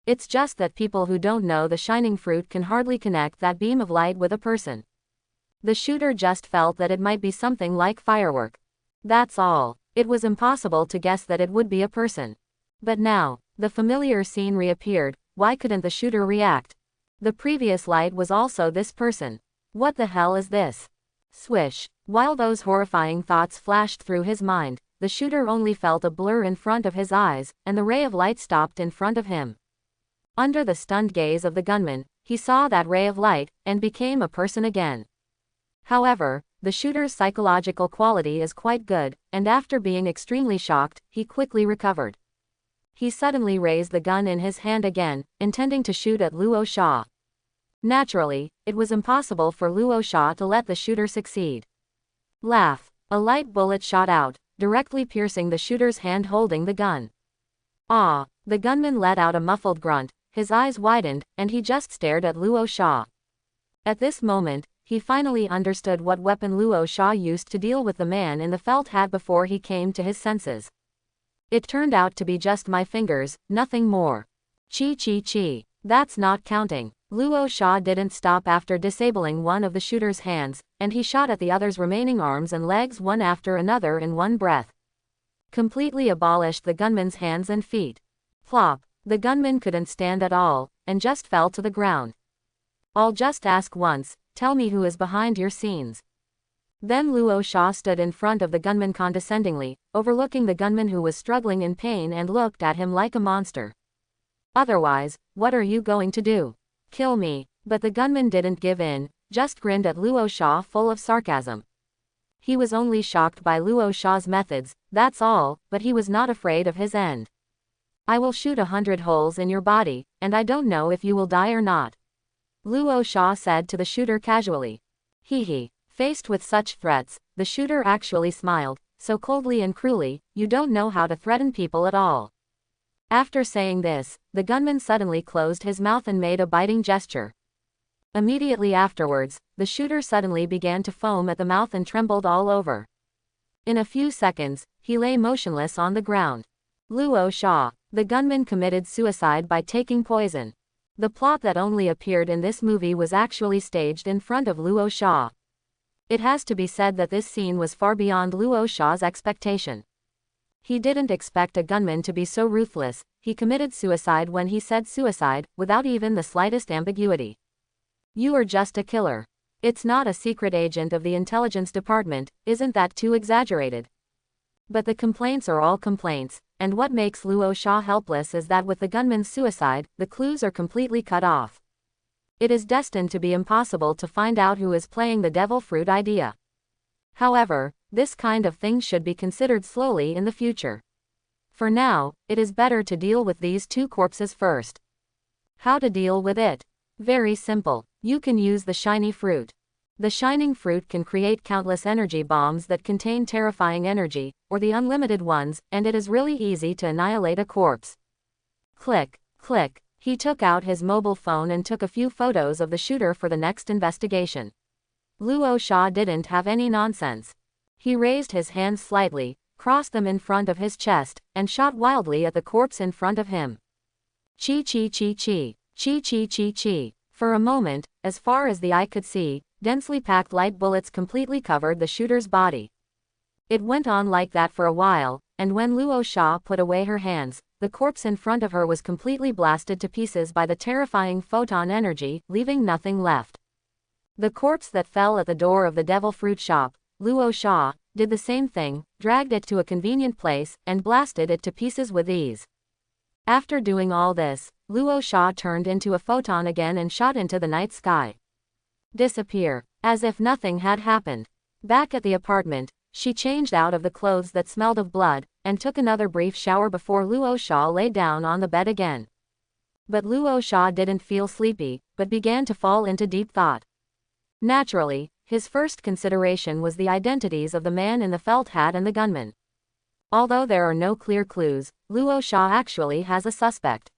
It's just that people who don't know the shining fruit can hardly connect that beam of light with a person. The shooter just felt that it might be something like firework. That's all. It was impossible to guess that it would be a person. But now, the familiar scene reappeared. Why couldn't the shooter react? The previous light was also this person. What the hell is this? Swish. While those horrifying thoughts flashed through his mind, the shooter only felt a blur in front of his eyes, and the ray of light stopped in front of him. Under the stunned gaze of the gunman, he saw that ray of light, and became a person again. However, the shooter's psychological quality is quite good, and after being extremely shocked, he quickly recovered. He suddenly raised the gun in his hand again, intending to shoot at Luo Sha. Naturally, it was impossible for Luo Sha to let the shooter succeed. Laugh. A light bullet shot out, directly piercing the shooter's hand holding the gun. Ah! The gunman let out a muffled grunt, his eyes widened, and he just stared at Luo Sha. At this moment, he finally understood what weapon Luo Sha used to deal with the man in the felt hat before he came to his senses. It turned out to be just my fingers, nothing more. Chi. That's not counting. Luo Sha didn't stop after disabling one of the shooter's hands, and he shot at the other's remaining arms and legs one after another in one breath. Completely abolished the gunman's hands and feet. Plop. The gunman couldn't stand at all, and just fell to the ground. I'll just ask once, tell me who is behind your scenes. Then Luo Sha stood in front of the gunman condescendingly, overlooking the gunman who was struggling in pain and looked at him like a monster. Otherwise, what are you going to do? Kill me. But the gunman didn't give in, just grinned at Luo Sha full of sarcasm. He was only shocked by Luo Sha's methods, that's all, but he was not afraid of his end. I will shoot 100 holes in your body, and I don't know if you will die or not. Luo Sha said to the shooter casually. Hee. Faced with such threats, the shooter actually smiled, so coldly and cruelly, you don't know how to threaten people at all. After saying this, the gunman suddenly closed his mouth and made a biting gesture. Immediately afterwards, the shooter suddenly began to foam at the mouth and trembled all over. In a few seconds, he lay motionless on the ground. Luo Sha. The gunman committed suicide by taking poison. The plot that only appeared in this movie was actually staged in front of Luo Sha. It has to be said that this scene was far beyond Luo Sha's expectation. He didn't expect a gunman to be so ruthless. He committed suicide when he said suicide, without even the slightest ambiguity. You are just a killer. It's not a secret agent of the intelligence department, isn't that too exaggerated? But the complaints are all complaints, and what makes Luo Sha helpless is that with the gunman's suicide, the clues are completely cut off. It is destined to be impossible to find out who is playing the devil fruit idea. However, this kind of thing should be considered slowly in the future. For now, it is better to deal with these two corpses first. How to deal with it? Very simple. You can use the shiny fruit. The shining fruit can create countless energy bombs that contain terrifying energy, or the unlimited ones, and it is really easy to annihilate a corpse. Click. He took out his mobile phone and took a few photos of the shooter for the next investigation. Luo Sha didn't have any nonsense. He raised his hands slightly, crossed them in front of his chest, and shot wildly at the corpse in front of him. Chi. For a moment, as far as the eye could see, densely packed light bullets completely covered the shooter's body. It went on like that for a while, and when Luo Sha put away her hands, the corpse in front of her was completely blasted to pieces by the terrifying photon energy, leaving nothing left. The corpse that fell at the door of the devil fruit shop, Luo Sha, did the same thing, dragged it to a convenient place, and blasted it to pieces with ease. After doing all this, Luo Sha turned into a photon again and shot into the night sky. Disappear. As if nothing had happened. Back at the apartment, she changed out of the clothes that smelled of blood, and took another brief shower before Luo Sha lay down on the bed again. But Luo Sha didn't feel sleepy, but began to fall into deep thought. Naturally, his first consideration was the identities of the man in the felt hat and the gunman. Although there are no clear clues, Luo Sha actually has a suspect.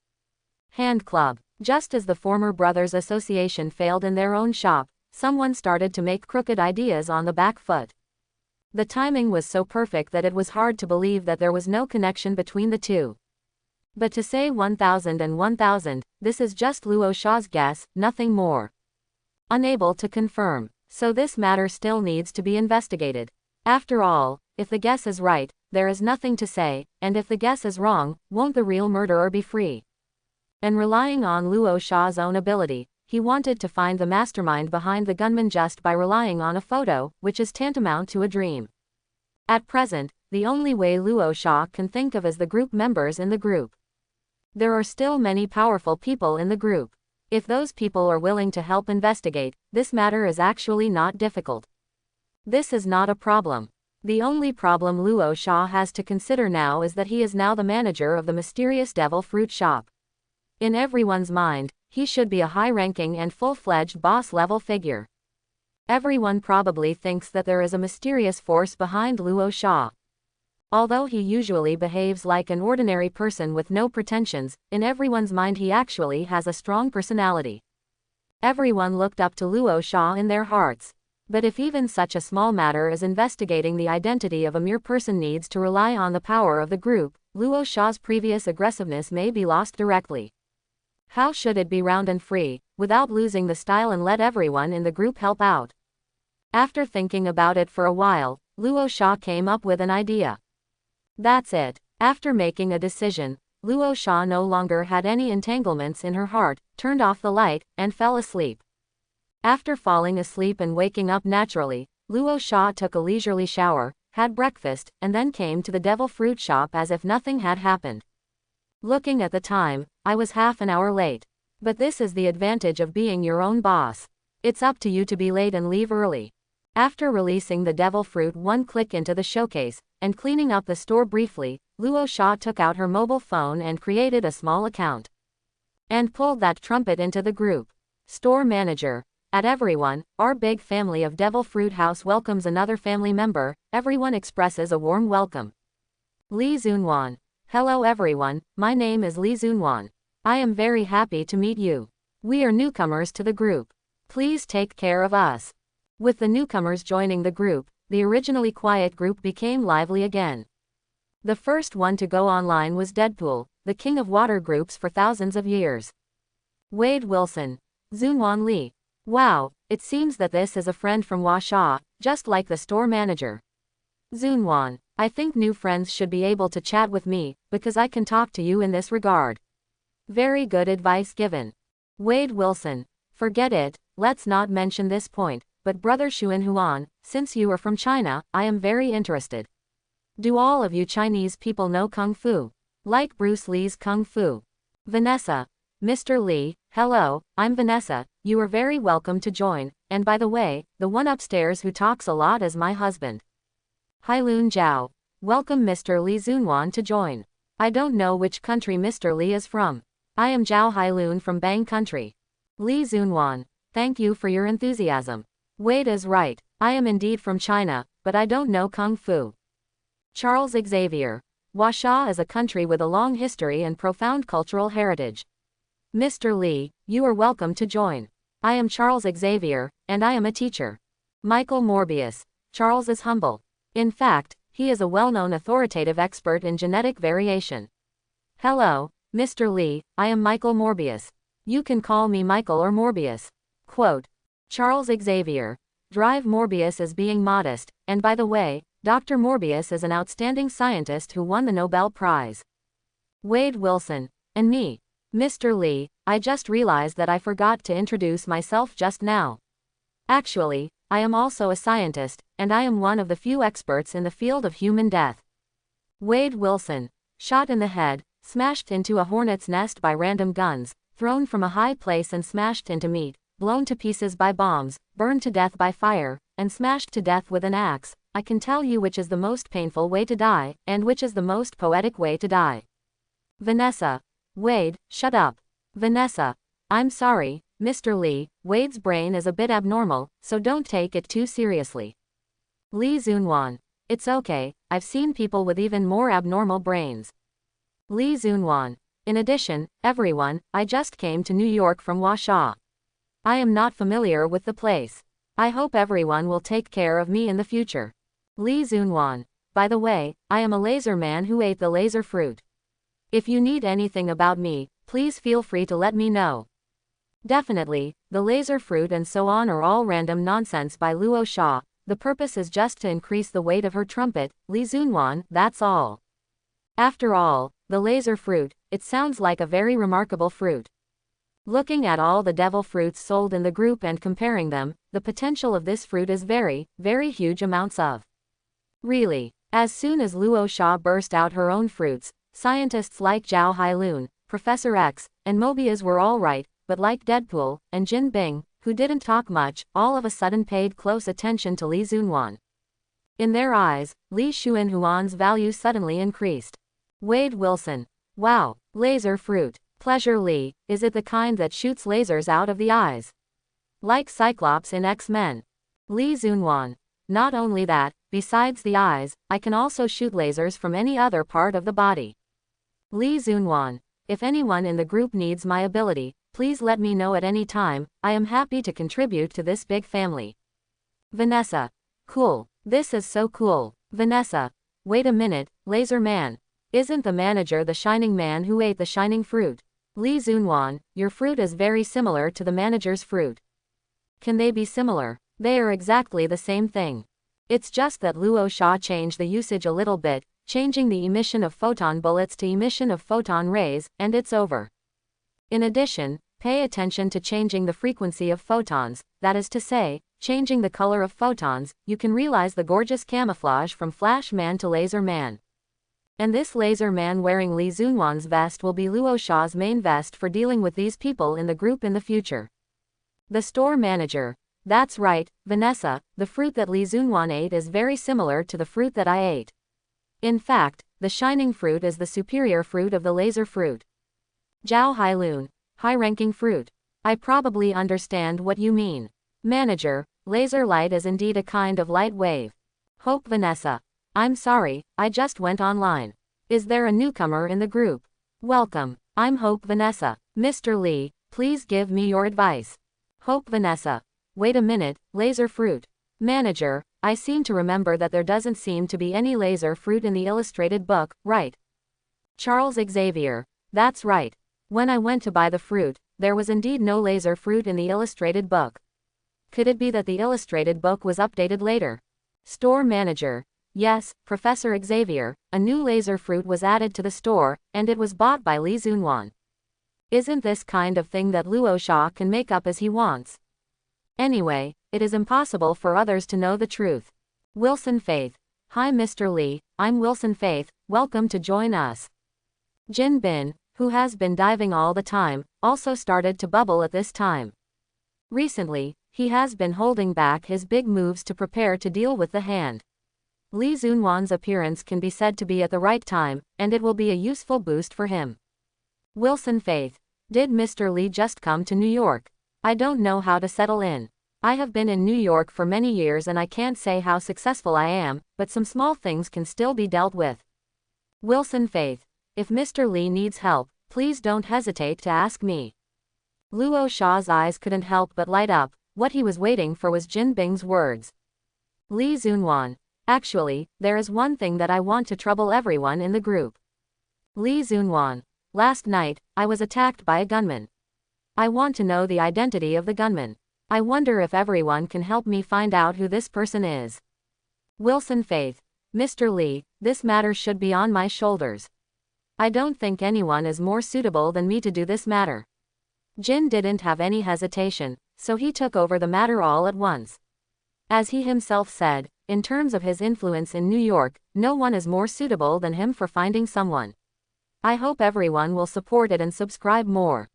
Hand Club. Just as the former Brothers Association failed in their own shop, someone started to make crooked ideas on the back foot. The timing was so perfect that it was hard to believe that there was no connection between the two. But to say 1,000 and 1,000, this is just Luo Sha's guess, nothing more. Unable to confirm, so this matter still needs to be investigated. After all, if the guess is right, there is nothing to say, and if the guess is wrong, won't the real murderer be free? And relying on Luo Sha's own ability, he wanted to find the mastermind behind the gunman just by relying on a photo, which is tantamount to a dream. At present, the only way Luo Sha can think of is the group members in the group. There are still many powerful people in the group. If those people are willing to help investigate, this matter is actually not difficult. This is not a problem. The only problem Luo Sha has to consider now is that he is now the manager of the mysterious devil fruit shop. In everyone's mind, he should be a high-ranking and full-fledged boss-level figure. Everyone probably thinks that there is a mysterious force behind Luo Sha. Although he usually behaves like an ordinary person with no pretensions, in everyone's mind he actually has a strong personality. Everyone looked up to Luo Sha in their hearts. But if even such a small matter as investigating the identity of a mere person needs to rely on the power of the group, Luo Sha's previous aggressiveness may be lost directly. How should it be round and free, without losing the style, and let everyone in the group help out? After thinking about it for a while, Luo Sha came up with an idea. That's it. After making a decision, Luo Sha no longer had any entanglements in her heart, turned off the light, and fell asleep. After falling asleep and waking up naturally, Luo Sha took a leisurely shower, had breakfast, and then came to the devil fruit shop as if nothing had happened. Looking at the time, I was half an hour late. But this is the advantage of being your own boss. It's up to you to be late and leave early. After releasing the devil fruit one click into the showcase, and cleaning up the store briefly, Luo Sha took out her mobile phone and created a small account. And pulled that trumpet into the group. Store manager. At everyone, our big family of Devil Fruit House welcomes another family member, everyone expresses a warm welcome. Li Zunwan. Hello everyone, my name is Li Zunwan. I am very happy to meet you. We are newcomers to the group. Please take care of us. With the newcomers joining the group, the originally quiet group became lively again. The first one to go online was Deadpool, the king of water groups for thousands of years. Wade Wilson. Zunwan Li. Wow, it seems that this is a friend from Washa, just like the store manager. Zunwan. I think new friends should be able to chat with me, because I can talk to you in this regard. Very good advice given. Wade Wilson. Forget it, let's not mention this point, but Brother Xuan Huan, since you are from China, I am very interested. Do all of you Chinese people know Kung Fu? Like Bruce Lee's Kung Fu? Vanessa. Mr. Lee, hello, I'm Vanessa, you are very welcome to join, and by the way, the one upstairs who talks a lot is my husband. Hailun Zhao. Welcome Mr. Li Zunwan to join. I don't know which country Mr. Li is from. I am Zhao Hailun from Bang country. Li Zunwan. Thank you for your enthusiasm. Wade is right, I am indeed from China, but I don't know Kung Fu. Charles Xavier. Washa is a country with a long history and profound cultural heritage. Mr. Li, you are welcome to join. I am Charles Xavier, and I am a teacher. Michael Morbius. Charles is humble. In fact, he is a well-known authoritative expert in genetic variation. Hello, Mr. Li, I am Michael Morbius. You can call me Michael or Morbius. Quote. Charles Xavier. Drive Morbius as being modest, and by the way, Dr. Morbius is an outstanding scientist who won the Nobel Prize. Wade Wilson. And me. Mr. Lee, I just realized that I forgot to introduce myself just now. Actually, I am also a scientist, and I am one of the few experts in the field of human death. Wade Wilson. Shot in the head, smashed into a hornet's nest by random guns, thrown from a high place and smashed into meat, blown to pieces by bombs, burned to death by fire, and smashed to death with an axe. I can tell you which is the most painful way to die, and which is the most poetic way to die. Vanessa. Wade, shut up. Vanessa. I'm sorry, Mr. Lee, Wade's brain is a bit abnormal, so don't take it too seriously. Lee Zunwan. It's okay, I've seen people with even more abnormal brains. Lee Zunwan. In addition, everyone, I just came to New York from Washaw. I am not familiar with the place. I hope everyone will take care of me in the future. Lee Zunwan. By the way, I am a laser man who ate the laser fruit. If you need anything about me, please feel free to let me know. Definitely, the laser fruit and so on are all random nonsense by Luo Xia. The purpose is just to increase the weight of her trumpet, Lee Zunwan, that's all. After all, the laser fruit, it sounds like a very remarkable fruit. Looking at all the devil fruits sold in the group and comparing them, the potential of this fruit is very, very huge amounts of. Really, as soon as Luo Xia burst out her own fruits, scientists like Zhao Hailun, Professor X, and Mobius were all right, but like Deadpool, and Jin Bing, who didn't talk much, all of a sudden paid close attention to Li Zunwan. In their eyes, Li Xuanhuan's value suddenly increased. Wade Wilson. Wow, laser fruit. Pleasure Li, is it the kind that shoots lasers out of the eyes? Like Cyclops in X-Men. Li Zunwan. Not only that, besides the eyes, I can also shoot lasers from any other part of the body. Li Zunwan. If anyone in the group needs my ability, please let me know at any time, I am happy to contribute to this big family. Vanessa. Cool. This is so cool. Vanessa. Wait a minute, Laser Man. Isn't the manager the shining man who ate the shining fruit? Li Zunwan, your fruit is very similar to the manager's fruit. Can they be similar? They are exactly the same thing. It's just that Luo Xia changed the usage a little bit, changing the emission of photon bullets to emission of photon rays, and it's over. In addition, pay attention to changing the frequency of photons, that is to say, changing the color of photons, you can realize the gorgeous camouflage from Flash Man to Laser Man. And this Laser Man wearing Li Zunwan's vest will be Luo Xia's main vest for dealing with these people in the group in the future. The store manager. That's right, Vanessa, the fruit that Li Zunwan ate is very similar to the fruit that I ate. In fact, the shining fruit is the superior fruit of the laser fruit. Zhao Hailun. High-ranking fruit. I probably understand what you mean. Manager, laser light is indeed a kind of light wave. Hope Vanessa. I'm sorry, I just went online. Is there a newcomer in the group? Welcome, I'm Hope Vanessa. Mr. Lee, please give me your advice. Hope Vanessa. Wait a minute, laser fruit. Manager, I seem to remember that there doesn't seem to be any laser fruit in the illustrated book, right? Charles Xavier. That's right. When I went to buy the fruit, there was indeed no laser fruit in the illustrated book. Could it be that the illustrated book was updated later? Store manager. Yes, Professor Xavier, a new laser fruit was added to the store, and it was bought by Li Zunwan. Isn't this kind of thing that Luo Xia can make up as he wants? Anyway, it is impossible for others to know the truth. Wilson Faith. Hi Mr. Lee, I'm Wilson Faith, welcome to join us. Jin Bin, who has been diving all the time, also started to bubble at this time. Recently, he has been holding back his big moves to prepare to deal with the hand. Li Zunwan's appearance can be said to be at the right time, and it will be a useful boost for him. Wilson Faith. Did Mr. Lee just come to New York? I don't know how to settle in. I have been in New York for many years and I can't say how successful I am, but some small things can still be dealt with. Wilson Faith. If Mr. Lee needs help, please don't hesitate to ask me. Luo Xia's eyes couldn't help but light up. What he was waiting for was Jin Bing's words. Li Zunwan. Actually, there is one thing that I want to trouble everyone in the group. Li Zunwan. Last night, I was attacked by a gunman. I want to know the identity of the gunman. I wonder if everyone can help me find out who this person is. Wilson Faith. Mr. Lee, this matter should be on my shoulders. I don't think anyone is more suitable than me to do this matter. Jin didn't have any hesitation, so he took over the matter all at once. As he himself said, in terms of his influence in New York, no one is more suitable than him for finding someone. I hope everyone will support it and subscribe more.